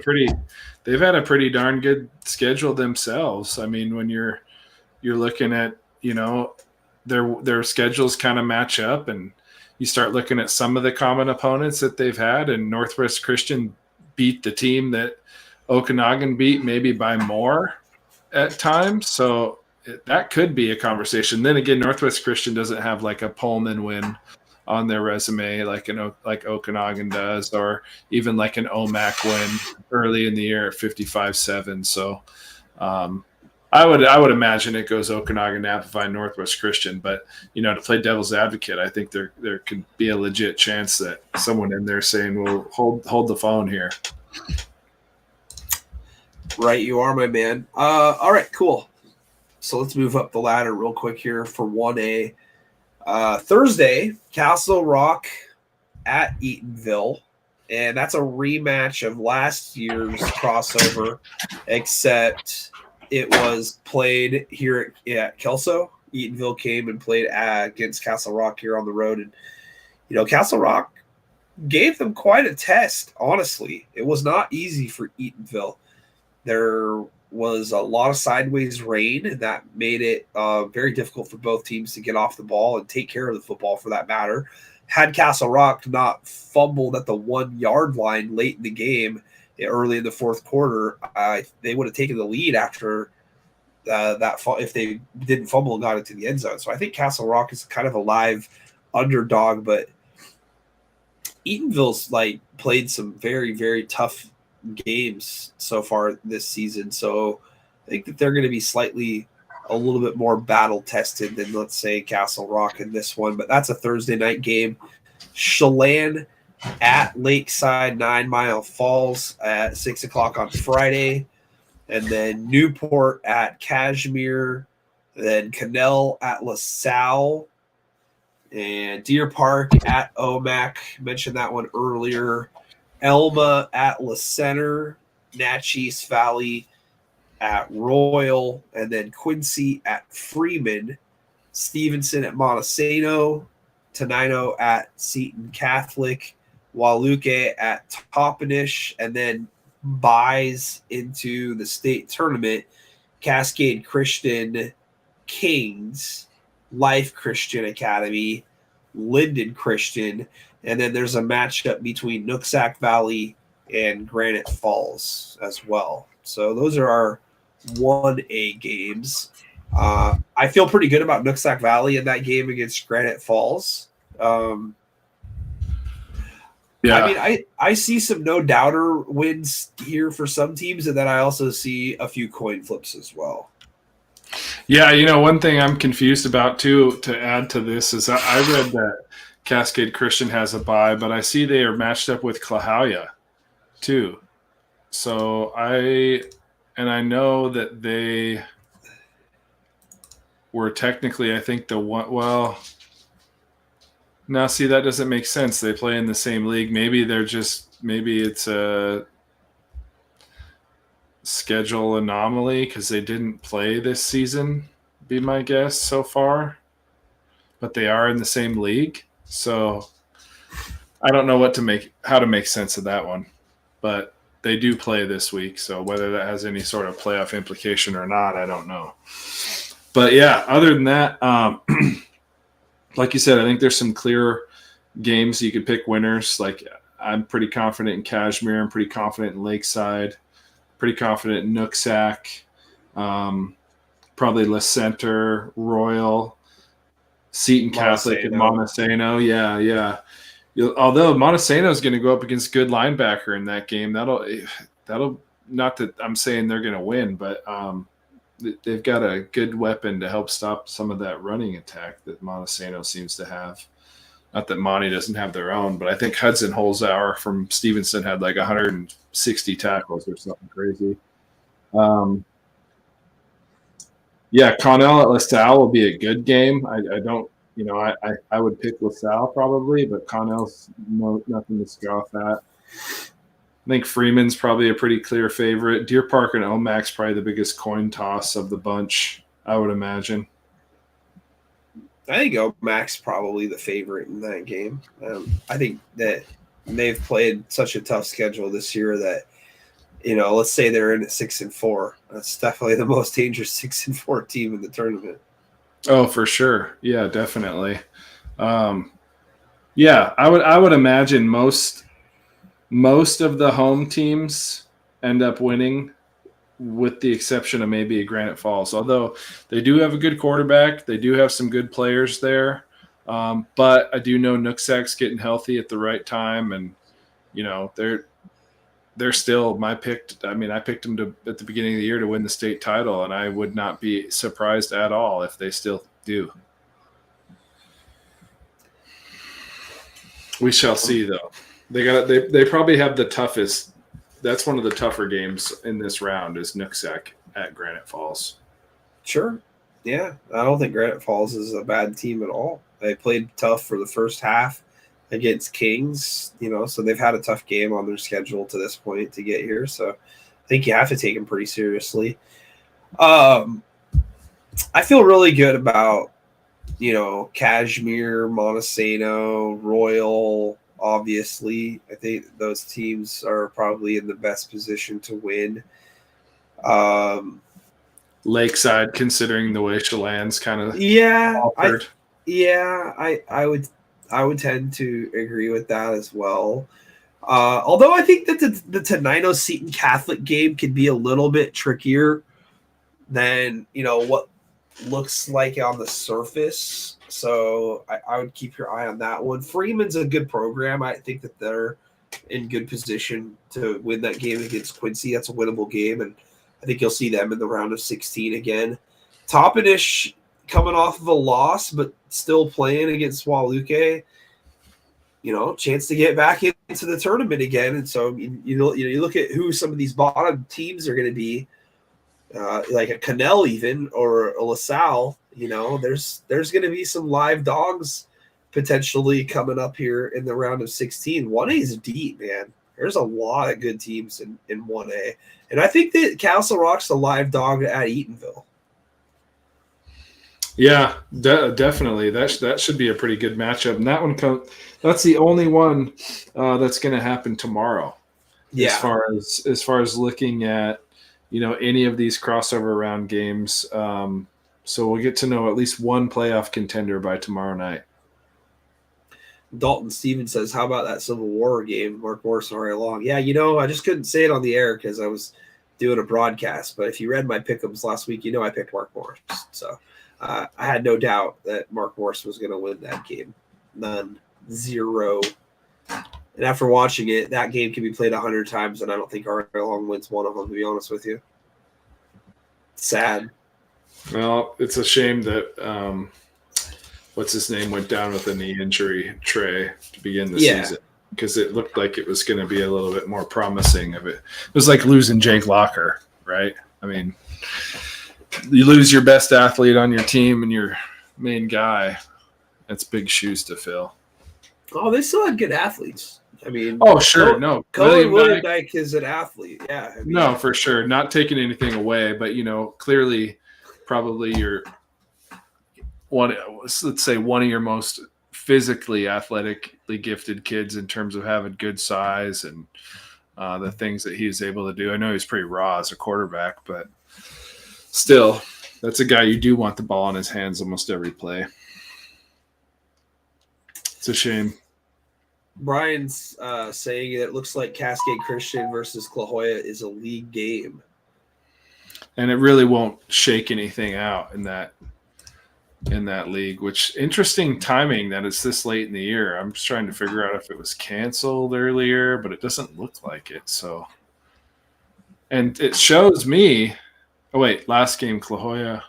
a pretty darn good schedule themselves. I mean, when you're looking at, their schedules kind of match up, and you start looking at some of the common opponents that they've had, and Northwest Christian beat the team that Okanagan beat maybe by more at times. So that could be a conversation. Then again, Northwest Christian doesn't have like a Pullman win on their resume like Okanagan does, or even like an OMAC win early in the year at 55-7. So I would imagine it goes Okanagan, Napavine, Northwest Christian. But to play devil's advocate, I think there could be a legit chance that someone in there saying, "Well, hold the phone here." Right, you are, my man. All right, cool. So let's move up the ladder real quick here for 1A. Thursday, Castle Rock at Eatonville, and that's a rematch of last year's crossover, except it was played here at Kelso. Eatonville came and played against Castle Rock here on the road, and Castle Rock gave them quite a test. Honestly, it was not easy for Eatonville. There was a lot of sideways rain, and that made it very difficult for both teams to get off the ball and take care of the football, for that matter. Had Castle Rock not fumbled at the 1-yard line late in the game, early in the fourth quarter, they would have taken the lead after that if they didn't fumble and got into the end zone. So I think Castle Rock is kind of a live underdog, but Eatonville's played some very, very tough games so far this season. So I think that they're going to be slightly a little bit more battle tested than, let's say, Castle Rock in this one. But that's a Thursday night game. Chelan at Lakeside 9 Mile Falls at 6 o'clock on Friday. And then Newport at Cashmere. Then Cannell at LaSalle. And Deer Park at OMAC. Mentioned that one earlier. Elma at La Center. Natchez Valley at Royal. And then Quincy at Freeman. Stevenson at Montesano. Tenino at Seton Catholic. Waluke at Toppenish. And then buys into the state tournament, Cascade Christian Kings, Life Christian Academy, Linden Christian, and then there's a matchup between Nooksack Valley and Granite Falls as well. So those are our 1A games. I feel pretty good about Nooksack Valley in that game against Granite Falls. Yeah. I mean, I see some no doubter wins here for some teams, and then I also see a few coin flips as well. Yeah, one thing I'm confused about too, to add to this, is I read that Cascade Christian has a bye, but I see they are matched up with Clahalia too. So I know that they were technically, I think, the one. Well, now see, that doesn't make sense. They play in the same league. Maybe it's a schedule anomaly because they didn't play this season, be my guess so far. But they are in the same league, so I don't know how to make sense of that one. But they do play this week, so whether that has any sort of playoff implication or not, I don't know. But yeah, other than that, like you said, I think there's some clear games you could pick winners. Like, I'm pretty confident in Kashmir. I'm pretty confident in Lakeside. Pretty confident in Nooksack. Probably Le Center, Royal, Seton Catholic, and Montesano. Yeah. Although Montesano is going to go up against good linebacker in that game, that'll not that I'm saying they're going to win, but they've got a good weapon to help stop some of that running attack that Montesano seems to have. Not that Monty doesn't have their own, but I think Hudson Holzauer from Stevenson had like 160 tackles or something crazy. Yeah, Connell at LaSalle will be a good game. I don't, I would pick LaSalle probably, but Connell's nothing to scoff at. I think Freeman's probably a pretty clear favorite. Deer Park and Omac's probably the biggest coin toss of the bunch, I would imagine. I think Omac's probably the favorite in that game. I think that they've played such a tough schedule this year that, let's say they're in at 6-4. That's definitely the most dangerous 6-4 team in the tournament. Oh, for sure. Yeah, definitely. Yeah, I would imagine most of the home teams end up winning, with the exception of maybe a Granite Falls. Although they do have a good quarterback, they do have some good players there. But I do know Nooksack's getting healthy at the right time, and they're still my pick. I mean, I picked them at the beginning of the year to win the state title, and I would not be surprised at all if they still do. We shall see, though. They probably have the toughest. That's one of the tougher games in this round is Nooksack at Granite Falls. Sure. Yeah. I don't think Granite Falls is a bad team at all. They played tough for the first half against Kings, so they've had a tough game on their schedule to this point to get here. So I think you have to take them pretty seriously. I feel really good about, Kashmir, Montesano, Royal. Obviously, I think those teams are probably in the best position to win. Lakeside, considering the way Chelan's kind of offered. I would tend to agree with that as well. Although I think that the Tenino Seton Catholic game could be a little bit trickier than what looks like on the surface. So I would keep your eye on that one. Freeman's a good program. I think that they're in good position to win that game against Quincy. That's a winnable game, and I think you'll see them in the round of 16 again. Toppenish coming off of a loss, but still playing against Waluke. Chance to get back into the tournament again. And so you look at who some of these bottom teams are going to be, like a Cannell even or a LaSalle. There's going to be some live dogs potentially coming up here in the round of 16. 1A is deep, man. There's a lot of good teams in 1A. And I think that Castle Rock's the live dog at Eatonville. Yeah, definitely. That should be a pretty good matchup. And that's the only one that's going to happen tomorrow. Yeah. As far as looking at any of these crossover round games, so we'll get to know at least one playoff contender by tomorrow night. Dalton Stevens says, "How about that Civil War game, Mark Morris and Ari Long?" Yeah, I just couldn't say it on the air because I was doing a broadcast. But if you read my pick'ems last week, I picked Mark Morris. So I had no doubt that Mark Morris was going to win that game. None. Zero. And after watching it, that game can be played 100 times, and I don't think Arlong wins one of them, to be honest with you. Sad. Well, it's a shame that what's his name went down with a knee injury, Trey, to begin the season, because it looked like it was going to be a little bit more promising of it. It was like losing Jake Locker, right? I mean, you lose your best athlete on your team and your main guy. That's big shoes to fill. Oh, they still had good athletes. I mean, oh, sure. No. William Dyke is an athlete. Yeah. I mean, no, for sure. Not taking anything away, but, clearly probably let's say one of your most physically athletically gifted kids in terms of having good size and the things that he's able to do. I know he's pretty raw as a quarterback, but still, that's a guy you do want the ball in his hands almost every play. It's a shame. Brian's saying it looks like Cascade Christian versus La Jolla is a league game. And it really won't shake anything out in that league, which interesting timing that it's this late in the year. I'm just trying to figure out if it was canceled earlier, but it doesn't look like it. So, and it shows me, last game, La Jolla.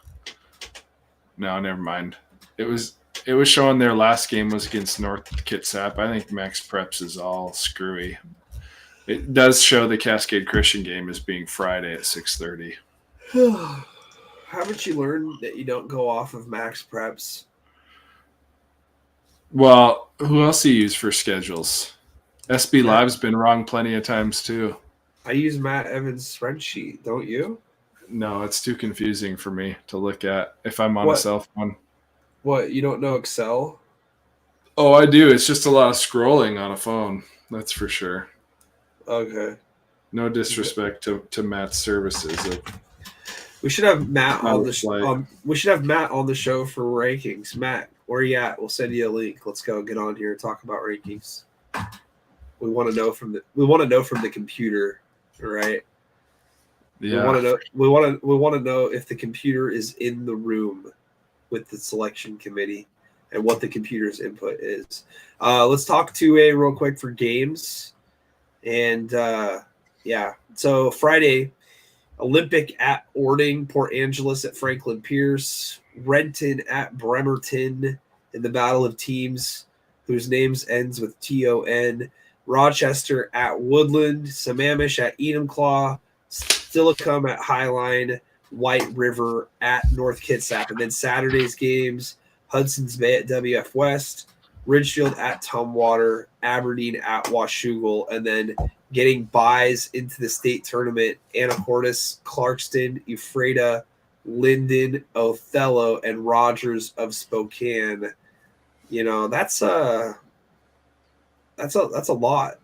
No, never mind. It was showing their last game was against North Kitsap. I think Max Preps is all screwy. It does show the Cascade Christian game as being Friday at 6:30. Haven't you learned that you don't go off of Max Preps? Well, who else do you use for schedules? SB Live's been wrong plenty of times too. I use Matt Evans' spreadsheet, don't you? No, it's too confusing for me to look at if I'm on a cell phone. What, you don't know Excel? Oh, I do. It's just a lot of scrolling on a phone. That's for sure. Okay. No disrespect to Matt's services. We should have Matt on the show. We should have Matt on the show for rankings. Matt, where are you at? We'll send you a link. Let's go get on here and talk about rankings. We want to know from the computer, right? Yeah. We want to know if the computer is in the room with the selection committee and what the computer's input is. Let's talk 2A real quick for games. And so Friday, Olympic at Ording, Port Angeles at Franklin Pierce, Renton at Bremerton in the battle of teams whose names ends with TON, Rochester at Woodland, Sammamish at Enumclaw, Stillicum at Highline, White River at North Kitsap. And then Saturday's games, Hudson's Bay at WF West, Ridgefield at Tumwater, Aberdeen at Washougal, and then getting buys into the state tournament, Anacortes, Clarkston, Ephrata, Linden, Othello, and Rogers of Spokane. That's a lot.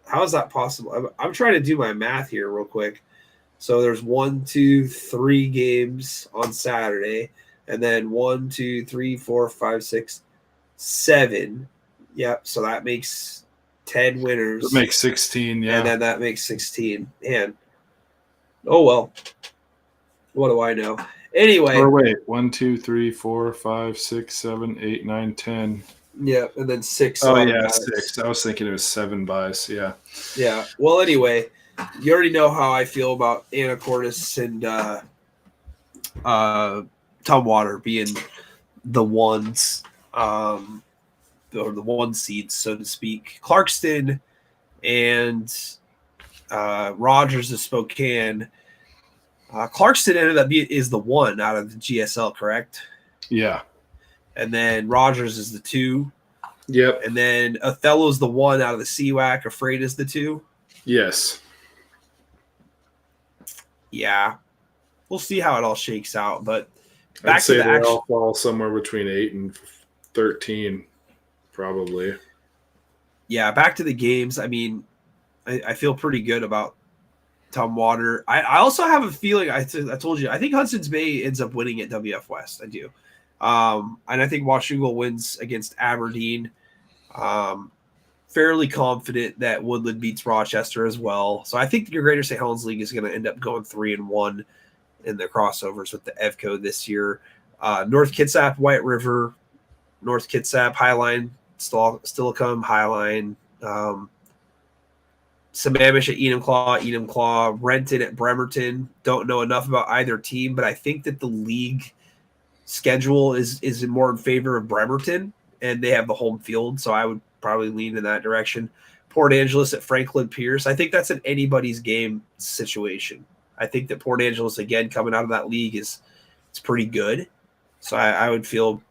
How is that possible? I'm trying to do my math here real quick. So there's 1, 2, 3 games on Saturday, and then 1, 2, 3, 4, 5, 6, 7. Yep. So that makes 10 winners. That makes 16, yeah. And then that makes 16. And oh well. What do I know? Anyway. Or wait, 1, 2, 3, 4, 5, 6, 7, 8, 9, 10. Yeah, and then 6. Oh yeah, 6. I was thinking it was 7 buys. Yeah. Yeah. Well, anyway, you already know how I feel about Anacortes and Tumwater being the ones. Or the 1 seeds, so to speak. Clarkston and Rogers of Spokane. Clarkston ended up is the 1 out of the GSL, correct? Yeah. And then Rogers is the 2. Yep. And then Othello's the 1 out of the CWAC. Afraid is the 2. Yes. Yeah. We'll see how it all shakes out. But I'd say they all fall somewhere between 8 and 13. Probably. Yeah, back to the games. I mean, I feel pretty good about Tumwater. I also have a feeling, I told you, I think Hudson's Bay ends up winning at WF West. I do. And I think Washougal wins against Aberdeen. Fairly confident that Woodland beats Rochester as well. So I think your Greater St. Helens League is going to end up going 3-1 in the crossovers with the EVCO this year. North Kitsap, White River, North Kitsap, Highline, Stillicum, Highline, Sammamish at Enumclaw, Renton at Bremerton. Don't know enough about either team, but I think that the league schedule is more in favor of Bremerton, and they have the home field, so I would probably lean in that direction. Port Angeles at Franklin Pierce. I think that's an anybody's game situation. I think that Port Angeles, again, coming out of that league it's pretty good. So I would feel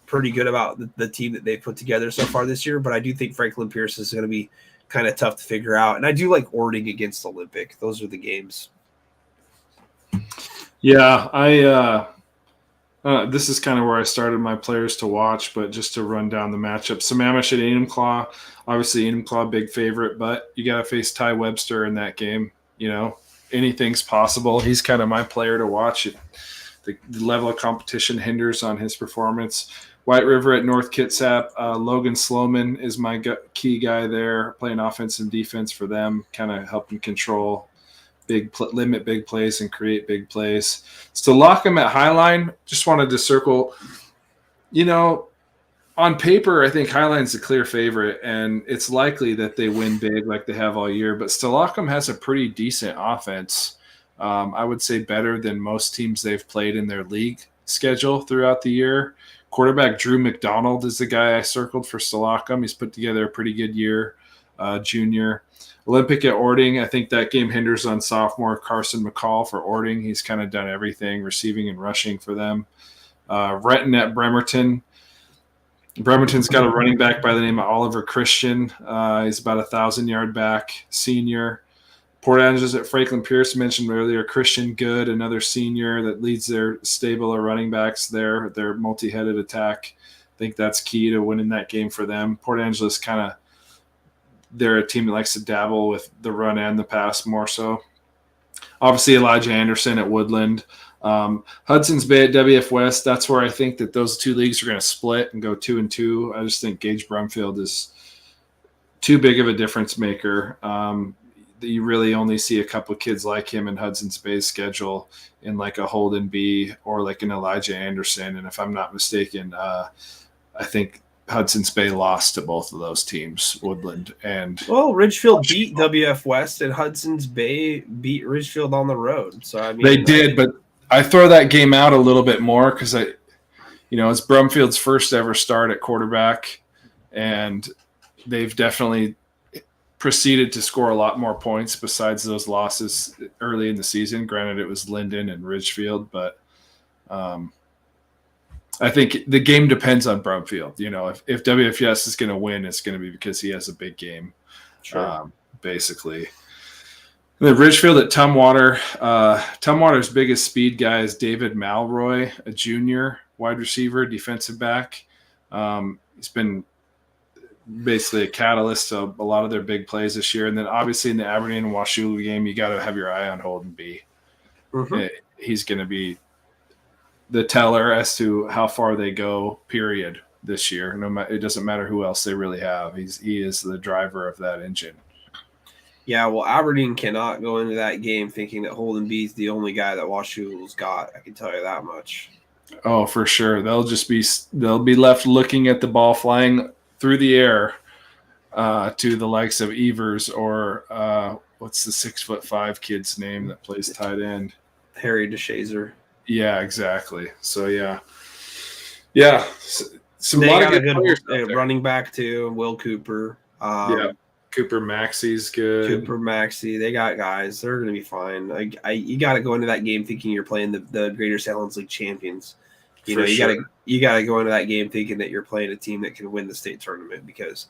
pretty good about the team that they've put together so far this year, but I do think Franklin Pierce is going to be kind of tough to figure out. And I do like Ording against Olympic. Those are the games. Yeah, this is kind of where I started my players to watch, but just to run down the matchup. Sammamish at Enumclaw. Obviously, Enumclaw, big favorite, but you got to face Ty Webster in that game. Anything's possible. He's kind of my player to watch. The level of competition hinders on his performance. White River at North Kitsap. Logan Sloman is my key guy there, playing offense and defense for them, kind of helping control limit big plays and create big plays. Stolockham at Highline, just wanted to circle, on paper, I think Highline's the clear favorite, and it's likely that they win big like they have all year, but Stolockham has a pretty decent offense. I would say better than most teams they've played in their league schedule throughout the year. Quarterback Drew McDonald is the guy I circled for Stolockham. He's put together a pretty good year, junior. Olympic at Ording, I think that game hinders on sophomore Carson McCall for Ording. He's kind of done everything, receiving and rushing for them. Renton at Bremerton. Bremerton's got a running back by the name of Oliver Christian. He's about 1,000-yard back, senior. Port Angeles at Franklin Pierce, mentioned earlier. Christian Good, another senior that leads their stable of running backs there, their multi-headed attack. I think that's key to winning that game for them. Port Angeles they're a team that likes to dabble with the run and the pass more so. Obviously, Elijah Anderson at Woodland. Hudson's Bay at WF West. That's where I think that those two leagues are going to split and go 2-2. I just think Gage Brumfield is too big of a difference maker. You really only see a couple of kids like him in Hudson's Bay's schedule in like a Holden B or like an Elijah Anderson. And if I'm not mistaken, I think Hudson's Bay lost to both of those teams, Woodland and. Well, Ridgefield beat WF West, and Hudson's Bay beat Ridgefield on the road. So I mean, they did, but I throw that game out a little bit more because it's Brumfield's first ever start at quarterback, and they've definitely proceeded to score a lot more points besides those losses early in the season. Granted, it was Linden and Ridgefield, but I think the game depends on Brumfield. If WFS is going to win, it's going to be because he has a big game, basically. And then Ridgefield at Tumwater. Tumwater's biggest speed guy is David Malroy, a junior wide receiver, defensive back. He's been basically a catalyst to a lot of their big plays this year. And then obviously in the Aberdeen and Washougal game, you got to have your eye on Holden B. Mm-hmm. He's going to be the teller as to how far they go, period, this year. It doesn't matter who else they really have. He is the driver of that engine. Yeah, well, Aberdeen cannot go into that game thinking that Holden B is the only guy that Washougal's got. I can tell you that much. Oh, for sure. They'll be left looking at the ball flying through the air to the likes of Evers or what's the 6'5" kid's name that plays tight end? Harry DeShazer. Yeah, exactly. So yeah. Some lot of good players running back too. Will Cooper. Cooper Maxey's good. Cooper Maxey. They got guys. They're going to be fine. You got to go into that game thinking you're playing the Greater Salins League champions. You got to go into that game thinking that you're playing a team that can win the state tournament because,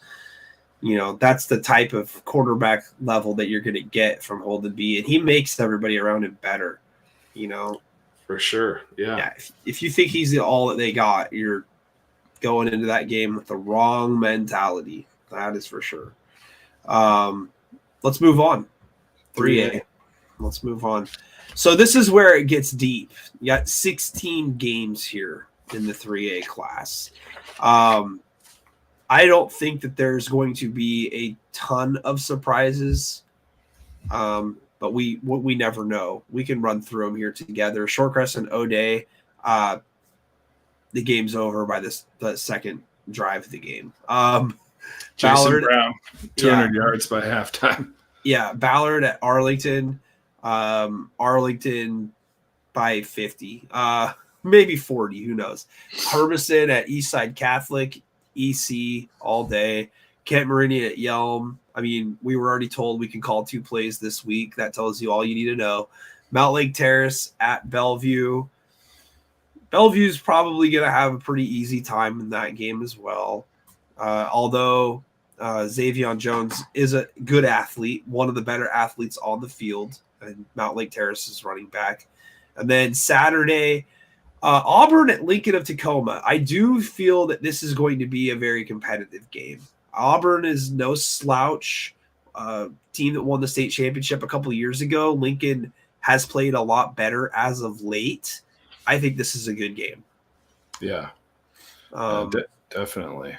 that's the type of quarterback level that you're going to get from Holden B. And he makes everybody around him better, For sure, yeah. If you think he's all that they got, you're going into that game with the wrong mentality. That is for sure. Let's move on. 3A. Let's move on. So this is where it gets deep. You got 16 games here in the 3A class. I don't think that there's going to be a ton of surprises, but we never know. We can run through them here together. Shorecrest and O'Day, the game's over by the second drive of the game. Jason Brown, 200 yards by halftime. Yeah, Ballard at Arlington. Arlington by 50. Maybe 40, who knows. Hermiston at Eastside Catholic, EC all day. Kent Meridian at Yelm. I mean, we were already told we can call 2 plays this week. That tells you all you need to know. Mount Lake Terrace at Bellevue. Bellevue's probably going to have a pretty easy time in that game as well. Although Xavier Jones is a good athlete, one of the better athletes on the field, and Mount Lake Terrace is running back. And then Saturday, Auburn at Lincoln of Tacoma. I do feel that this is going to be a very competitive game. Auburn is no slouch. Team that won the state championship a couple of years ago. Lincoln has played a lot better as of late. I think this is a good game. Yeah, definitely.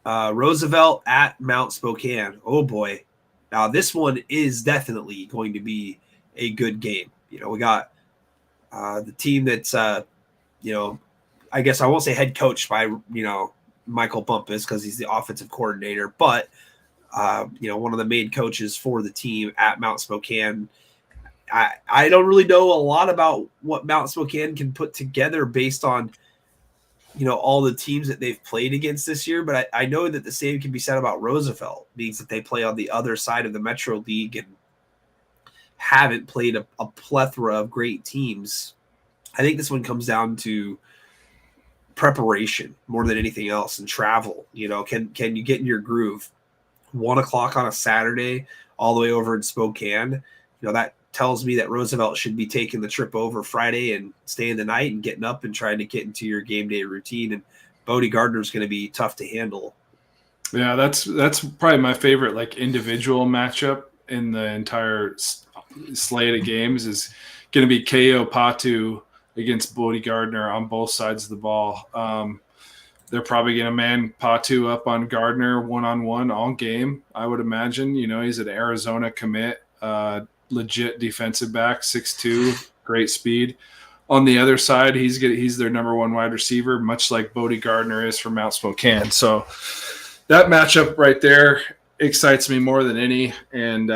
Roosevelt at Mount Spokane. Oh boy. Now this one is definitely going to be a good game. You know, we got the team that's, you know, I guess I won't say head coached by, you know, Michael Bumpus because he's the offensive coordinator, but, you know, one of the main coaches for the team at Mount Spokane. I don't really know a lot about what Mount Spokane can put together based on, you know, all the teams that they've played against this year, but I know that the same can be said about Roosevelt, means that they play on the other side of the Metro League and haven't played a plethora of great teams. I think this one comes down to preparation more than anything else and travel. You know, can you get in your groove? 1:00 on a Saturday, all the way over in Spokane. You know, that tells me that Roosevelt should be taking the trip over Friday and staying the night and getting up and trying to get into your game day routine. And Bodie Gardner is going to be tough to handle. Yeah, that's probably my favorite like individual matchup in the entire slate of games is going to be Ko Patu against Bodie Gardner on both sides of the ball. They're probably going to man Patu up on Gardner one-on-one all game, I would imagine. You know, he's an Arizona commit, legit defensive back, 6'2", great speed. On the other side, he's their number one wide receiver, much like Bodie Gardner is for Mount Spokane. So that matchup right there excites me more than any. And,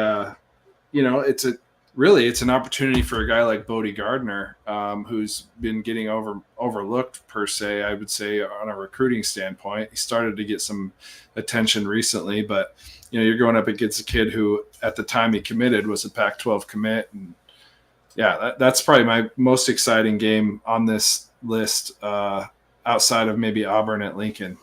you know, it's an opportunity for a guy like Bodie Gardner, who's been getting overlooked per se, I would say, on a recruiting standpoint. He started to get some attention recently, but you know, you're going up against a kid who at the time he committed was a Pac-12 commit. And yeah, that's probably my most exciting game on this list, outside of maybe Auburn at Lincoln.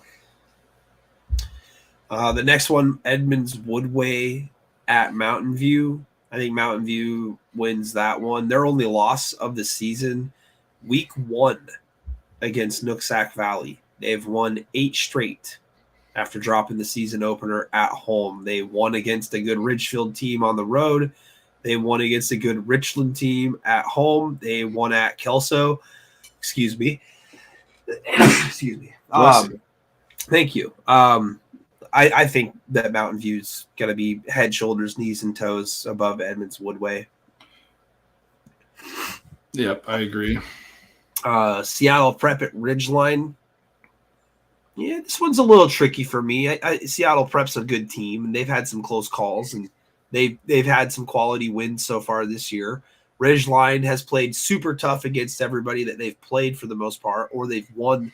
The next one, Edmonds Woodway at Mountain View. I think Mountain View wins that one. Their only loss of the season, week 1 against Nooksack Valley. They've won 8 straight after dropping the season opener at home. They won against a good Ridgefield team on the road. They won against a good Richland team at home. They won at Kelso. Excuse me. Excuse me. Thank you. I think that Mountain View's going to be head, shoulders, knees, and toes above Edmonds Woodway. Yep, I agree. Seattle Prep at Ridgeline. Yeah, this one's a little tricky for me. Seattle Prep's a good team, and they've had some close calls, and they've had some quality wins so far this year. Ridgeline has played super tough against everybody that they've played for the most part, or they've won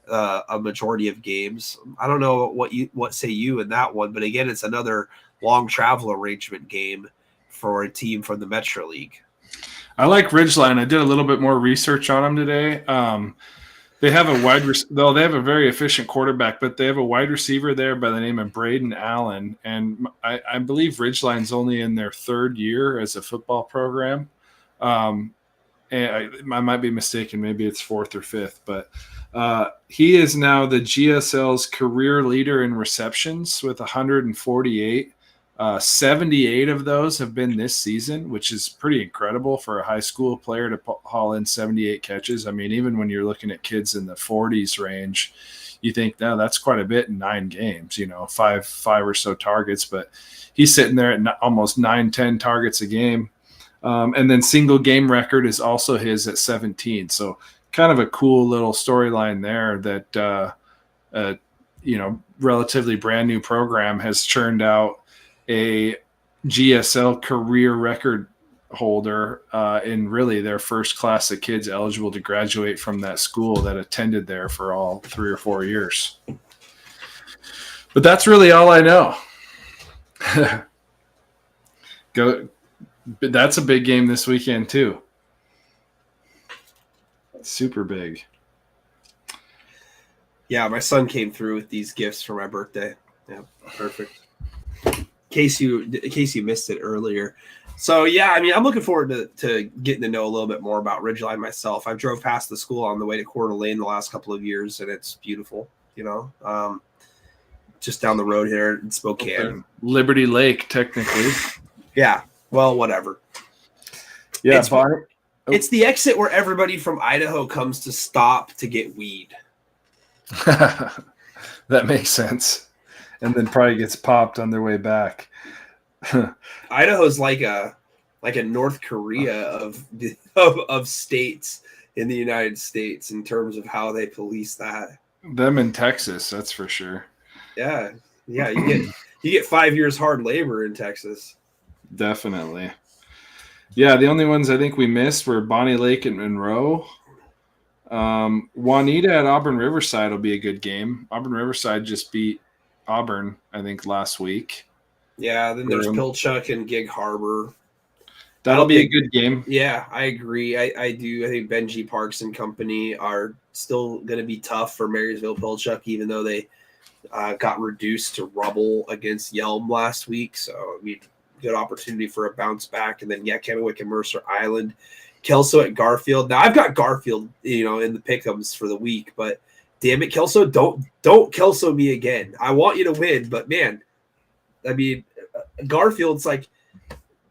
a majority of games. I don't know what say you in that one, but again, it's another long travel arrangement game for a team from the Metro League. I like Ridgeline. I did a little bit more research on them today. They have they have a very efficient quarterback, but they have a wide receiver there by the name of Braden Allen. And I believe Ridgeline's only in their 3rd year as a football program. And I might be mistaken. Maybe it's 4th or 5th, but he is now the GSL's career leader in receptions with 148. 78 of those have been this season, which is pretty incredible for a high school player to haul in 78 catches. I mean, even when you're looking at kids in the 40s range, you think, no, that's quite a bit in 9 games, you know, five or so targets, but he's sitting there at almost 9-10 targets a game. And then single game record is also his at 17. So kind of a cool little storyline there that, you know, relatively brand new program has churned out a GSL career record holder in really their first class of kids eligible to graduate from that school that attended there for all 3 or 4 years. But that's really all I know. That's a big game this weekend too. Super big. Yeah, my son came through with these gifts for my birthday. Yeah, perfect. In case you missed it earlier. So yeah, I mean, I'm looking forward to getting to know a little bit more about Ridgeline myself. I've drove past the school on the way to Coeur d'Alene the last couple of years, and it's beautiful. Just down the road here in Spokane, Liberty Lake, technically. Yeah. Well, whatever. Yeah, it's the exit where everybody from Idaho comes to stop to get weed. That makes sense. And then probably gets popped on their way back. Idaho's like a North Korea of states in the United States in terms of how they police that. Them in Texas, that's for sure. Yeah. You get 5 years hard labor in Texas. Definitely. Yeah, the only ones I think we missed were Bonnie Lake and Monroe. Juanita at Auburn Riverside will be a good game. Auburn Riverside just beat Auburn, I think, last week. Yeah, then there's Pilchuck and Gig Harbor. That'll be a good game. Yeah, I agree. I do. I think Benji Parks and company are still going to be tough for Marysville Pilchuck, even though they got reduced to rubble against Yelm last week. So, I mean, good opportunity for a bounce back. And then, yeah, Kennewick and Mercer Island. Kelso at Garfield. Now, I've got Garfield, in the pick'ems for the week, but damn it, Kelso, don't Kelso me again. I want you to win, but man, I mean, Garfield's like,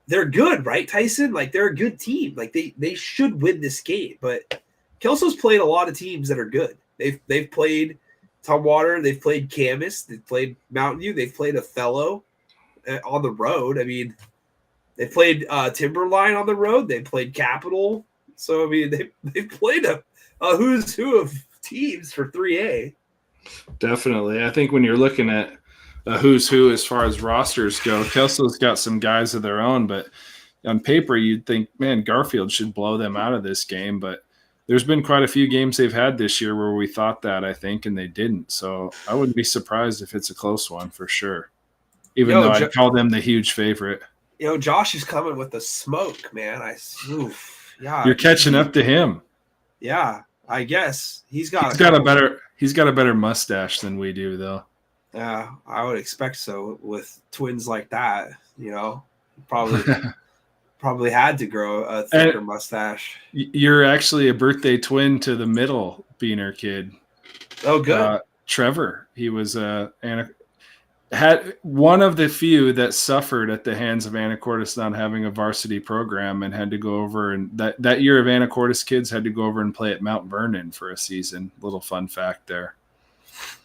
they're good, right, Tyson? Like, they're a good team. Like, they should win this game. But Kelso's played a lot of teams that are good. They've played Tumwater, they've played Camas, they've played Mountain View, they've played Othello on the road. I mean, they played Timberline on the road. They played Capital. So, I mean, they've played a who's who of teams for 3A. Definitely. I think when you're looking at a who's who as far as rosters go, Kelso's got some guys of their own, but on paper you'd think, man, Garfield should blow them out of this game. But there's been quite a few games they've had this year where we thought that, I think, and they didn't. So I wouldn't be surprised if it's a close one for sure, even though I'd call them the huge favorite. Josh is coming with the smoke, man. Yeah. You're catching up to him. Yeah, I guess he's got a better mustache than we do, though. Yeah, I would expect so with twins like that. Probably had to grow a thicker mustache. You're actually a birthday twin to the middle Beaner kid. Oh, good. Trevor. He was had one of the few that suffered at the hands of Anacortes not having a varsity program and had to go over, and that year of Anacortes kids had to go over and play at Mount Vernon for a season. Little fun fact there.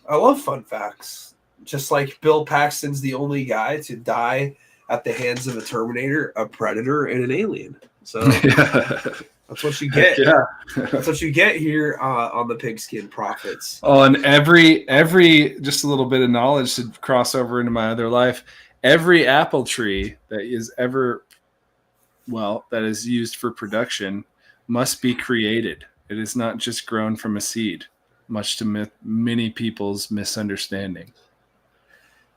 I love fun facts. Just like Bill Paxton's the only guy to die at the hands of a Terminator, a Predator, and an alien. So that's what you get. Yeah. That's what you get here on the Pigskin Prophets. Oh, and every just a little bit of knowledge to cross over into my other life. Every apple tree that is that is used for production must be created. It is not just grown from a seed, much to many people's misunderstanding.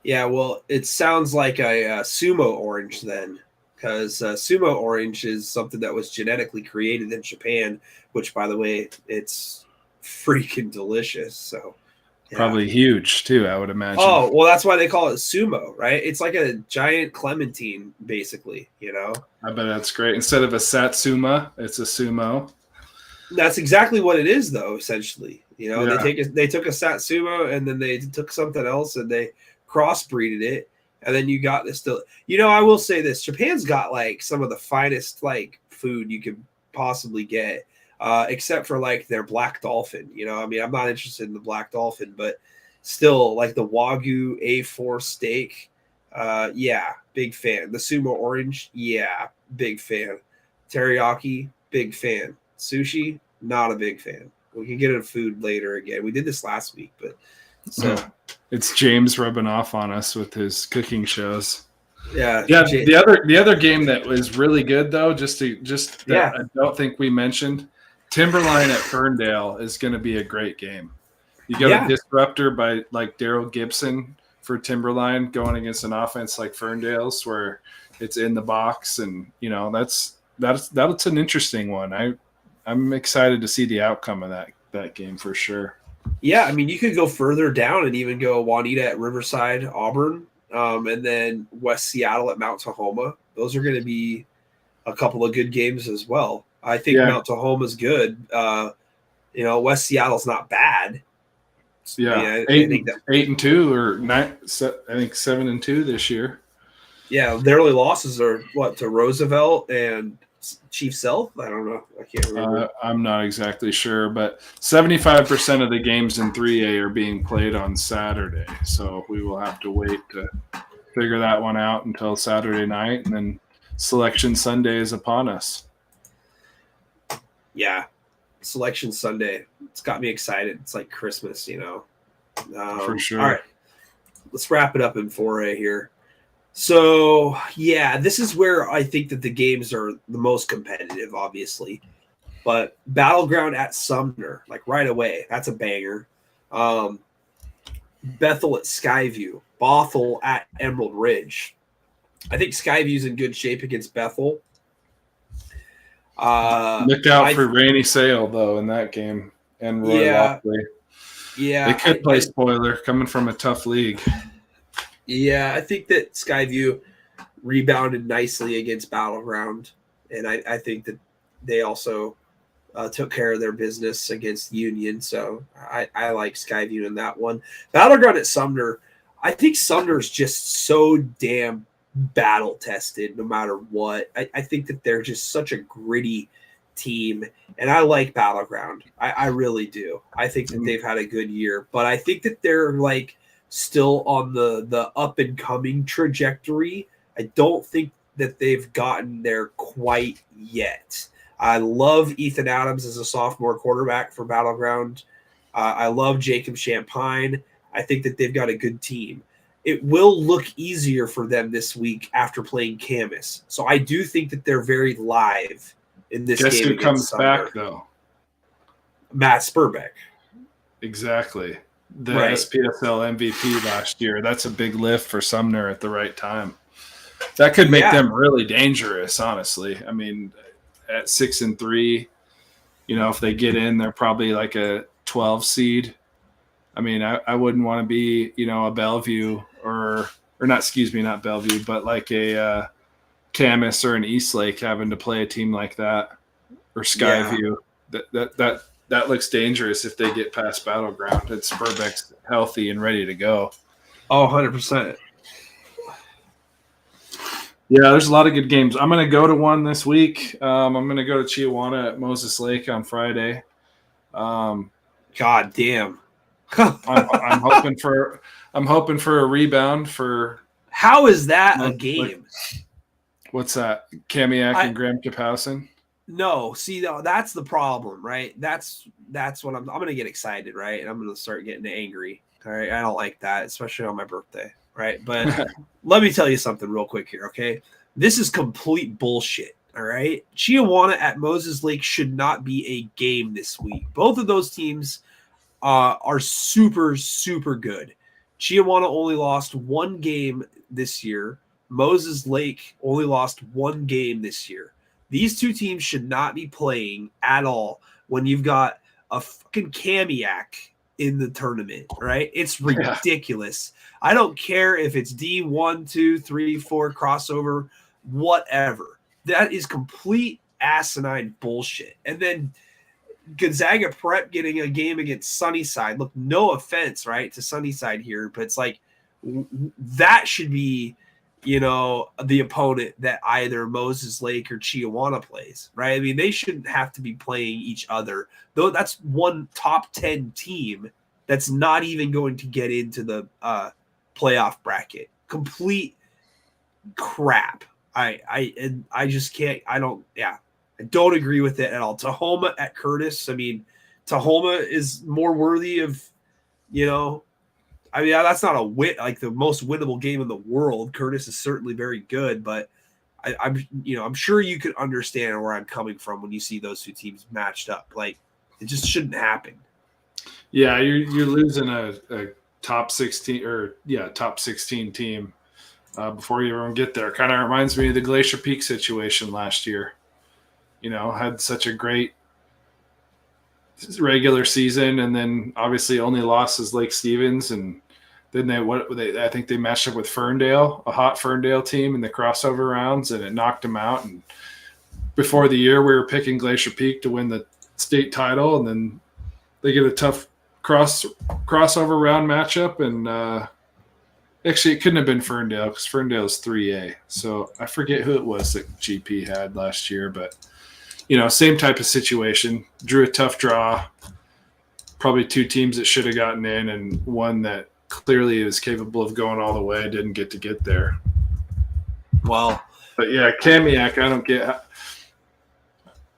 Yeah, well, it sounds like a sumo orange then, because sumo orange is something that was genetically created in Japan, which, by the way, it's freaking delicious. So yeah. Probably huge too, I would imagine. Oh, well, that's why they call it sumo, right? It's like a giant clementine, basically. I bet that's great. Instead of a satsuma, it's a sumo. That's exactly what it is, though. Essentially, Yeah. they took a satsuma and then they took something else and they crossbreeded it, and then you got this. I will say this: Japan's got like some of the finest like food you could possibly get, except for like their black dolphin. I mean, I'm not interested in the black dolphin, but still, like the Wagyu A4 steak, yeah, big fan. The sumo orange, yeah, big fan. Teriyaki, big fan. Sushi, not a big fan. We can get into food later again. We did this last week, but so. It's James rubbing off on us with his cooking shows. Yeah. Yeah, the other game that was really good though, that I don't think we mentioned, Timberline at Ferndale is going to be a great game. You got a disruptor by like Daryl Gibson for Timberline going against an offense like Ferndale's where it's in the box, and that's an interesting one. I'm excited to see the outcome of that game for sure. Yeah, I mean, you could go further down and even go Juanita at Riverside, Auburn, and then West Seattle at Mount Tahoma. Those are going to be a couple of good games as well. I think Mount Tahoma is good. West Seattle's not bad. Yeah, I think 8-2 or 9. I think 7-2 this year. Yeah, their only losses are to Roosevelt and Chief Self? I don't know. I can't remember. I'm not exactly sure, but 75% of the games in 3A are being played on Saturday. So we will have to wait to figure that one out until Saturday night, and then Selection Sunday is upon us. Yeah, Selection Sunday. It's got me excited. It's like Christmas, For sure. All right, let's wrap it up in 4A here. So, yeah, this is where I think that the games are the most competitive, obviously. But Battleground at Sumner, like right away, that's a banger. Bethel at Skyview. Bothell at Emerald Ridge. I think Skyview's in good shape against Bethel. Look out for Rainy Sale, though, in that game. And Roy Lockley. Yeah. They could play spoiler coming from a tough league. Yeah, I think that Skyview rebounded nicely against Battleground, and I think that they also took care of their business against Union, so I like Skyview in that one. Battleground at Sumner, I think Sumner's just so damn battle-tested no matter what. I think that they're just such a gritty team, and I like Battleground. I really do. I think that they've had a good year, but I think that they're like still on the up and coming trajectory. I don't think that they've gotten there quite yet. I love Ethan Adams as a sophomore quarterback for Battleground. I love Jacob Champagne. I think that they've got a good team. It will look easier for them this week after playing Camas. So I do think that they're very live in this game. Guess who comes back, though? Matt Spurbeck. Exactly. The SPSL MVP last year. That's a big lift for Sumner at the right time. That could make them really dangerous, honestly. I mean, at 6-3, if they get in, they're probably like a 12 seed. I mean, I wouldn't want to be, a Bellevue or not Bellevue, but like a Camas or an Eastlake having to play a team like that, or Skyview. Yeah. That looks dangerous if they get past Battleground. It's Spurbeck's healthy and ready to go. Oh, 100%. Yeah, there's a lot of good games. I'm going to go to one this week. I'm going to go to Chiawana at Moses Lake on Friday. God damn. I'm hoping for a rebound for. How is that a game? What's that? Kamiak and Graham Kapowson? No, see, that's the problem, right? That's what I'm going to get excited, right? And I'm going to start getting angry. All right, I don't like that, especially on my birthday, right? But let me tell you something real quick here, okay? This is complete bullshit, all right? Chiawana at Moses Lake should not be a game this week. Both of those teams are super, super good. Chiawana only lost one game this year. Moses Lake only lost one game this year. These two teams should not be playing at all when you've got a fucking Kamiak in the tournament, right? It's ridiculous. Yeah. I don't care if it's D1, 2, 3, 4 crossover, whatever. That is complete asinine bullshit. And then Gonzaga Prep getting a game against Sunnyside. Look, no offense, right, to Sunnyside here, but it's like that should be, the opponent that either Moses Lake or Chiawana plays, right? I mean, they shouldn't have to be playing each other. Though that's one top 10 team that's not even going to get into the playoff bracket. Complete crap. I just can't. I don't agree with it at all. Tahoma at Curtis. I mean, Tahoma is more worthy of, I mean, that's not a win, like the most winnable game in the world. Curtis is certainly very good, but I'm sure you could understand where I'm coming from when you see those two teams matched up. Like, it just shouldn't happen. Yeah, you're losing a top 16 team before you even get there. Kind of reminds me of the Glacier Peak situation last year. Had such a great regular season, and then obviously only lost is Lake Stevens, and then I think they matched up with Ferndale, a hot Ferndale team in the crossover rounds, and it knocked them out. And before the year, we were picking Glacier Peak to win the state title, and then they get a tough crossover round matchup, and actually it couldn't have been Ferndale because Ferndale's 3A. So I forget who it was that GP had last year, but same type of situation. Drew a tough draw. Probably two teams that should have gotten in, and one that clearly is capable of going all the way didn't get there. Well, but yeah, Kamiak, I don't get.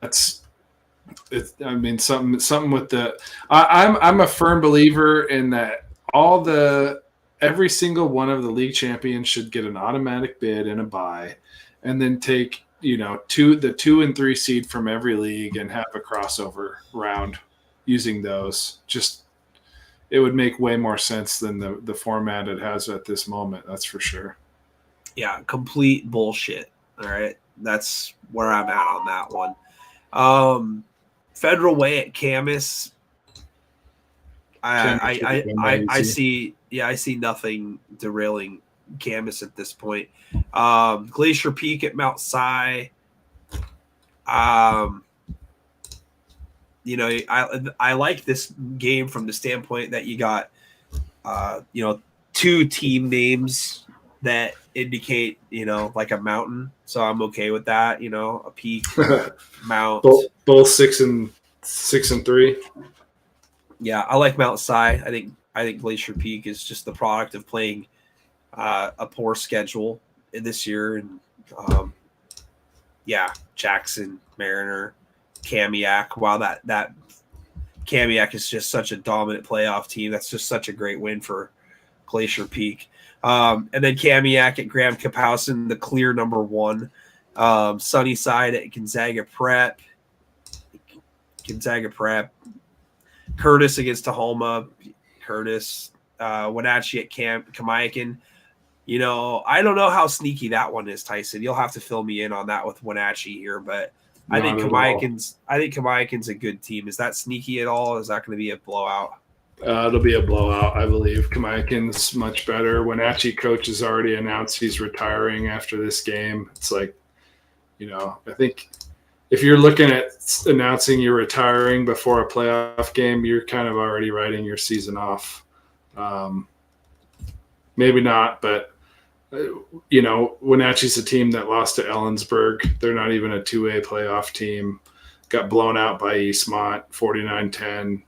That's it. I mean, something with the. I'm a firm believer in that every single one of the league champions should get an automatic bid and a bye, and then take the 2 and 3 seed from every league and have a crossover round using those. Just it would make way more sense than the format it has at this moment. That's for sure. Yeah, complete bullshit. All right, that's where I'm at on that one. Federal Way at Camas. I see nothing derailing Camas at this point. Glacier Peak at Mount Si. I like this game from the standpoint that you got two team names that indicate like a mountain, so I'm okay with that. A peak, mount, both 6 and 3. Yeah, I like Mount Si. I think Glacier Peak is just the product of playing a poor schedule this year, and Jackson, Mariner, Kamiak. Wow, that Kamiak is just such a dominant playoff team. That's just such a great win for Glacier Peak. And then Kamiak at Graham Kapowson, the clear number 1. Sunnyside at Gonzaga Prep. Curtis against Tahoma. Curtis. Wenatchee at Kamiakin. I don't know how sneaky that one is, Tyson. You'll have to fill me in on that with Wenatchee here, but I think Kamiakin's a good team. Is that sneaky at all? Is that going to be a blowout? It'll be a blowout, I believe. Kamiakin's much better. Wenatchee coach has already announced he's retiring after this game. It's like, I think if you're looking at announcing you're retiring before a playoff game, you're kind of already writing your season off. Maybe not, but Wenatchee's a team that lost to Ellensburg. They're not even a 2A playoff team. Got blown out by Eastmont 49-10.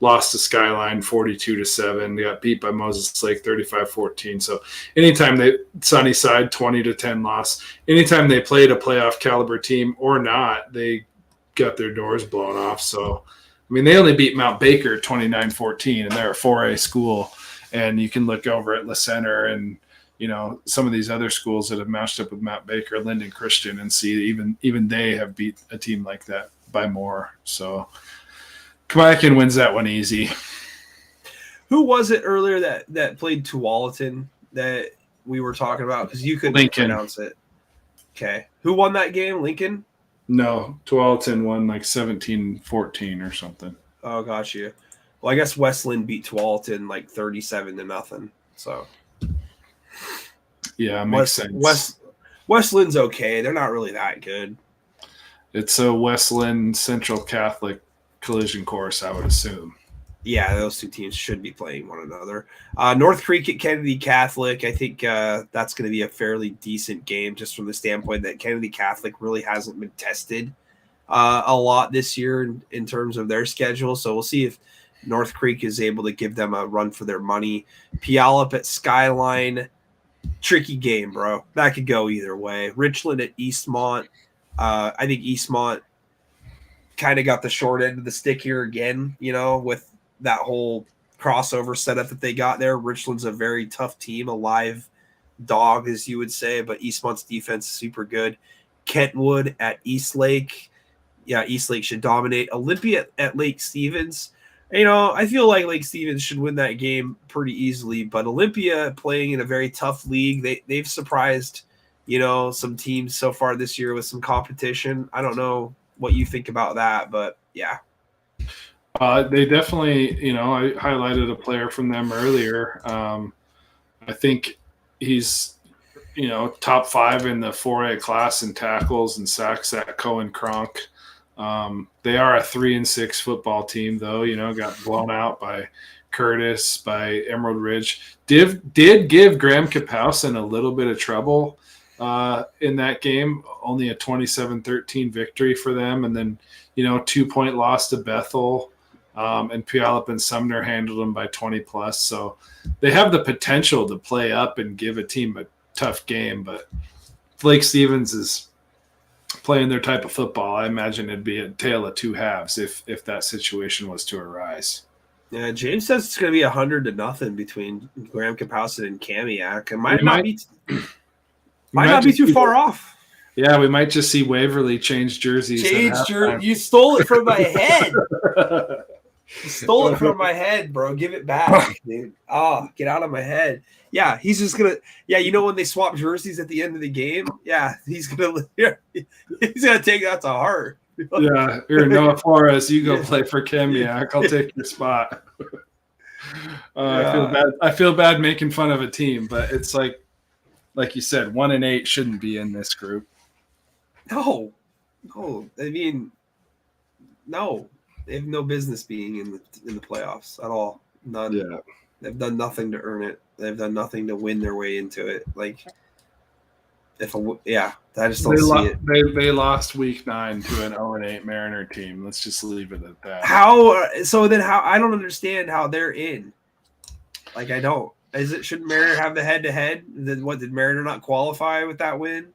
Lost to Skyline 42-7. They got beat by Moses Lake 35-14. So anytime Sunnyside 20-10 loss. Anytime they played a playoff caliber team or not, they got their doors blown off. So I mean, they only beat Mount Baker 29-14, and they're a 4A school. And you can look over at La Center and some of these other schools that have matched up with Mount Baker, Linden Christian, and see even they have beat a team like that by more. So Kamiakin wins that one easy. Who was it earlier that played Tualatin that we were talking about? Because you couldn't pronounce it. Okay. Who won that game? Lincoln? No, Tualatin won like 17-14 or something. Oh, got you. Well, I guess Westland beat Tualatin like 37-0. So yeah, it makes sense. Westland's okay. They're not really that good. It's a Westland Central Catholic collision course, I would assume. Yeah, those two teams should be playing one another. North Creek at Kennedy Catholic, I think that's going to be a fairly decent game just from the standpoint that Kennedy Catholic really hasn't been tested a lot this year in terms of their schedule. So we'll see if North Creek is able to give them a run for their money. Puyallup at Skyline, tricky game, bro. That could go either way. Richland at Eastmont. I think Eastmont kind of got the short end of the stick here again, with that whole crossover setup that they got there. Richland's a very tough team, a live dog, as you would say, but Eastmont's defense is super good. Kentwood at Eastlake. Yeah, Eastlake should dominate. Olympia at Lake Stevens. I feel like Lake Stevens should win that game pretty easily, but Olympia playing in a very tough league, they've surprised, some teams so far this year with some competition. I don't know what you think about that, but yeah. They definitely, I highlighted a player from them earlier. I think he's, top 5 in the 4A class in tackles and sacks at Cohen Cronk. They are a 3-6 football team, though. Got blown out by Curtis, by Emerald Ridge. Did give Graham Kapowson a little bit of trouble in that game. Only a 27-13 victory for them, and then 2-point loss to Bethel. And Puyallup and Sumner handled them by 20 plus. So they have the potential to play up and give a team a tough game. But if Lake Stevens is playing their type of football, I imagine it'd be a tale of two halves if that situation was to arise. Yeah, James says it's going to be 100-0 between Graham Kapowson and Kamiak. It might not be too far off. Yeah, we might just see Waverly change jerseys. You stole it from my head. You stole it from my head, bro. Give it back, dude. Oh, get out of my head. Yeah, he's just gonna. Yeah, when they swap jerseys at the end of the game. Yeah, he's gonna take that to heart. Yeah, here, Noah Flores, you go play for Kamiak. I'll take your spot. I feel bad. I feel bad making fun of a team, but it's like you said, 1-8 shouldn't be in this group. No. I mean, no. They have no business being in the playoffs at all. None. Yeah. They've done nothing to earn it. They've done nothing to win their way into it. Like, I just don't see it. They lost week 9 to an 0-8 Mariner team. Let's just leave it at that. How? I don't understand how they're in. Like, I don't. Should Mariner have the head-to-head? Did Mariner not qualify with that win?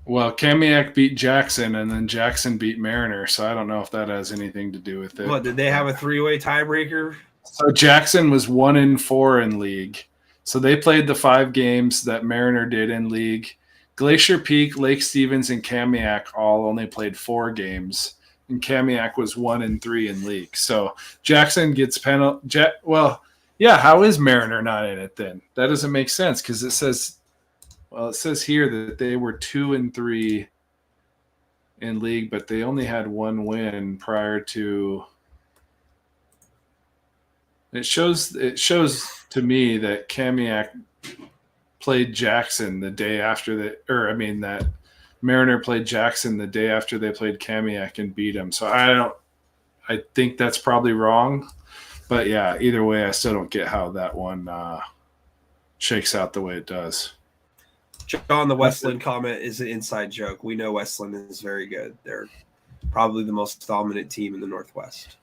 Well, Kamiak beat Jackson, and then Jackson beat Mariner, so I don't know if that has anything to do with it. What, did they have a 3-way tiebreaker? So Jackson was 1-4 in league. So they played the 5 games that Mariner did in league. Glacier Peak, Lake Stevens, and Kamiak all only played 4 games, and Kamiak was 1-3 in league. So Jackson gets penalty. How is Mariner not in it then? That doesn't make sense because it says here that they were 2-3 in league, but they only had 1 win prior to. It shows to me that Kamiak played Jackson the day after that Mariner played Jackson the day after they played Kamiak and beat him. So I think that's probably wrong, but yeah, either way, I still don't get how that one shakes out the way it does. John, the Westland comment is an inside joke. We know Westland is very good. They're probably the most dominant team in the Northwest.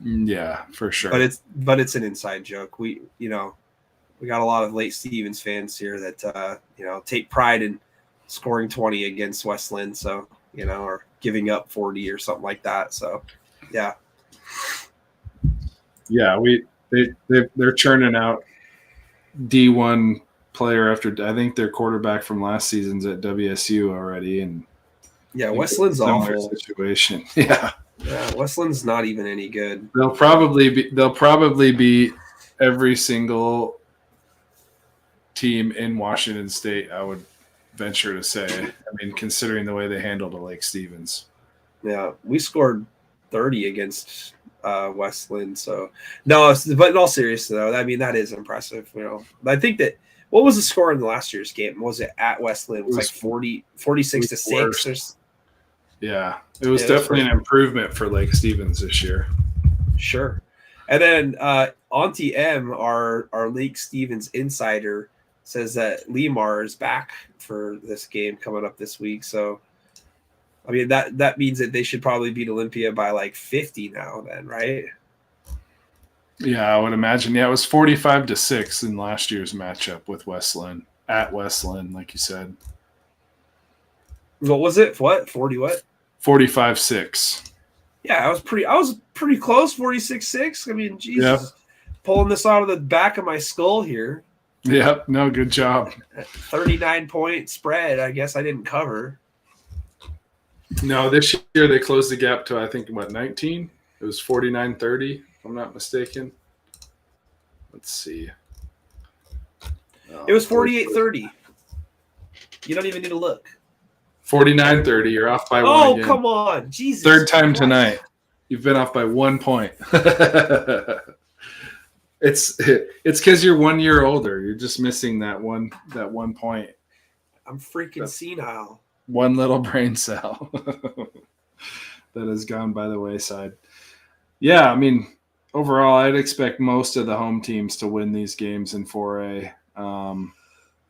Yeah, for sure. But it's an inside joke. We got a lot of Lake Stevens fans here that take pride in scoring 20 against Westland, so or giving up 40 or something like that. So yeah. Yeah, they're churning out D1 player after. I think their quarterback from last season's at WSU already, and Westland's awful situation. Yeah, Westland's not even any good. They'll probably be every single team in Washington State, I would venture to say. I mean, considering the way they handled Lake Stevens. Yeah, we scored 30 against Westland. So no, but in all seriousness, though, I mean, that is impressive. I think that. What was the score in the last year's game? Was it at Westland? It was like 46-6. Yeah, it was definitely an improvement for Lake Stevens this year. Sure. And then Auntie M, our Lake Stevens insider, says that Lemar is back for this game coming up this week. So, I mean, that means that they should probably beat Olympia by like 50 now then, right? Yeah, I would imagine. Yeah, it was 45-6 in last year's matchup with Westland, at Westland, like you said. What was it? What? 40 what? 45-6. Yeah, I was pretty close, 46-6. I mean, Jesus. pulling this out of the back of my skull here. Yep. No, good job. 39-point spread. I guess I didn't cover. No, this year they closed the gap to, I think, 19? It was 49-30, if I'm not mistaken. Let's see. It was 48-30. You don't even need to look. 49-30. You're off by one Oh, again. come on. Jesus. Third time Christ. tonight. You've been off by 1 point. It's because you're 1 year older. You're just missing that one point. I'm freaking senile. One little brain cell that has gone by the wayside. Yeah, I mean, overall, I'd expect most of the home teams to win these games in 4A.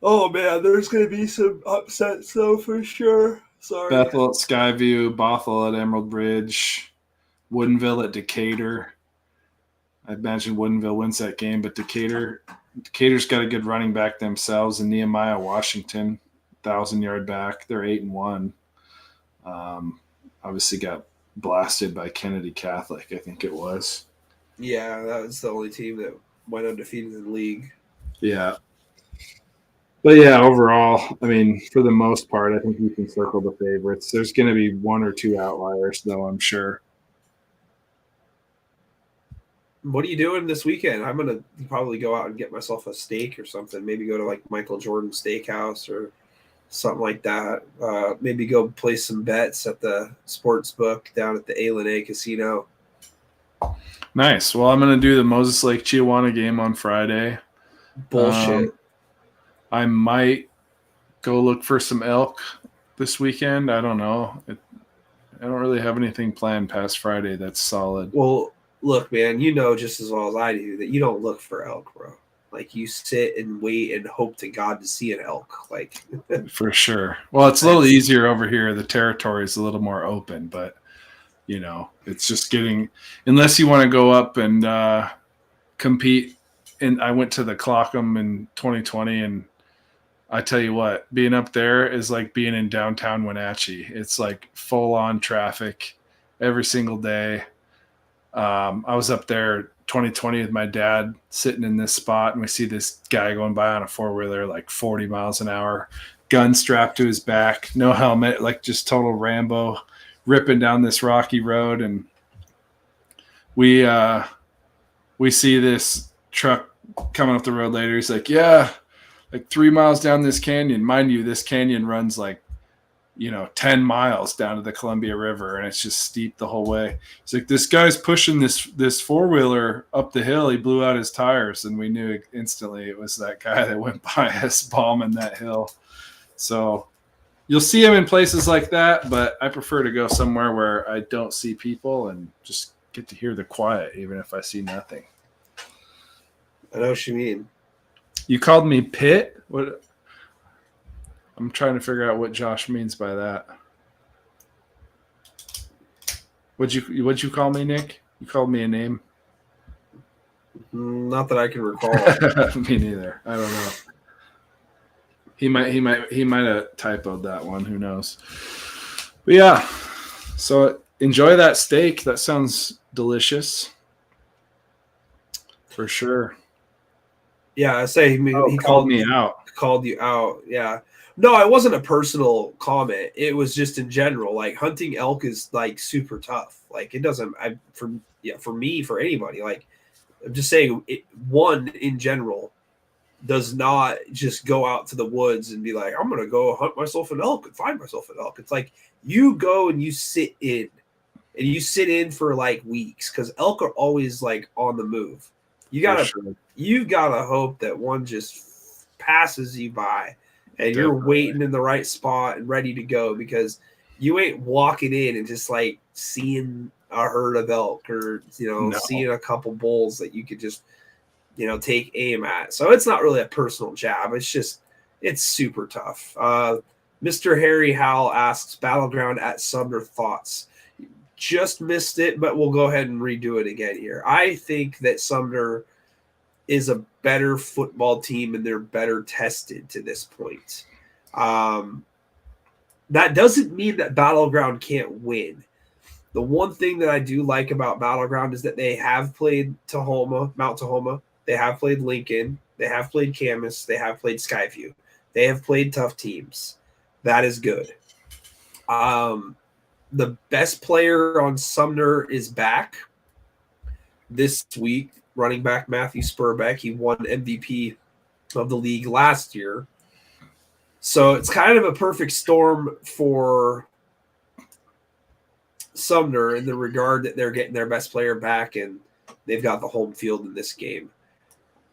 Oh, man, there's going to be some upsets, though, for sure. Sorry. Bethel at Skyview, Bothell at Emerald Bridge, Woodinville at Decatur. I imagine Woodinville wins that game, but Decatur's got a good running back themselves, and Nehemiah Washington, 1,000-yard back. They're 8-1. Obviously got blasted by Kennedy Catholic, I think it was. Yeah, that was the only team that went undefeated in the league. Yeah. But yeah, overall, I mean, for the most part, I think you can circle the favorites. There's going to be one or two outliers, though, I'm sure. What are you doing this weekend? I'm going to probably go out and get myself a steak or something. Maybe go to like Michael Jordan Steakhouse or something like that. Maybe go place some bets at the sports book down at the A Casino. Nice. Well, I'm going to do the Moses Lake Chiawana game on Friday. Bullshit. I might go look for some elk this weekend. I don't know. I don't really have anything planned past Friday that's solid. Well, look, man, you know just as well as I do that you don't look for elk, bro. Like, you sit and wait and hope to God to see an elk. Like, for sure. Well, it's a little easier over here. The territory is a little more open, but, you know, it's just getting – unless you want to go up and compete. And I went to the Clockham in 2020, and I tell you what, being up there is like being in downtown Wenatchee. It's like full-on traffic every single day. I was up there 2020 with my dad sitting in this spot, and we see this guy going by on a four-wheeler like 40 miles an hour, gun strapped to his back, no helmet, like just total Rambo, ripping down this rocky road. And we see this truck coming up the road later. He's like, yeah, like 3 miles down this canyon. Mind you, this canyon runs like, 10 miles down to the Columbia River, and it's just steep the whole way. It's like, this guy's pushing this four-wheeler up the hill. He blew out his tires, and we knew instantly it was that guy that went by us bombing that hill. So you'll see him in places like that, but I prefer to go somewhere where I don't see people and just get to hear the quiet, even if I see nothing. I know what you mean. You called me Pitt? What? I'm trying to figure out what Josh means by that. What'd you call me, Nick? You called me a name? Not that I can recall. Me neither. I don't know. He might have typoed that one. Who knows? But yeah. So enjoy that steak. That sounds delicious. For sure. Yeah, I say he called me out. Called you out. Yeah. No, it wasn't a personal comment. It was just in general. Like, hunting elk is like super tough. Like, it doesn't. For me, for anybody. Like, I'm just saying, one in general does not just go out to the woods and be like, I'm gonna go hunt myself an elk and find myself an elk. It's like you go and you sit in, for like weeks, because elk are always like on the move. You gotta hope that one just passes you by. And you're waiting in the right spot and ready to go, because you ain't walking in and just like seeing a herd of elk or, seeing a couple bulls that you could just, take aim at. So it's not really a personal jab. It's super tough. Mr. Harry Howell asks, Battleground at Sumner thoughts. Just missed it, but we'll go ahead and redo it again here. I think that Sumner is a better football team, and they're better tested to this point. That doesn't mean that Battleground can't win. The one thing that I do like about Battleground is that they have played Mount Tahoma. They have played Lincoln. They have played Camas. They have played Skyview. They have played tough teams. That is good. The best player on Sumner is back this week, running back Matthew Spurbeck. He won MVP of the league last year. So it's kind of a perfect storm for Sumner in the regard that they're getting their best player back and they've got the home field in this game.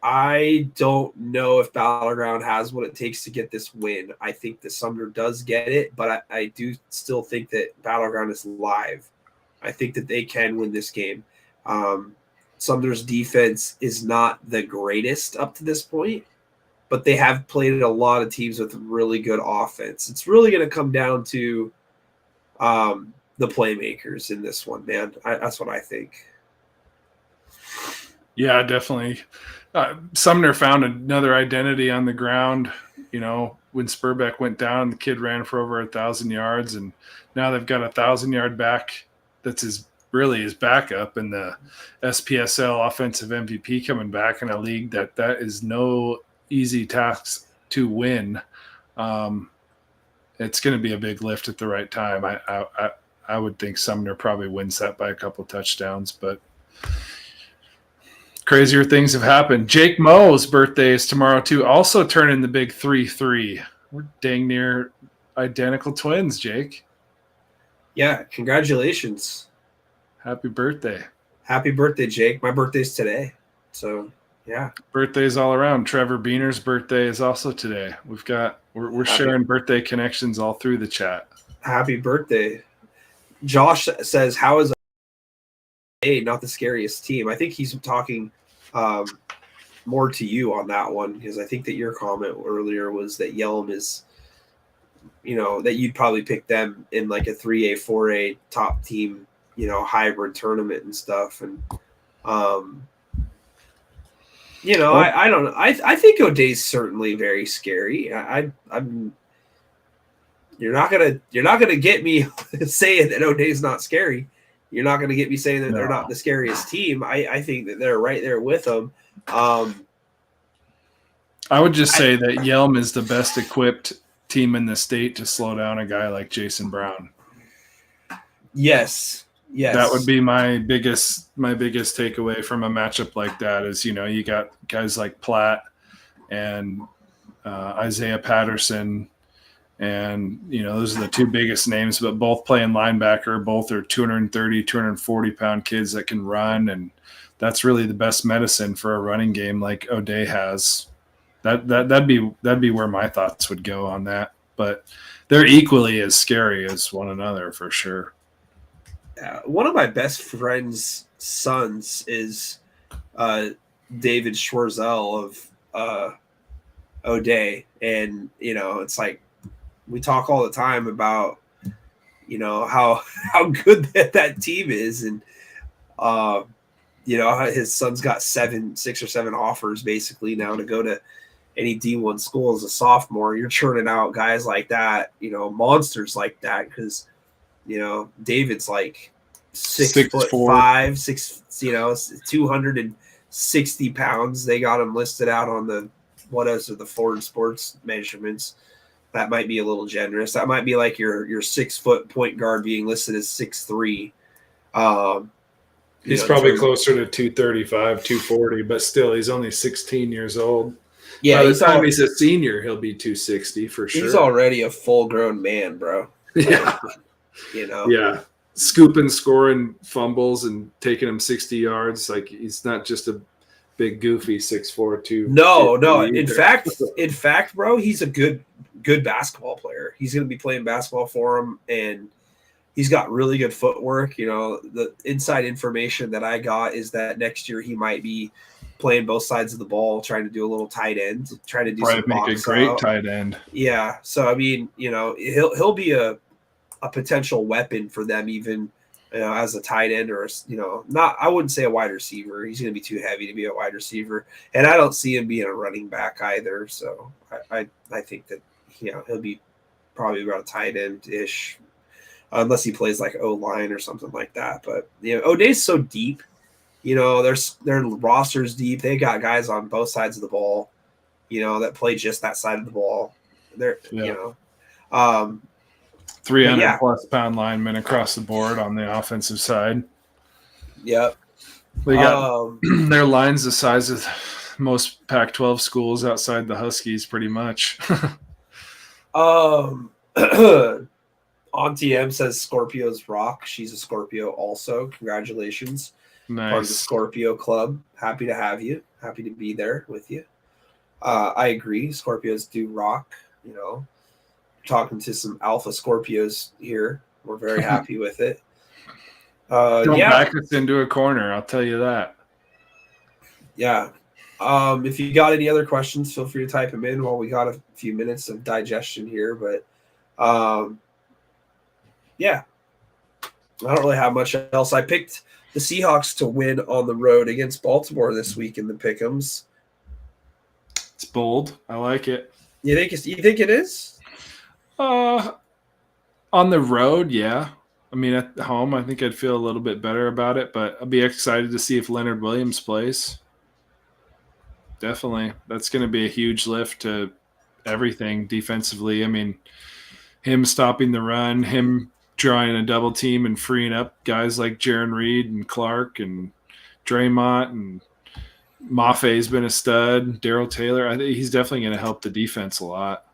I don't know if Battleground has what it takes to get this win. I think that Sumner does get it, but I do still think that Battleground is live. I think that they can win this game. Sumner's defense is not the greatest up to this point, but they have played a lot of teams with really good offense. It's really going to come down to the playmakers in this one, man. That's what I think. Yeah, definitely. Sumner found another identity on the ground. You know, when Spurbeck went down, the kid ran for over 1,000 yards, and now they've got a 1,000-yard back that's his backup, and the SPSL offensive MVP coming back in a league that is no easy task to win. It's going to be a big lift at the right time. I would think Sumner probably wins that by a couple touchdowns, but crazier things have happened. Jake Moe's birthday is tomorrow too, also turning the big 3-3. We're dang near identical twins, Jake. Yeah, congratulations. Happy birthday. Happy birthday, Jake. My birthday's today. So, yeah. Birthdays all around. Trevor Beaner's birthday is also today. We're sharing birthday connections all through the chat. Happy birthday. Josh says, how is not the scariest team? I think he's talking more to you on that one, because I think that your comment earlier was that Yelm is, that you'd probably pick them in like a 3A, 4A top team, hybrid tournament and stuff. And, I don't know. I think O'Day's certainly very scary. I'm You're not gonna get me saying that O'Day's not scary. You're not gonna get me saying that they're not the scariest team. I think that they're right there with them. I would just say that Yelm is the best equipped team in the state to slow down a guy like Jason Brown. Yes. That would be my biggest takeaway from a matchup like that is, you got guys like Platt and Isaiah Patterson. And, those are the two biggest names, but both playing linebacker. Both are 230, 240-pound kids that can run, and that's really the best medicine for a running game like O'Day has. That'd be where my thoughts would go on that. But they're equally as scary as one another for sure. One of my best friend's sons is David Schwarzel of O'Day, and it's like, we talk all the time about, how good that team is. And, his son's got 6 or 7 offers basically now to go to any D1 school as a sophomore. You're churning out guys like that, monsters like that. Cause, David's like 6'5", 260 pounds. They got him listed out on the Ford Sports measurements. That might be a little generous. That might be like your 6 foot point guard being listed as 6'3". He's probably closer to 235, 240, but still, he's only 16 years old. Yeah, by the time he's a senior, he'll be 260 for sure. He's already a full grown man, bro. Yeah, yeah, scooping, scoring fumbles, and taking him 60 yards. Like, he's not just a big goofy 6'4", 2. No. In fact, bro, he's a good basketball player. He's going to be playing basketball for him, and he's got really good footwork. The inside information that I got is that next year he might be playing both sides of the ball, trying to do a little tight end, trying to do probably some make box a great out. tight end. Yeah. So I mean, he'll be a potential weapon for them, even as a tight end, or not. I wouldn't say a wide receiver. He's going to be too heavy to be a wide receiver, and I don't see him being a running back either. So I think that he'll be probably about a tight end ish. unless he plays like O-line or something like that. But O'Day's so deep. Their roster's deep. They got guys on both sides of the ball, that play just that side of the ball. They're 300 plus pound linemen across the board on the offensive side. Yep. They got their lines the size of most Pac-12 schools outside the Huskies, pretty much. Auntie M says Scorpios rock. She's a Scorpio also. Congratulations. Nice. Part of the Scorpio Club. Happy to have you. Happy to be there with you. I agree. Scorpios do rock. Talking to some alpha Scorpios here. We're very happy with it. Don't back us into a corner. I'll tell you that. Yeah. If you got any other questions, feel free to type them in while we got a few minutes of digestion here. But yeah, I don't really have much else. I picked the Seahawks to win on the road against Baltimore this week in the Pick'ems. It's bold. I like it. You think it is? On the road, yeah. I mean, at home, I think I'd feel a little bit better about it, but I'll be excited to see if Leonard Williams plays. Definitely. That's going to be a huge lift to everything defensively. I mean, him stopping the run, him drawing a double team and freeing up guys like Jaron Reed and Clark and Draymond, and Maffei's been a stud. Darryl Taylor, I think he's definitely going to help the defense a lot.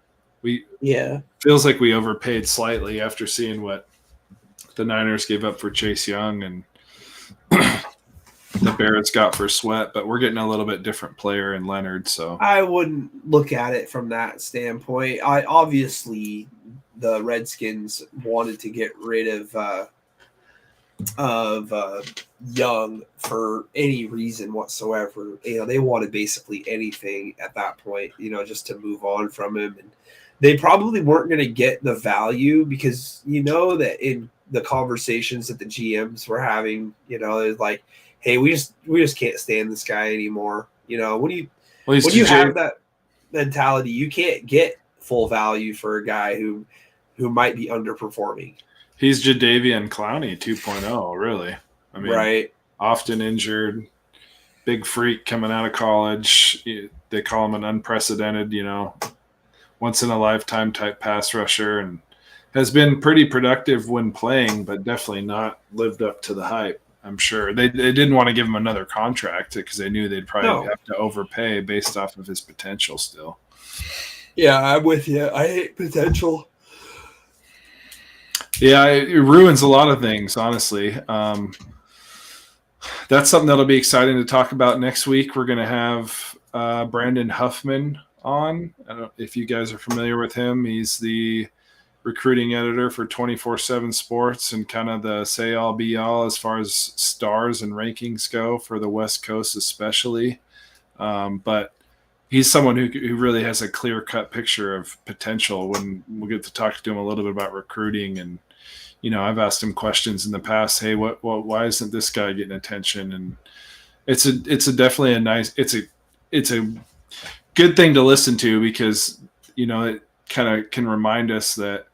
Feels like we overpaid slightly after seeing what the Niners gave up for Chase Young and the Barretts got for Sweat, but we're getting a little bit different player in Leonard. So I wouldn't look at it from that standpoint. Obviously the Redskins wanted to get rid of Young for any reason whatsoever. They wanted basically anything at that point, just to move on from him. And they probably weren't going to get the value because that in the conversations that the GMs were having, it's like, hey, we just can't stand this guy anymore. When you have that mentality, you can't get full value for a guy who might be underperforming. He's Jadeveon Clowney 2.0, really. I mean, right. Often injured, big freak coming out of college. They call him an unprecedented, once in a lifetime type pass rusher, and has been pretty productive when playing, but definitely not lived up to the hype. I'm sure they didn't want to give him another contract because they knew they'd probably have to overpay based off of his potential still. Yeah, I'm with you. I hate potential. Yeah, it ruins a lot of things, honestly. That's something that'll be exciting to talk about next week. We're going to have Brandon Huffman on. I don't know if you guys are familiar with him. He's the recruiting editor for 24/7 Sports and kind of the say-all be-all as far as stars and rankings go for the West Coast especially. But he's someone who really has a clear-cut picture of potential when we'll get to talk to him a little bit about recruiting. And, I've asked him questions in the past, hey, why isn't this guy getting attention? And it's definitely it's a good thing to listen to because, it kind of can remind us that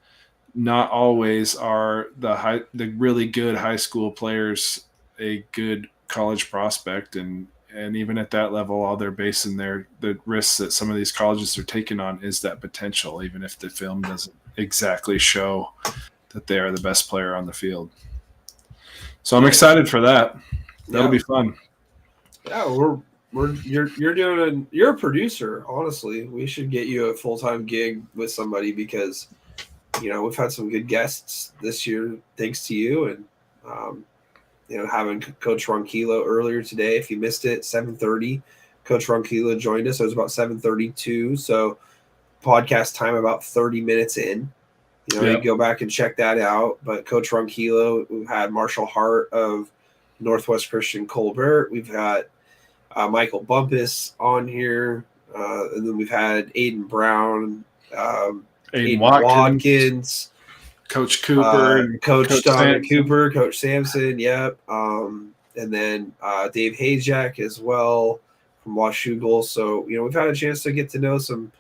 not always are the really good high school players a good college prospect. And even at that level, all they're basing the risks that some of these colleges are taking on is that potential, even if the film doesn't exactly show that they are the best player on the field. So I'm excited for that. That'll be fun. Yeah, you're a producer. Honestly, we should get you a full-time gig with somebody because we've had some good guests this year thanks to you, and having Coach Ronquillo earlier today. If you missed it, 7:30, Coach Ronquillo joined us. It was about 7:32, so podcast time about 30 minutes in. You go back and check that out. But Coach Ronquillo, we've had Marshall Hart of Northwest Christian Colbert. We've had Michael Bumpus on here, and then we've had Aiden Brown, Aiden Watkins, Coach Cooper, Coach Dominic Cooper, Coach Sampson, yep. And then Dave Hayjack as well from Washougal. So, we've had a chance to get to know some,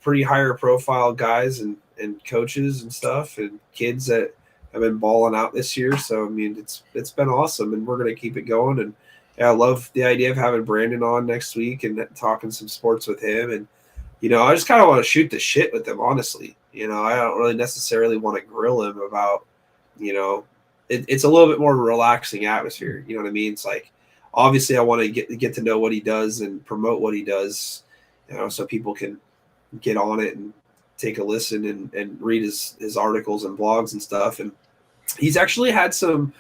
pretty higher profile guys and coaches and stuff and kids that have been balling out this year. So I mean, it's been awesome, and we're gonna keep it going. And yeah, I love the idea of having Brandon on next week and talking some sports with him. And I just kind of want to shoot the shit with him, honestly. I don't really necessarily want to grill him about, it's a little bit more relaxing atmosphere. You know what I mean? It's like, obviously I want to get to know what he does and promote what he does, so people can get on it and take a listen and read his articles and blogs and stuff. And he's actually had some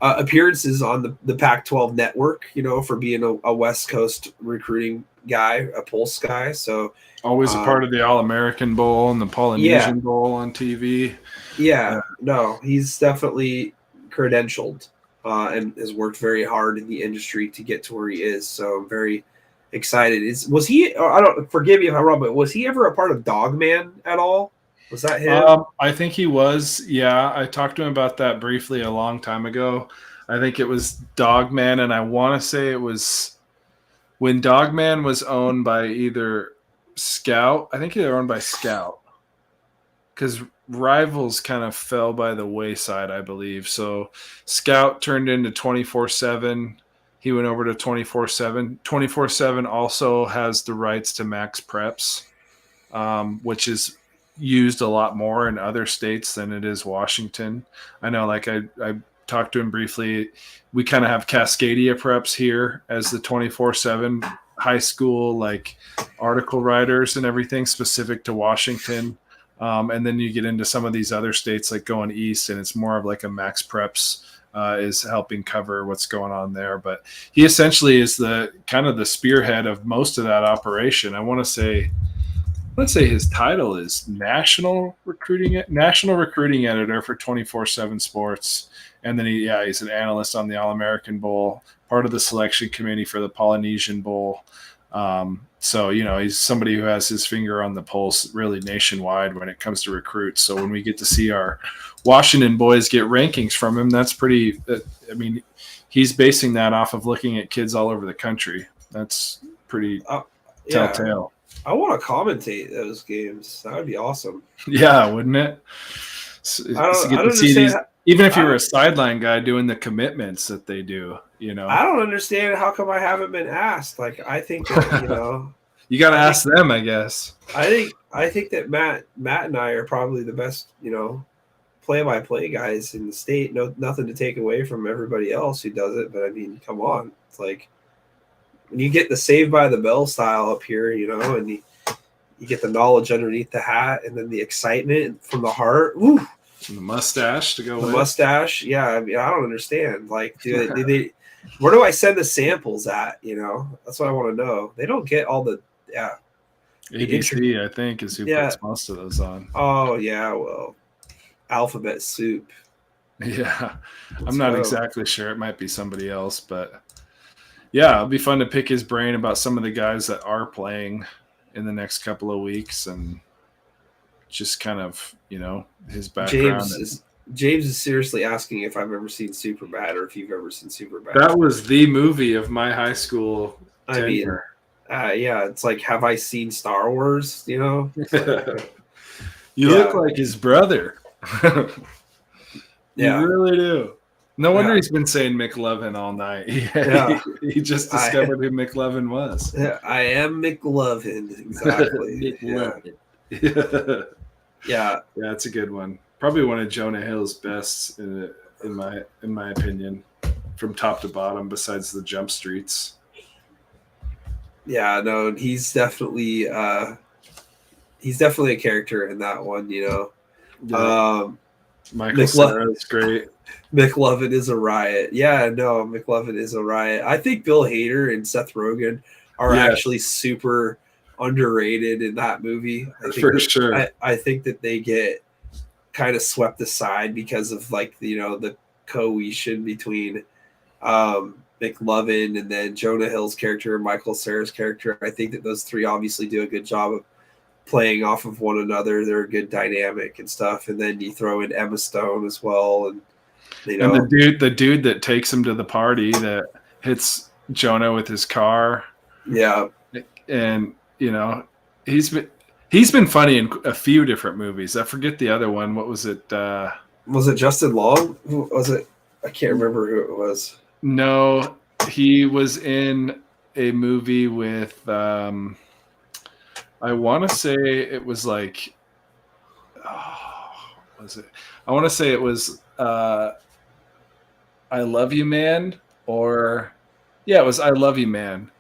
appearances on the Pac-12 network, for being a West Coast recruiting guy, a Pulse guy. So always a part of the All-American Bowl and the Polynesian Bowl on TV. Yeah, no, he's definitely credentialed and has worked very hard in the industry to get to where he is. So I'm very excited. Was he? I don't, forgive me if I'm wrong, but was he ever a part of Dogman at all? Was that him? I think he was. Yeah, I talked to him about that briefly a long time ago. I think it was Dogman, and I want to say it was when Dogman was owned by either Scout. I think they were owned by Scout because Rivals kind of fell by the wayside, I believe. So Scout turned into 24/7. He went over to 24/7. 24/7 also has the rights to Max Preps, which is used a lot more in other states than it is Washington. I know, like I talked to him briefly. We kind of have Cascadia Preps here as the 24/7 high school, like article writers and everything specific to Washington. And then you get into some of these other states like going east, and it's more of like a Max Preps is helping cover what's going on there. But he essentially is the kind of the spearhead of most of that operation. I want to say his title is national recruiting editor for 24/7 Sports. And then he's an analyst on the All-American Bowl, part of the selection committee for the Polynesian Bowl. So, he's somebody who has his finger on the pulse really nationwide when it comes to recruits. So when we get to see our Washington boys get rankings from him, that's pretty he's basing that off of looking at kids all over the country. That's pretty telltale. I want to commentate those games. That would be awesome. Yeah, wouldn't it? I don't understand. Even if you were a sideline guy doing the commitments that they do, I don't understand how come I haven't been asked. Like, I think that, you got to ask them, I guess. I think that Matt and I are probably the best, play-by-play guys in the state. No, nothing to take away from everybody else who does it, but I mean, come on. It's like when you get the Saved by the Bell style up here, and you get the knowledge underneath the hat, and then the excitement from the heart. Woo! And the mustache to go with. The mustache, yeah. I mean, I don't understand. Like, do they where do I send the samples at? That's what I want to know. They don't get all the ABC, I think, is who puts most of those on. Oh yeah, well, Alphabet Soup. Yeah, I'm not exactly sure. It might be somebody else, but yeah, it'll be fun to pick his brain about some of the guys that are playing in the next couple of weeks and just kind of, his background. James is seriously asking if I've ever seen Superbad or if you've ever seen Superbad. That was the movie of my high school tenure. It's like, have I seen Star Wars? You look like his brother. You really do. No wonder he's been saying McLovin all night. He just discovered who McLovin was. Yeah, I am McLovin. Exactly. Yeah, that's a good one. Probably one of Jonah Hill's best in my opinion, from top to bottom. Besides the jump streets. Yeah, no, he's definitely a character in that one. Michael Cera is great. McLovin is a riot. Yeah, no, McLovin is a riot. I think Bill Hader and Seth Rogen are actually super underrated in that movie. For sure. I think that they get kind of swept aside because of the cohesion between McLovin and then Jonah Hill's character and Michael Cera's character. I think that those three obviously do a good job of playing off of one another. They're a good dynamic and stuff. And then you throw in Emma Stone as well. And the dude that takes him to the party that hits Jonah with his car. Yeah. And he's been funny in a few different movies. I forget the other one. What was it? Was it Justin Long? Who was it? I can't remember who it was. No, he was in a movie with I want to say it was like was it? I want to say it was I Love You Man, or yeah, it was I Love You Man.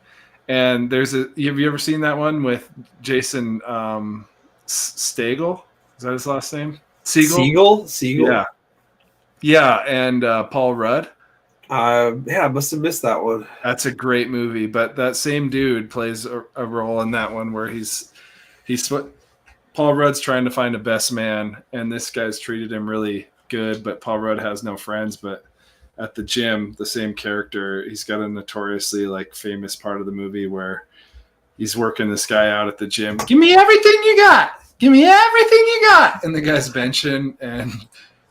And have you ever seen that one with Jason Stagel? Is that his last name? Siegel? Yeah, and Paul Rudd. Yeah, I must have missed that one. That's a great movie, but that same dude plays a role in that one where he's Paul Rudd's trying to find a best man, and this guy's treated him really good, but Paul Rudd has no friends. But at the gym, the same character, he's got a notoriously like famous part of the movie where he's working this guy out at the gym. Give me everything you got. Give me everything you got. And the guy's benching. And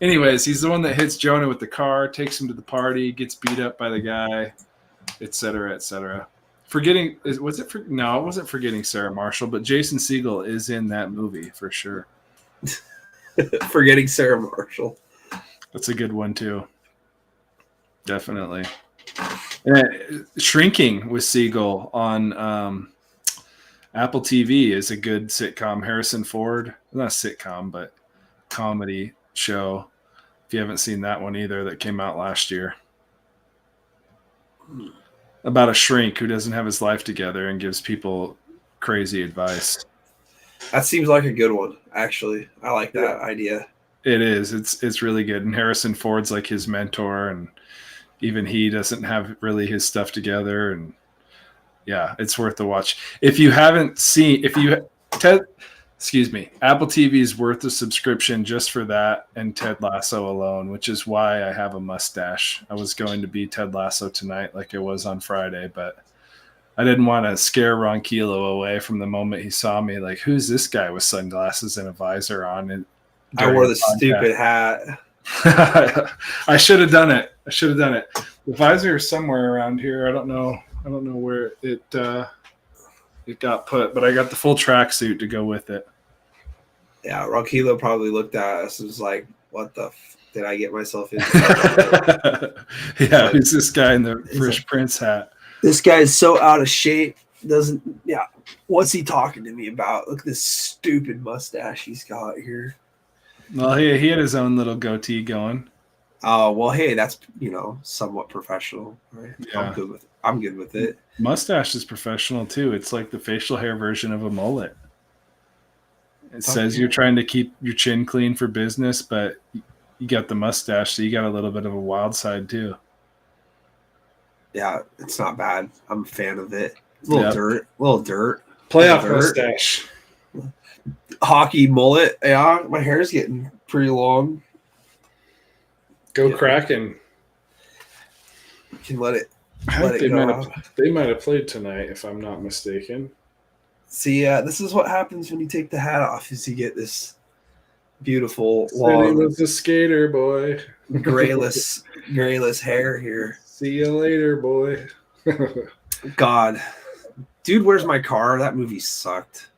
anyways, he's the one that hits Jonah with the car, takes him to the party, gets beat up by the guy, et cetera, et cetera. No, it wasn't Forgetting Sarah Marshall, but Jason Segel is in that movie for sure. Forgetting Sarah Marshall. That's a good one too. Definitely. And Shrinking with Segel on Apple TV is a good sitcom. Harrison Ford, not a sitcom, but comedy show. If you haven't seen that one either, that came out last year. About a shrink who doesn't have his life together and gives people crazy advice. That seems like a good one, actually. I like that idea. It is. It's really good. And Harrison Ford's like his mentor, and even he doesn't have really his stuff together. And yeah, it's worth the watch. If you haven't seen, Apple TV is worth the subscription just for that and Ted Lasso alone, which is why I have a mustache. I was going to be Ted Lasso tonight like I was on Friday, but I didn't want to scare Ronquillo away from the moment he saw me. Like, who's this guy with sunglasses and a visor on? And I wore the stupid hat. I should have done it. The visor is somewhere around here. I don't know where it got put, but I got the full tracksuit to go with it. Yeah, Ronquillo probably looked at us and was like, "What the did I get myself into?" Yeah, who's this guy in the Fresh Prince hat? This guy's so out of shape. What's he talking to me about? Look at this stupid mustache he's got here. Well, he had his own little goatee going. Oh, well, hey, that's, somewhat professional, right? Yeah. I'm good with it. Mustache is professional too. It's like the facial hair version of a mullet. It says you're trying to keep your chin clean for business, but you got the mustache, so you got a little bit of a wild side too. Yeah, it's not bad. I'm a fan of it. A little dirt. Playoff mustache. Hockey mullet. Yeah, my hair's getting pretty long. Go Kraken. You can let it They go. might have played tonight, if I'm not mistaken. See, this is what happens when you take the hat off, is you get this beautiful He was a skater, boy. grayless hair here. See you later, boy. God. Dude, where's my car? That movie sucked.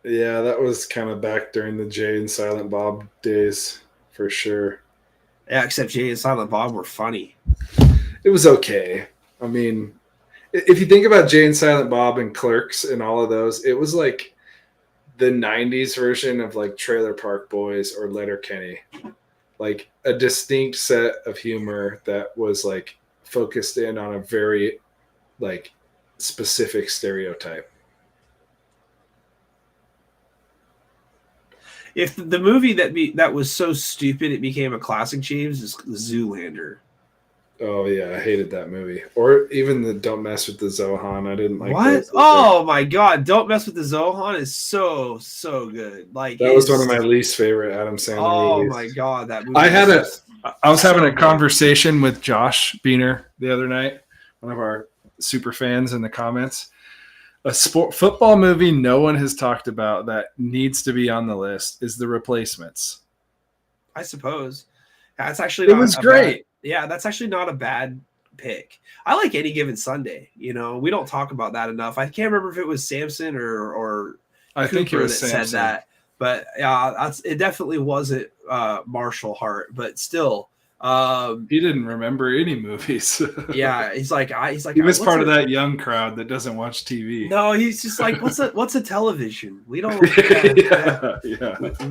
Yeah, that was kind of back during the Jay and Silent Bob days, for sure. Yeah, except Jay and Silent Bob were funny. It was okay. I mean, if you think about Jay and Silent Bob and Clerks and all of those, it was like the 90s version of like Trailer Park Boys or Letterkenny. Like a distinct set of humor that was like focused in on a very like specific stereotype. If the movie that was so stupid it became a classic, James, is Zoolander. Oh yeah, I hated that movie. Or even the Don't Mess with the Zohan. I didn't like what? Oh my god, Don't Mess with the Zohan is so good. Like that was one of my least favorite Adam Sandler movies. My god, that movie. I was having a conversation with Josh Beener the other night, one of our super fans in the comments. A football movie no one has talked about that needs to be on the list is The Replacements. I suppose. That's actually it was great. That's actually not a bad pick. I like Any Given Sunday. We don't talk about that enough. I can't remember if it was Samson or I think it was Samson. Said that. But it definitely wasn't Marshall Hart, but still. He didn't remember any movies. Yeah, he's like he was part of that young crowd that doesn't watch TV. No, he's just like, what's a television? We don't.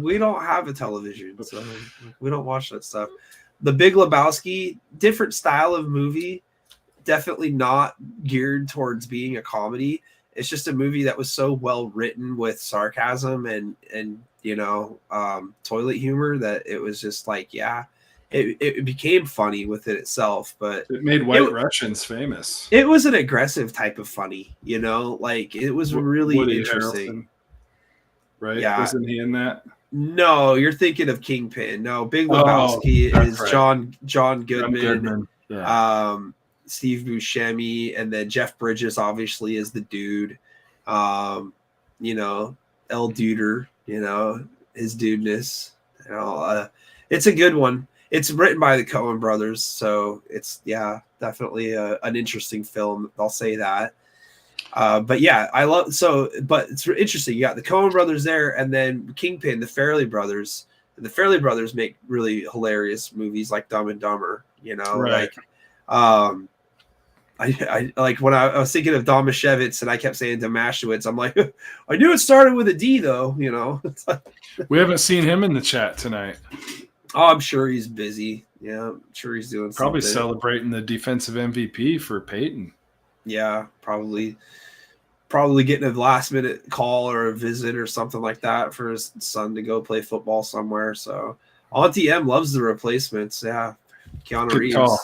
We don't have a television, so we don't watch that stuff. The Big Lebowski, different style of movie, definitely not geared towards being a comedy. It's just a movie that was so well written with sarcasm and toilet humor that it was just like, it became funny within itself. But it made White Russians famous. It was an aggressive type of funny, like it was really Woody interesting. Harrelson, right? Yeah. Wasn't he in that? No, you're thinking of Kingpin. No, Big Lebowski is right. John Goodman. Yeah. Steve Buscemi, and then Jeff Bridges obviously is the dude. El Duder, his dudeness. It's a good one. It's written by the Coen brothers, so it's definitely an interesting film. I'll say that. But it's interesting. You got the Coen brothers there, and then Kingpin, the Farrelly brothers. The Farrelly brothers make really hilarious movies like Dumb and Dumber. Right. I like when I was thinking of Domashevitz and I kept saying Domashowitz. I'm like, I knew it started with a D though. We haven't seen him in the chat tonight. Oh, I'm sure he's busy. Yeah, I'm sure he's doing probably something. Celebrating the defensive MVP for Peyton. Yeah, probably getting a last minute call or a visit or something like that for his son to go play football somewhere. So Auntie M loves the replacements. Yeah, Keanu Reeves. Call.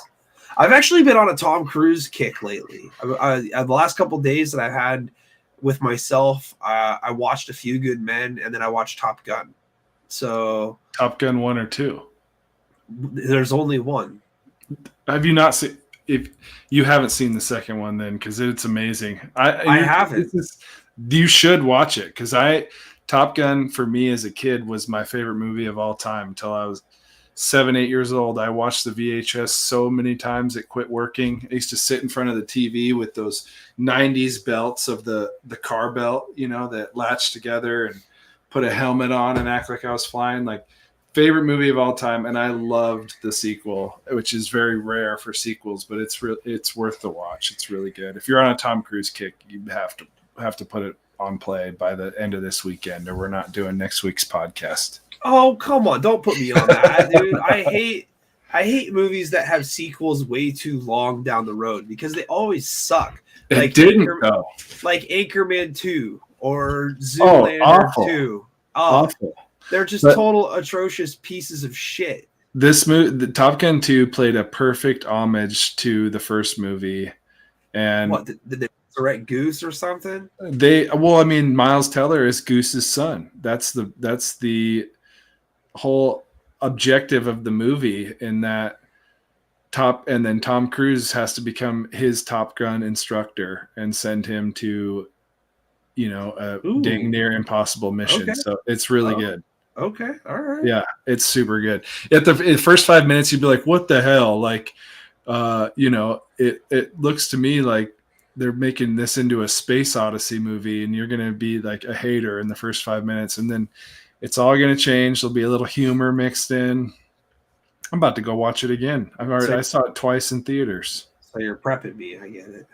I've actually been on a Tom Cruise kick lately. The last couple of days that I've had with myself, I watched A Few Good Men and then I watched Top Gun. So Top Gun 1 or 2? There's only one. Have you not seen? If you haven't seen the second one, then because it's amazing. I haven't. You should watch it because Top Gun for me as a kid was my favorite movie of all time until I was 7-8 years old. I watched the VHS so many times it quit working. I used to sit in front of the TV with those 90s belts of the car belt, that latched together and put a helmet on and act like I was flying. Like, favorite movie of all time, and I loved the sequel, which is very rare for sequels, but it's worth the watch. It's really good. If you're on a Tom Cruise kick, you have to put it on play by the end of this weekend, or we're not doing next week's podcast. Oh, come on. Don't put me on that, dude. I hate movies that have sequels way too long down the road because they always suck. It didn't go. Like Anchorman 2 or Zoolander 2. Awful. They're just total atrocious pieces of shit. This movie, the Top Gun 2, played a perfect homage to the first movie. And what, did they resurrect Goose or something? Miles Teller is Goose's son. That's the whole objective of the movie, in that and then Tom Cruise has to become his Top Gun instructor and send him to a dang near impossill mission. Okay. So it's really good. Okay, all right. Yeah, it's super good. At the first 5 minutes, you'd be like, "What the hell?" Like, it looks to me like they're making this into a space odyssey movie, and you're gonna be like a hater in the first 5 minutes, and then it's all gonna change. There'll be a little humor mixed in. I'm about to go watch it again. I saw it twice in theaters. So you're prepping me. I get it.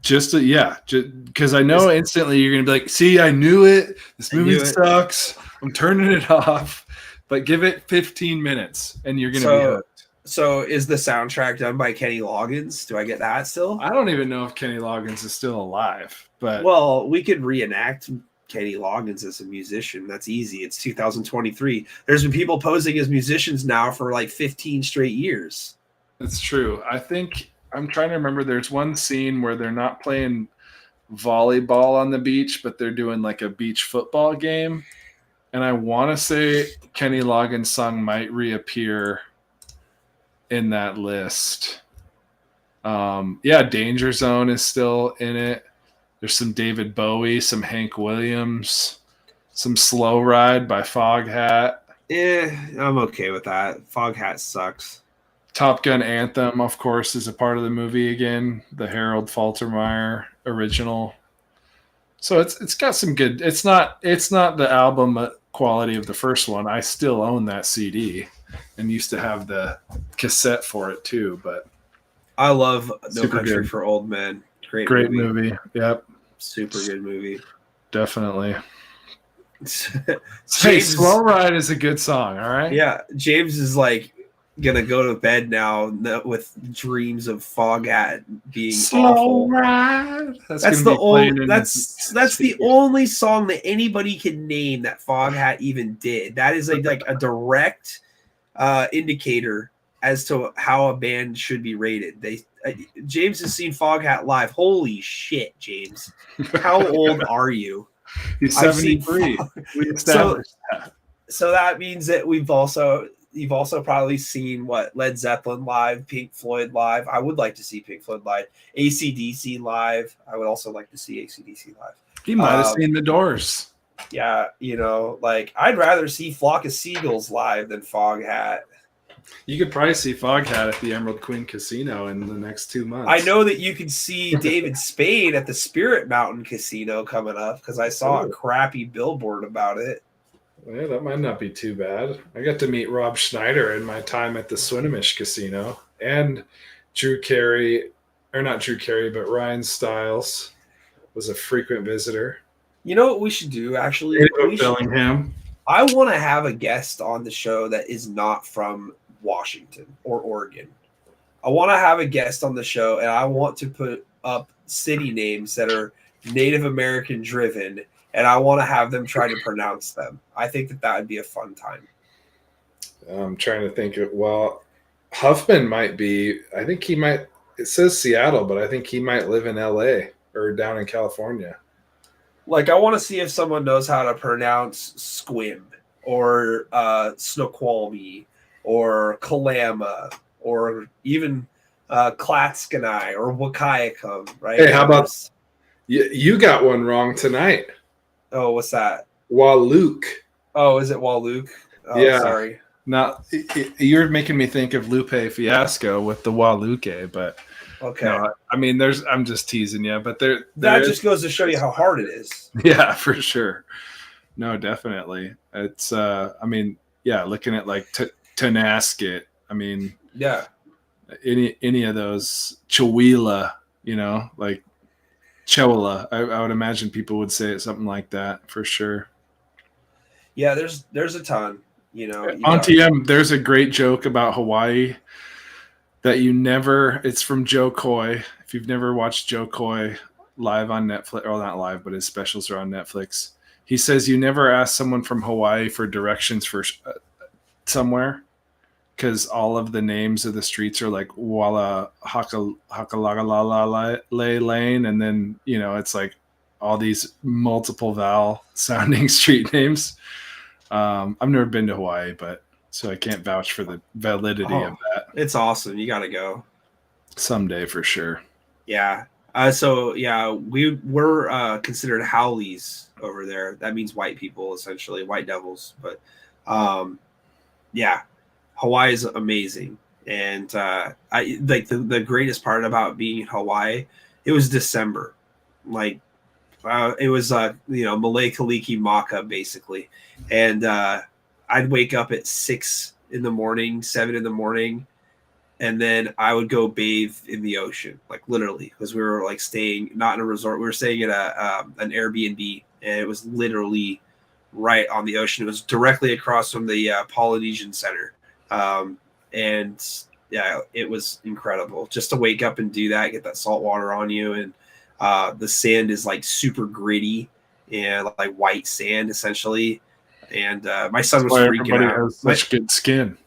Just because I know instantly you're gonna be like, "See, I knew it. This movie sucks. I'm turning it off." But give it 15 minutes, and you're gonna be hooked. So, is the soundtrack done by Kenny Loggins? Do I get that still? I don't even know if Kenny Loggins is still alive. But we could reenact Kenny Loggins as a musician. That's easy. It's 2023. There's been people posing as musicians now for like 15 straight years. That's true. I think. I'm trying to remember. There's one scene where they're not playing volleyball on the beach, but they're doing like a beach football game. And I want to say Kenny Loggins' song might reappear in that list. Danger Zone is still in it. There's some David Bowie, some Hank Williams, some Slow Ride by Foghat. I'm okay with that. Foghat sucks. Top Gun Anthem, of course, is a part of the movie again. The Harold Faltermeyer original. So it's got some good. It's not the album quality of the first one. I still own that CD and used to have the cassette for it too. But I love No Super Country good. for Old Men. Great movie. Yep, Super good movie. definitely. Hey, James, Slow Ride is a good song. All right. yeah, James is like gonna go to bed now with dreams of Foghat being awful. Ride. That's the only that's the only song that anybody can name that Foghat even did. That is like a direct indicator as to how a band should be rated. James has seen Foghat live. Holy shit, James! How old are you? He's 73. We established that. So that means that you've also probably seen what Led Zeppelin live, Pink Floyd live. I would like to see Pink Floyd live, AC/DC live. I would also like to see AC/DC live. He might have seen the Doors. Yeah, like I'd rather see Flock of Seagulls live than Foghat. You could probably see Foghat at the Emerald Queen Casino in the next 2 months. I know that you can see David Spade at the Spirit Mountain Casino coming up because I saw a crappy billboard about it. Yeah, that might not be too bad. I got to meet Rob Schneider in my time at the Swinomish Casino, and Drew Carey, or not Drew Carey, but Ryan Stiles was a frequent visitor. You know what we should do, actually? Bellingham. I want to have a guest on the show that is not from Washington or Oregon. I want to have a guest on the show, and I want to put up city names that are Native American driven, and I want to have them try to pronounce them. I think that would be a fun time. I'm trying to think Huffman might be, I think he might, it says Seattle, but I think he might live in LA or down in California. Like, I want to see if someone knows how to pronounce Squim or Snoqualmie or Kalama or even Klatskanai or Wakayakum, right? Hey, how about you got one wrong tonight? Oh, what's that? Walook. Oh, is it Walook? Oh, yeah. Sorry. Now, you're making me think of Lupe Fiasco with the Waluke, but okay. No, I mean, I'm just teasing you, but that just goes to show you how hard it is. Yeah, for sure. No, definitely. It's, I mean, yeah, looking at like Tenasket, I mean, yeah, any of those Chihuahua, like Cheola, I would imagine people would say it something like that for sure. Yeah, there's a ton, On TM, there's a great joke about Hawaii that it's from Joe Coy. If you've never watched Joe Coy live on Netflix, or not live, but his specials are on Netflix, he says you never ask someone from Hawaii for directions for somewhere because all of the names of the streets are like Wala Hakalagalala Lane, and then it's like all these multiple vowel sounding street names. I've never been to Hawaii, so I can't vouch for the validity of that. It's awesome. You got to go someday for sure. Yeah. So yeah, we're considered Howleys over there. That means white people, essentially white devils. But yeah, Hawaii is amazing. And I like the greatest part about being in Hawaii, it was December. Like it was Malay Kaliki Maka basically. And I'd wake up at 6 in the morning, 7 in the morning, and then I would go bathe in the ocean, like literally, because we were like staying not in a resort. We were staying at an Airbnb, and it was literally right on the ocean. It was directly across from the Polynesian Center. And yeah, it was incredible just to wake up and do that, get that salt water on you. And the sand is like super gritty and like white sand essentially. And my son was freaking out. Has such good skin.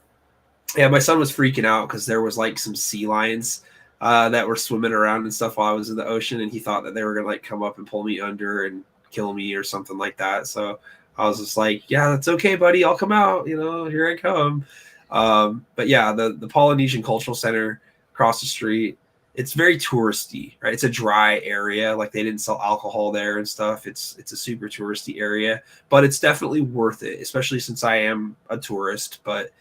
Yeah, my son was freaking out because there was like some sea lions that were swimming around and stuff while I was in the ocean, and he thought that they were gonna like come up and pull me under and kill me or something like that. So I was just like, "Yeah, that's okay, buddy. I'll come out. Here I come." But yeah, the Polynesian Cultural Center across the street. It's very touristy, right? It's a dry area. Like they didn't sell alcohol there and stuff. It's a super touristy area, but it's definitely worth it, especially since I am a tourist. But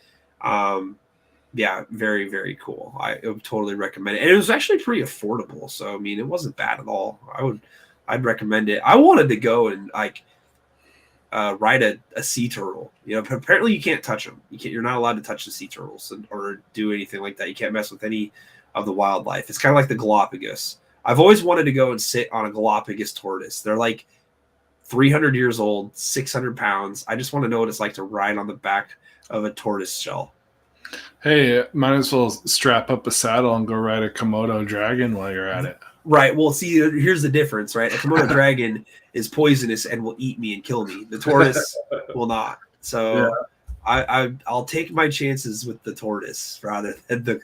yeah, very, very cool. I would totally recommend it. And it was actually pretty affordable. So, I mean, it wasn't bad at all. I'd recommend it. I wanted to go and like ride a sea turtle. Apparently you can't touch them. You're not allowed to touch the sea turtles or do anything like that. You can't mess with any of the wildlife. It's kind of like the Galapagos. I've always wanted to go and sit on a Galapagos tortoise. They're like 300 years old, 600 pounds. I just want to know what it's like to ride on the back of a tortoise shell. Hey, might as well strap up a saddle and go ride a Komodo dragon while you're at it. Right. Well, see, here's the difference, right? A Komodo dragon is poisonous and will eat me and kill me. The tortoise will not. So I'll take my chances with the tortoise rather than the.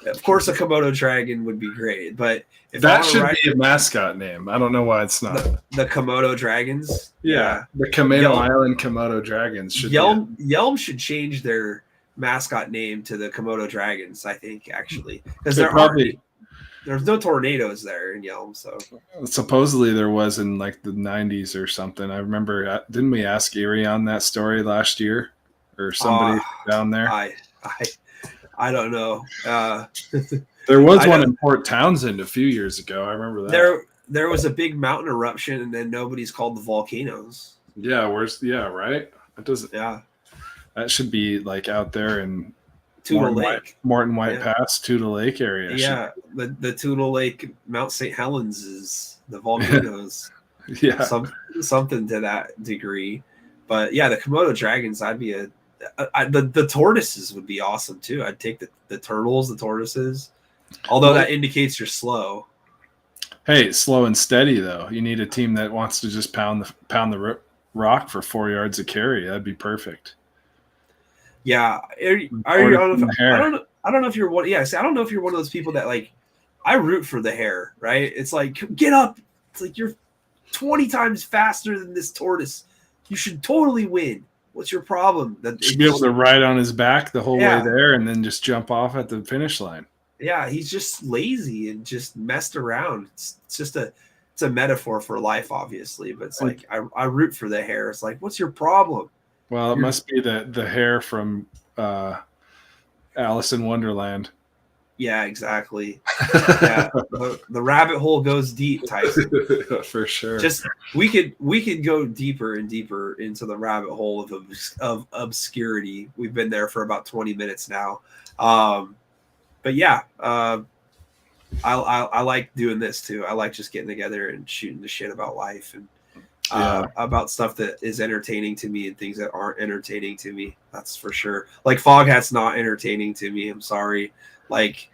Of course, a Komodo dragon would be great, but if that should be a mascot name. I don't know why it's not. The Komodo dragons. Yeah, the Komodo Island Komodo dragons should. Yelm should change their mascot name to the Komodo dragons. I think actually because there's no tornadoes there in Yelm. So supposedly there was in like the 90s or something. I remember. Didn't we ask Erie on that story last year or somebody down there? I don't know. There was one in Port Townsend a few years ago. I remember that. There was a big mountain eruption, and then nobody's called the volcanoes. Yeah, right? It doesn't. Yeah, that should be like out there in Morton White Pass, Toutle Lake area. Yeah, the Toutle Lake, Mount St. Helens is the volcanoes. Yeah, something to that degree. But yeah, the Komodo dragons, I'd be the tortoises would be awesome too. I'd take the turtles, the tortoises. Although that indicates you're slow. Hey, slow and steady though. You need a team that wants to just pound the rock for 4 yards of carry. That'd be perfect. Yeah, I don't know if you're one. Yeah, I don't know if you're one of those people that like. I root for the hare, right? It's like get up. It's like you're 20 times faster than this tortoise. You should totally win. What's your problem? That should be able to ride on his back the whole way there and then just jump off at the finish line. Yeah, he's just lazy and just messed around. It's a metaphor for life, obviously, but it's like I root for the hare. It's like, what's your problem? Well, it must be the hare from Alice in Wonderland. Yeah, exactly. Yeah, the rabbit hole goes deep, Tyson. For sure. Just we could go deeper and deeper into the rabbit hole of obscurity. We've been there for about 20 minutes now. But yeah, I like doing this too. I like just getting together and shooting the shit about life and about stuff that is entertaining to me and things that aren't entertaining to me. That's for sure. Like Foghat's not entertaining to me. I'm sorry. Like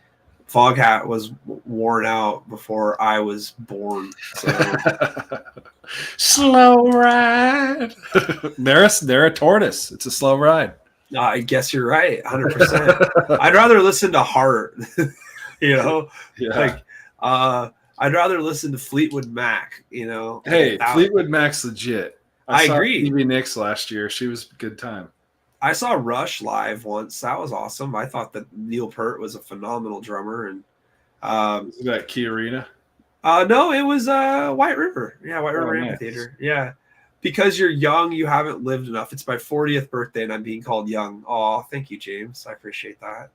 Foghat was worn out before I was born. So. Slow ride. They're a tortoise. It's a slow ride. I guess you're right, 100%. I'd rather listen to Heart, Yeah. Like I'd rather listen to Fleetwood Mac, Hey, Fleetwood Mac's legit. I agree. Stevie Nicks last year. She was a good time. I saw Rush live once. That was awesome. I thought that Neil Peart was a phenomenal drummer. And was that Key Arena? No, it was White River. Yeah, White River Amphitheater. Nice. Yeah. Because you're young, you haven't lived enough. It's my 40th birthday, and I'm being called young. Oh, thank you, James. I appreciate that.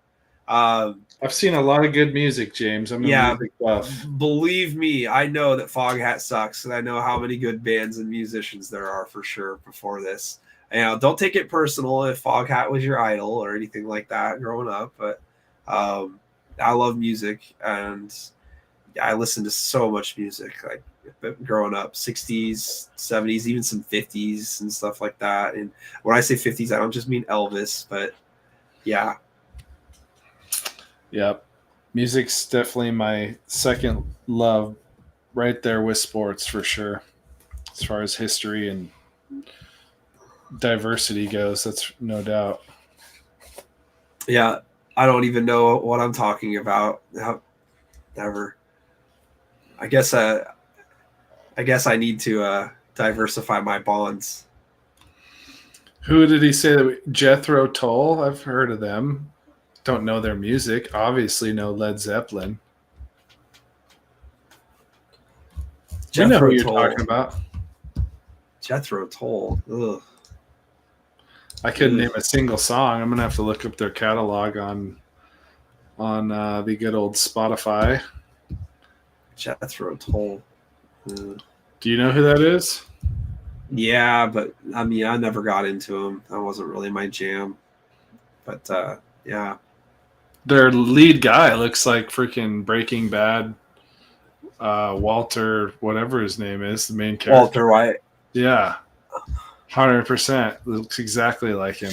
I've seen a lot of good music, James. I'm a music buff. Believe me, I know that Foghat sucks, and I know how many good bands and musicians there are for sure before this. Don't take it personal if Foghat was your idol or anything like that growing up, but I love music, and I listen to so much music, like growing up, 60s, 70s, even some 50s and stuff like that. And when I say 50s, I don't just mean Elvis, but yeah. Yep. Music's definitely my second love, right there with sports for sure. As far as history and diversity goes, that's no doubt. Yeah, I don't even know what I'm talking about. Never. I guess I need to diversify my bonds. Who did he say that? Jethro Tull? I've heard of them. Don't know their music. Obviously, know Led Zeppelin. You know who you're talking about. Jethro Tull. Ugh. I couldn't name a single song. I'm gonna have to look up their catalog on the good old Spotify. Jethro Tull. Do you know who that is? Yeah, but I mean, I never got into them. That wasn't really my jam. But yeah, Their lead guy looks like freaking Breaking Bad. Walter, whatever his name is, the main character. Walter White. Yeah, 100%. Looks exactly like him.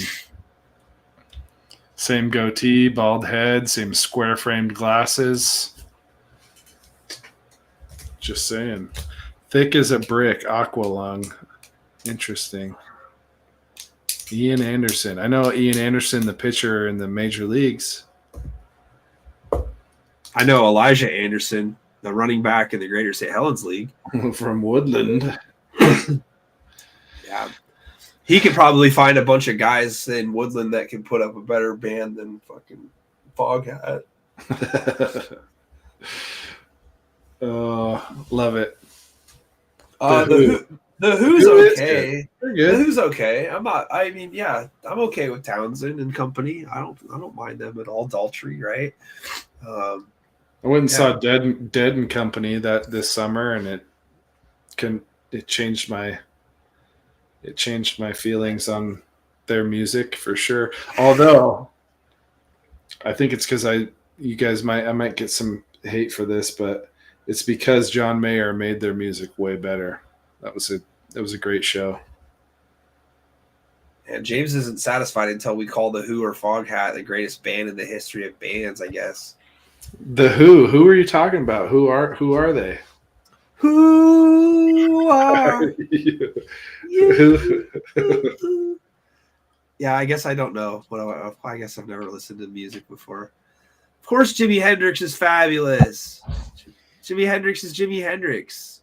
Same goatee, bald head, same square framed glasses. Just saying. Thick as a brick, aqua lung. Interesting. Ian Anderson. I know Ian Anderson, the pitcher in the major leagues. I know Elijah Anderson, the running back in the Greater St. Helens League. From Woodland. Yeah. He could probably find a bunch of guys in Woodland that can put up a better band than fucking Foghat. Oh, love it. The Who's okay. They're good. The Who's okay. I'm okay with Townsend and company. I don't mind them at all. Daltrey, right? I went and saw Dead and Company this summer, and it changed my feelings on their music for sure. Although I think it's because I might get some hate for this, but it's because John Mayer made their music way better. That was a great show. And James isn't satisfied until we call the Who or Foghat the greatest band in the history of bands, I guess. The Who? Who are you talking about? Who are they? Who are you? Yeah, I guess I don't know. I guess I've never listened to music before. Of course, Jimi Hendrix is fabulous. Jimi Hendrix is Jimi Hendrix.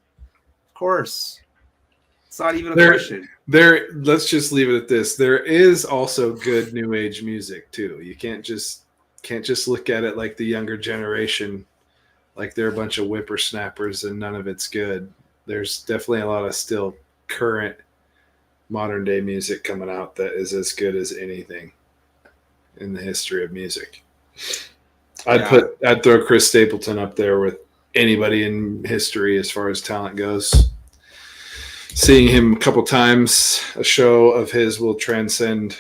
Of course. It's not even a question. Let's just leave it at this. There is also good new age music too. You can't just look at it like the younger generation, like they're a bunch of whippersnappers and none of it's good. There's definitely a lot of still current modern day music coming out that is as good as anything in the history of music. I'd throw Chris Stapleton up there with anybody in history as far as talent goes. Seeing him a couple times, a show of his will transcend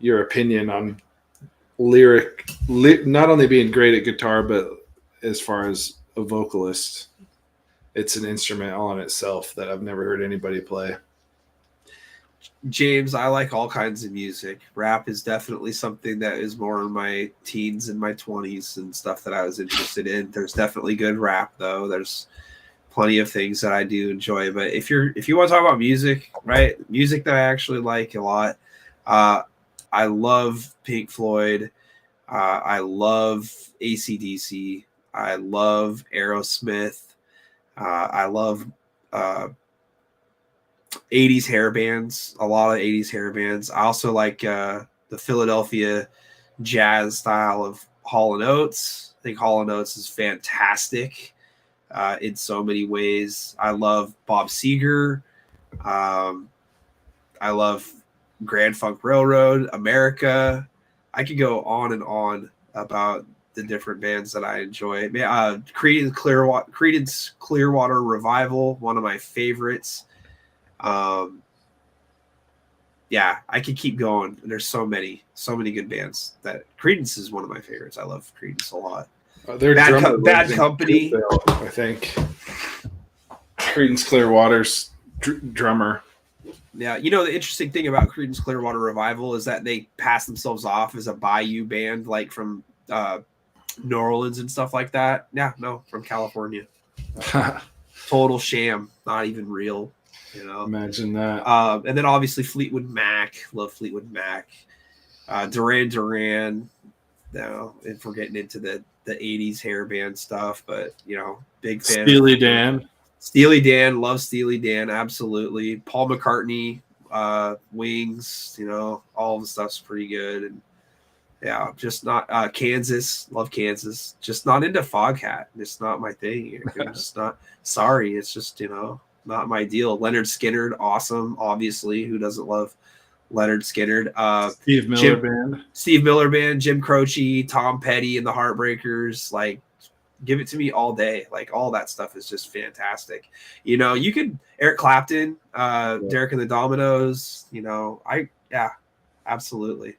your opinion on not only being great at guitar, but as far as a vocalist, it's an instrument all in itself that I've never heard anybody play. James, I like all kinds of music. Rap is definitely something that is more in my teens and my 20s and stuff that I was interested in. There's definitely good rap, though. There's plenty of things that I do enjoy. But if you want to talk about music, right? Music that I actually like a lot. I love Pink Floyd. I love AC/DC. I love Aerosmith. I love 80s hair bands, a lot of 80s hair bands. I also like the Philadelphia jazz style of Hall & Oates. I think Hall & Oates is fantastic in so many ways. I love Bob Seger. I love Grand Funk Railroad, America. I could go on and on about the different bands that I enjoy. Creedence Clearwater Revival, one of my favorites. Yeah, I could keep going. There's so many good bands. That Creedence is one of my favorites. I love Creedence a lot. Bad Company, I think. Creedence Clearwater's drummer. Yeah, the interesting thing about Creedence Clearwater Revival is that they pass themselves off as a Bayou band, like from New Orleans and stuff like that. Yeah, no, from California. Total sham, not even real. Imagine that. And then obviously Fleetwood Mac. Love Fleetwood Mac. Duran Duran. If we're getting into the 80s hair band stuff, but big fan. Steely Dan. Steely Dan, love Steely Dan, absolutely. Paul McCartney, Wings, all the stuff's pretty good. And yeah, just not Kansas, love Kansas. Just not into Foghat. It's not my thing. I'm just not sorry. It's just, not my deal. Leonard Skinner, awesome, obviously. Who doesn't love Leonard Skinner? Steve Miller Band. Steve Miller Band, Jim Croce, Tom Petty and the Heartbreakers, like Give it to me all day. Like all that stuff is just fantastic. You know, you could Eric Clapton, Derek and the Dominoes. You know, absolutely.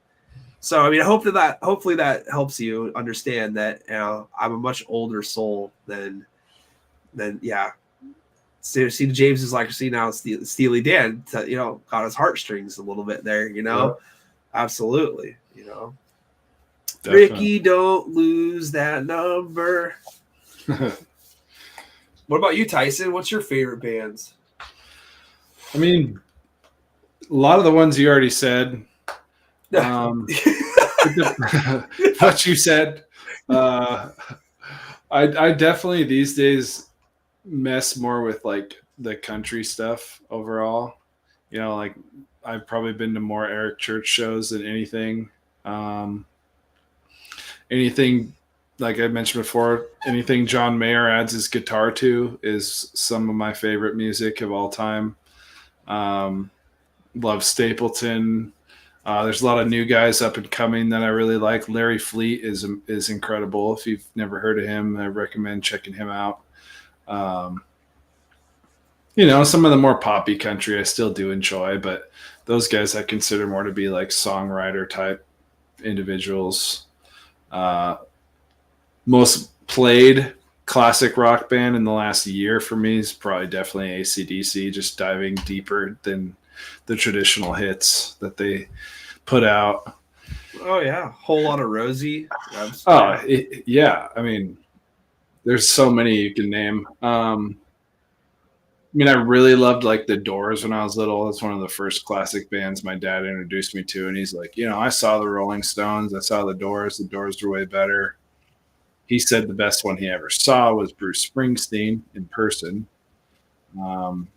So I mean, hopefully that helps you understand that I'm a much older soul than See, James is like, see now Steely Dan, got his heartstrings a little bit there, Absolutely, Definitely. Ricky, don't lose that number. What about you, Tyson? What's your favorite bands? I mean, a lot of the ones you already said. What you said. I definitely these days mess more with like the country stuff overall. Like I've probably been to more Eric Church shows than anything. Anything like I mentioned before, anything John Mayer adds his guitar to is some of my favorite music of all time. Love Stapleton. There's a lot of new guys up and coming that I really like. Larry Fleet is incredible. If you've never heard of him, I recommend checking him out. Some of the more poppy country I still do enjoy, but those guys I consider more to be like songwriter type individuals. Most played classic rock band in the last year for me is probably definitely AC/DC, just diving deeper than the traditional hits that they put out. Oh yeah, Whole Lot of Rosie. Yeah. I mean, there's so many you can name. I really loved like the Doors when I was little. It's one of the first classic bands my dad introduced me to, and he's like, I saw the Rolling Stones, I saw the Doors. The Doors were way better. He said the best one he ever saw was Bruce Springsteen in person. But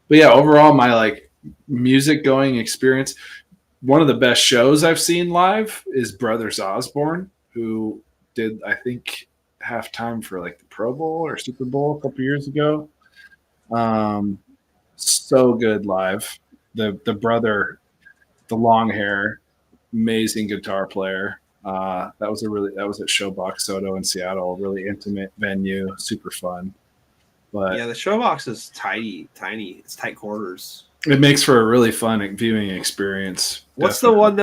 yeah, overall, my like music going experience, one of the best shows I've seen live is Brothers Osborne, who did, I think, halftime for like the Pro Bowl or Super Bowl a couple years ago. So good live. The brother, the long hair, amazing guitar player. That was at Showbox Soto in Seattle, a really intimate venue, super fun. But yeah, the Showbox is tiny. It's tight quarters. It makes for a really fun viewing experience. What's the one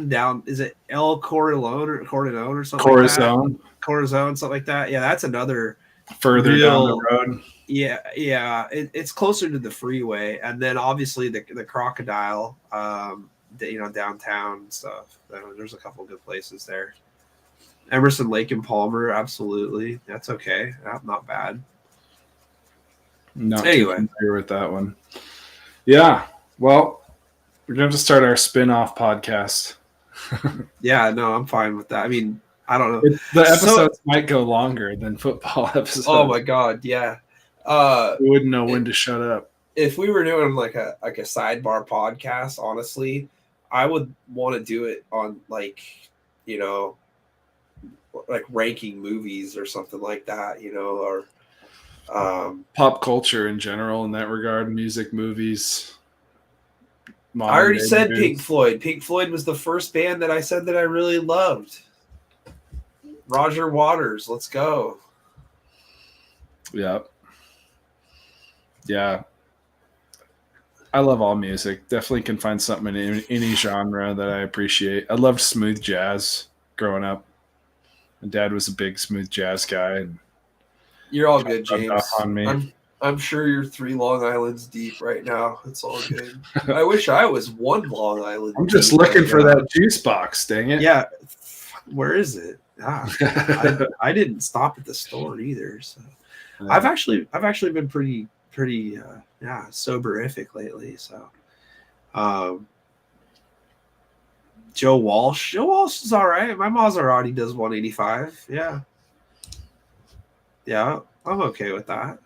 down? Is it El Corazon or something? Corazon, something like that. Yeah, that's another further down the road. Yeah, it's closer to the freeway, and then obviously the Crocodile, downtown and stuff. There's a couple good places there. Emerson, Lake and Palmer, absolutely. That's okay. Not bad. Not too familiar with that one. Yeah. Well, we're going to have to start our spin-off podcast. Yeah, no, I'm fine with that. I mean, I don't know. The episodes might go longer than football episodes. Oh my God, yeah. We wouldn't know when to shut up. If we were doing like a sidebar podcast, honestly, I would want to do it on like ranking movies or something like that, or pop culture in general in that regard, music, movies. I already said Pink Floyd. Pink Floyd was the first band that I said that I really loved. Roger Waters, let's go. Yeah. I love all music. Definitely can find something in any genre that I appreciate. I loved smooth jazz growing up. My dad was a big smooth jazz guy. And you're all good, James. On me. I'm sure you're 3 Long Islands deep right now. It's all good. I wish I was 1 Long Island. I'm just looking for that juice box. Dang it! Yeah, where is it? I didn't stop at the store either. So I've actually been pretty soberific lately. So Joe Walsh is all right. My Maserati does 185. Yeah, I'm okay with that.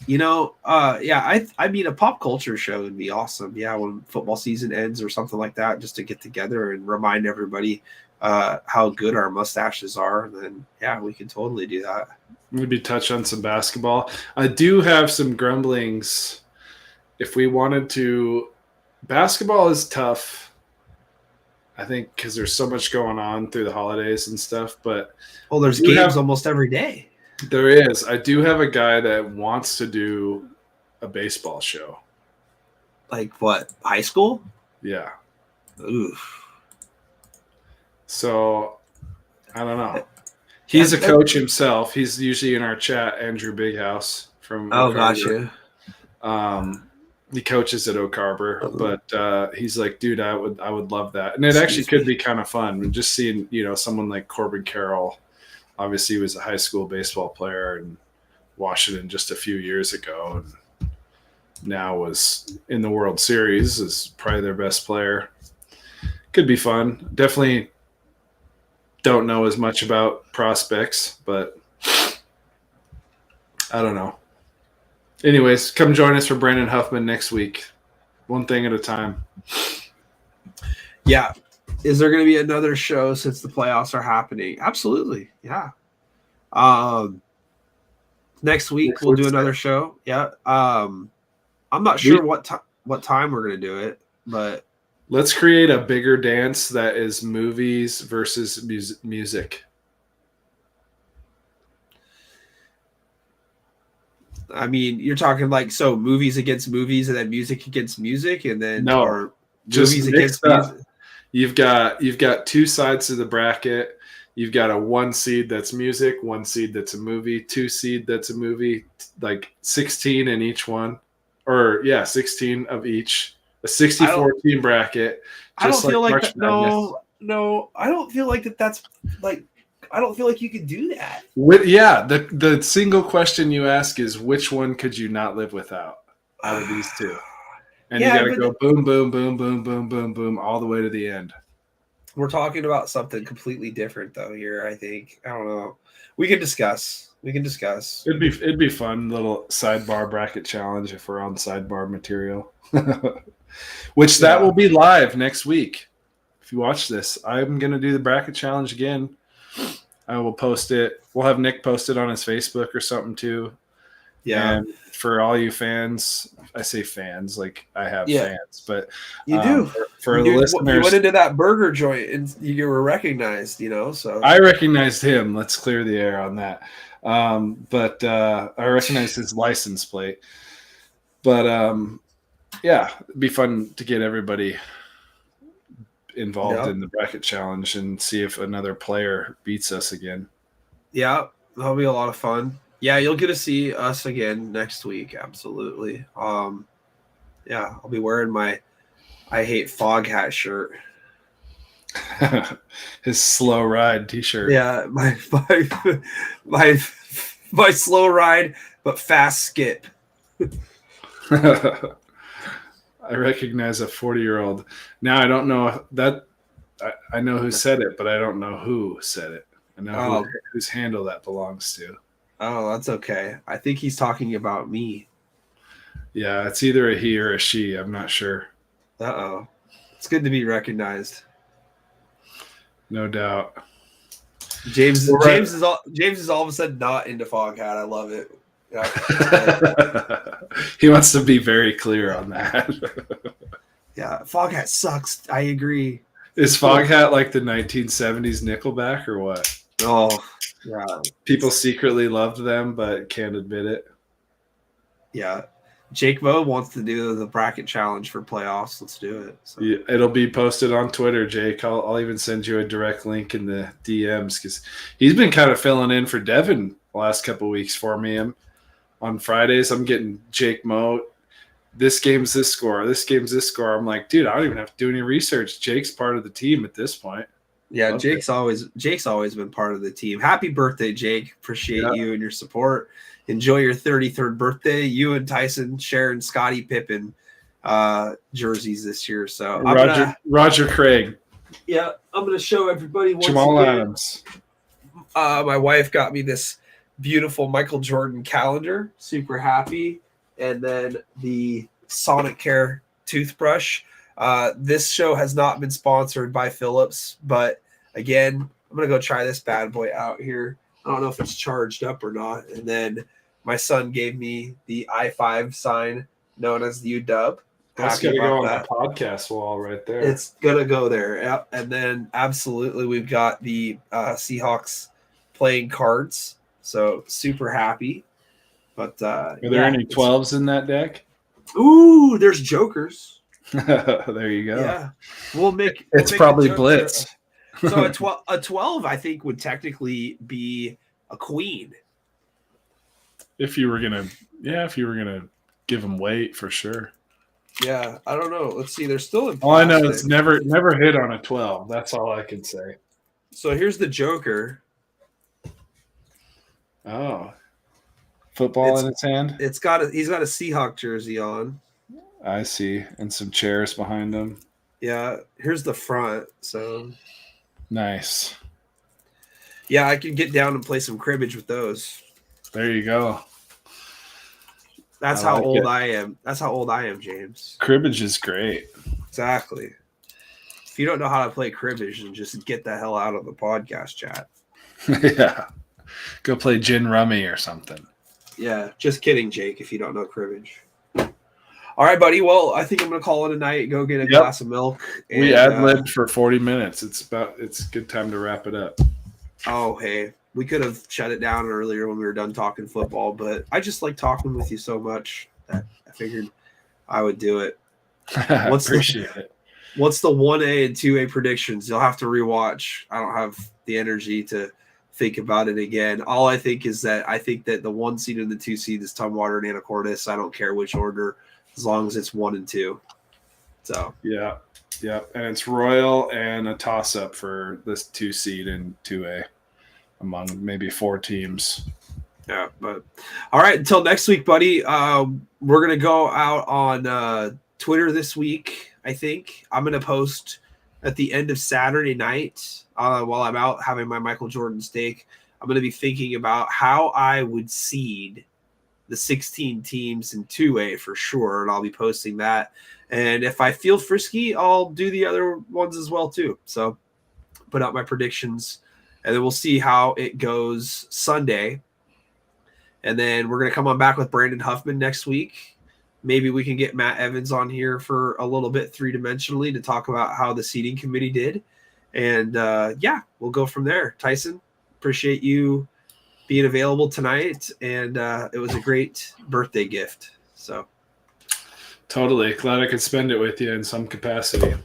I mean, a pop culture show would be awesome. Yeah, when football season ends or something like that, just to get together and remind everybody how good our mustaches are. Then yeah, we can totally do that. Maybe touch on some basketball. I do have some grumblings. If we wanted to, basketball is tough I think because there's so much going on through the holidays and stuff. But Well, there's games almost every day. There is. I do have a guy that wants to do a baseball show. Like what? High school? Yeah. Oof. So I don't know. He's a coach himself. He's usually in our chat, Andrew Bighouse from Oak Harbor. Gotcha. He coaches at Oak Harbor, but he's like, dude, I would love that. And it actually could be kind of fun. Just seeing, someone like Corbin Carroll. Obviously, he was a high school baseball player in Washington just a few years ago, and now was in the World Series, is probably their best player. Could be fun. Definitely don't know as much about prospects, but I don't know. Anyways, come join us for Brandon Huffman next week. One thing at a time. Yeah. Is there going to be another show since the playoffs are happening? Absolutely. Yeah. Next week we'll do another show. Yeah. I'm not sure what time we're going to do it, but let's create a bigger dance that is movies versus music. I mean, you're talking like movies against movies and then music against music and then or movies against music. You've got two sides to the bracket. You've got a 1 seed that's music, 1 seed that's a movie, 2 seed that's a movie, like 16 in each one. Or 16 of each. A 64-team bracket. I don't feel like that. No, I don't feel like that's like. I don't feel like you could do that. The single question you ask is which one could you not live without out of these two? And you got to go boom, boom, boom, boom, boom, boom, boom, all the way to the end. We're talking about something completely different, though. Here, I think. I don't know. We can discuss. It'd be fun, little sidebar bracket challenge if we're on sidebar material, which that will be live next week. If you watch this, I'm gonna do the bracket challenge again. I will post it. We'll have Nick post it on his Facebook or something too. Yeah. And for all you fans, I say fans, like I have fans, but you do. For the listeners, you went into that burger joint and you were recognized, so I recognized him. Let's clear the air on that. But I recognized his license plate. But it'd be fun to get everybody involved in the bracket challenge and see if another player beats us again. Yeah, that'll be a lot of fun. Yeah, you'll get to see us again next week. Absolutely. I'll be wearing my I Hate Fog Hat shirt. His slow ride t-shirt. Yeah, my slow ride but fast skip. I recognize a 40-year-old. Now I don't know that I know who said it, but I don't know who said it. I know whose handle that belongs to. Oh, that's okay. I think he's talking about me. Yeah, it's either a he or a she. I'm not sure. Uh-oh. It's good to be recognized. No doubt. James is all of a sudden not into Fog Hat. I love it. Yeah. He wants to be very clear on that. Yeah, Fog Hat sucks. I agree. Is Fog Hat like the 1970s Nickelback or what? Oh, yeah. People secretly loved them but can't admit it. Yeah. Jake Moe wants to do the bracket challenge for playoffs. Let's do it. So. Yeah, it'll be posted on Twitter, Jake. I'll even send you a direct link in the DMs because he's been kind of filling in for Devin the last couple of weeks for me. On Fridays, I'm getting Jake Moe. This game's this score. This game's this score. I'm like, dude, I don't even have to do any research. Jake's part of the team at this point. Yeah, love Jake's always been part of the team. Happy birthday, Jake. Appreciate you and your support. Enjoy your 33rd birthday. You and Tyson sharing Scottie Pippen jerseys this year. So Roger Craig. Yeah, I'm gonna show everybody Jamal Adams. My wife got me this beautiful Michael Jordan calendar. Super happy. And then the Sonic Care toothbrush. This show has not been sponsored by Philips, but again, I'm gonna go try this bad boy out here. I don't know if it's charged up or not. And then my son gave me the I-5 sign known as the UW. That's happy got to go about on that. the podcast wall right there. It's gonna go there. Yep. And then absolutely we've got the Seahawks playing cards. So super happy. But Are there any 12s in that deck? Ooh, there's jokers. There you go. Yeah. We'll make It's a probably joker. Blitz. So a 12 I think would technically be a queen. If you were gonna give them weight for sure. Yeah, I don't know. Let's see. They're still in plastic. All I know is never hit on a 12. That's all I can say. So here's the Joker. Oh, football in his hand. He's got a Seahawk jersey on. I see, and some chairs behind him. Yeah, here's the front. So nice. Yeah, I can get down and play some cribbage with those. There you go. That's how old I am. That's how old I am, James. Cribbage is great. Exactly. If you don't know how to play cribbage, then just get the hell out of the podcast chat. Yeah. Go play gin rummy or something. Yeah, just kidding, Jake, if you don't know cribbage. All right, buddy. Well, I think I'm going to call it a night. Go get a glass of milk. And, we ad-libbed for 40 minutes. It's a good time to wrap it up. Oh, hey. We could have shut it down earlier when we were done talking football, but I just like talking with you so much that I figured I would do it. Appreciate it. What's the 1A and 2A predictions? You'll have to rewatch. I don't have the energy to think about it again. All I think is that I think that the 1 seed and the 2 seed is Tumwater and Anacortes. I don't care which order, as long as it's 1 and 2. So yeah, and it's Royal and a toss-up for this 2 seed and 2A. Among maybe 4 teams. Yeah, but all right. Until next week, buddy. We're gonna go out on Twitter this week. I think I'm gonna post at the end of Saturday night while I'm out having my Michael Jordan steak. I'm gonna be thinking about how I would seed the 16 teams in 2A for sure, and I'll be posting that. And if I feel frisky, I'll do the other ones as well too. So put out my predictions. And then we'll see how it goes Sunday. And then we're going to come on back with Brandon Huffman next week. Maybe we can get Matt Evans on here for a little bit 3-dimensionally to talk about how the seating committee did. And, we'll go from there. Tyson, appreciate you being available tonight. And it was a great birthday gift. So totally. Glad I could spend it with you in some capacity.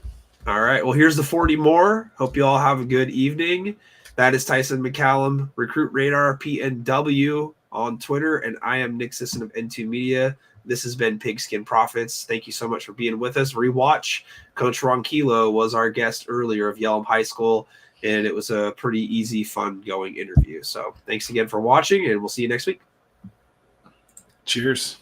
All right. Well, here's the 40 more. Hope you all have a good evening. That is Tyson McCallum, Recruit Radar PNW on Twitter, and I am Nick Sisson of N2 Media. This has been Pigskin Profits. Thank you so much for being with us. Rewatch. Coach Ronquillo was our guest earlier of Yelm High School, and it was a pretty easy, fun-going interview. So thanks again for watching, and we'll see you next week. Cheers.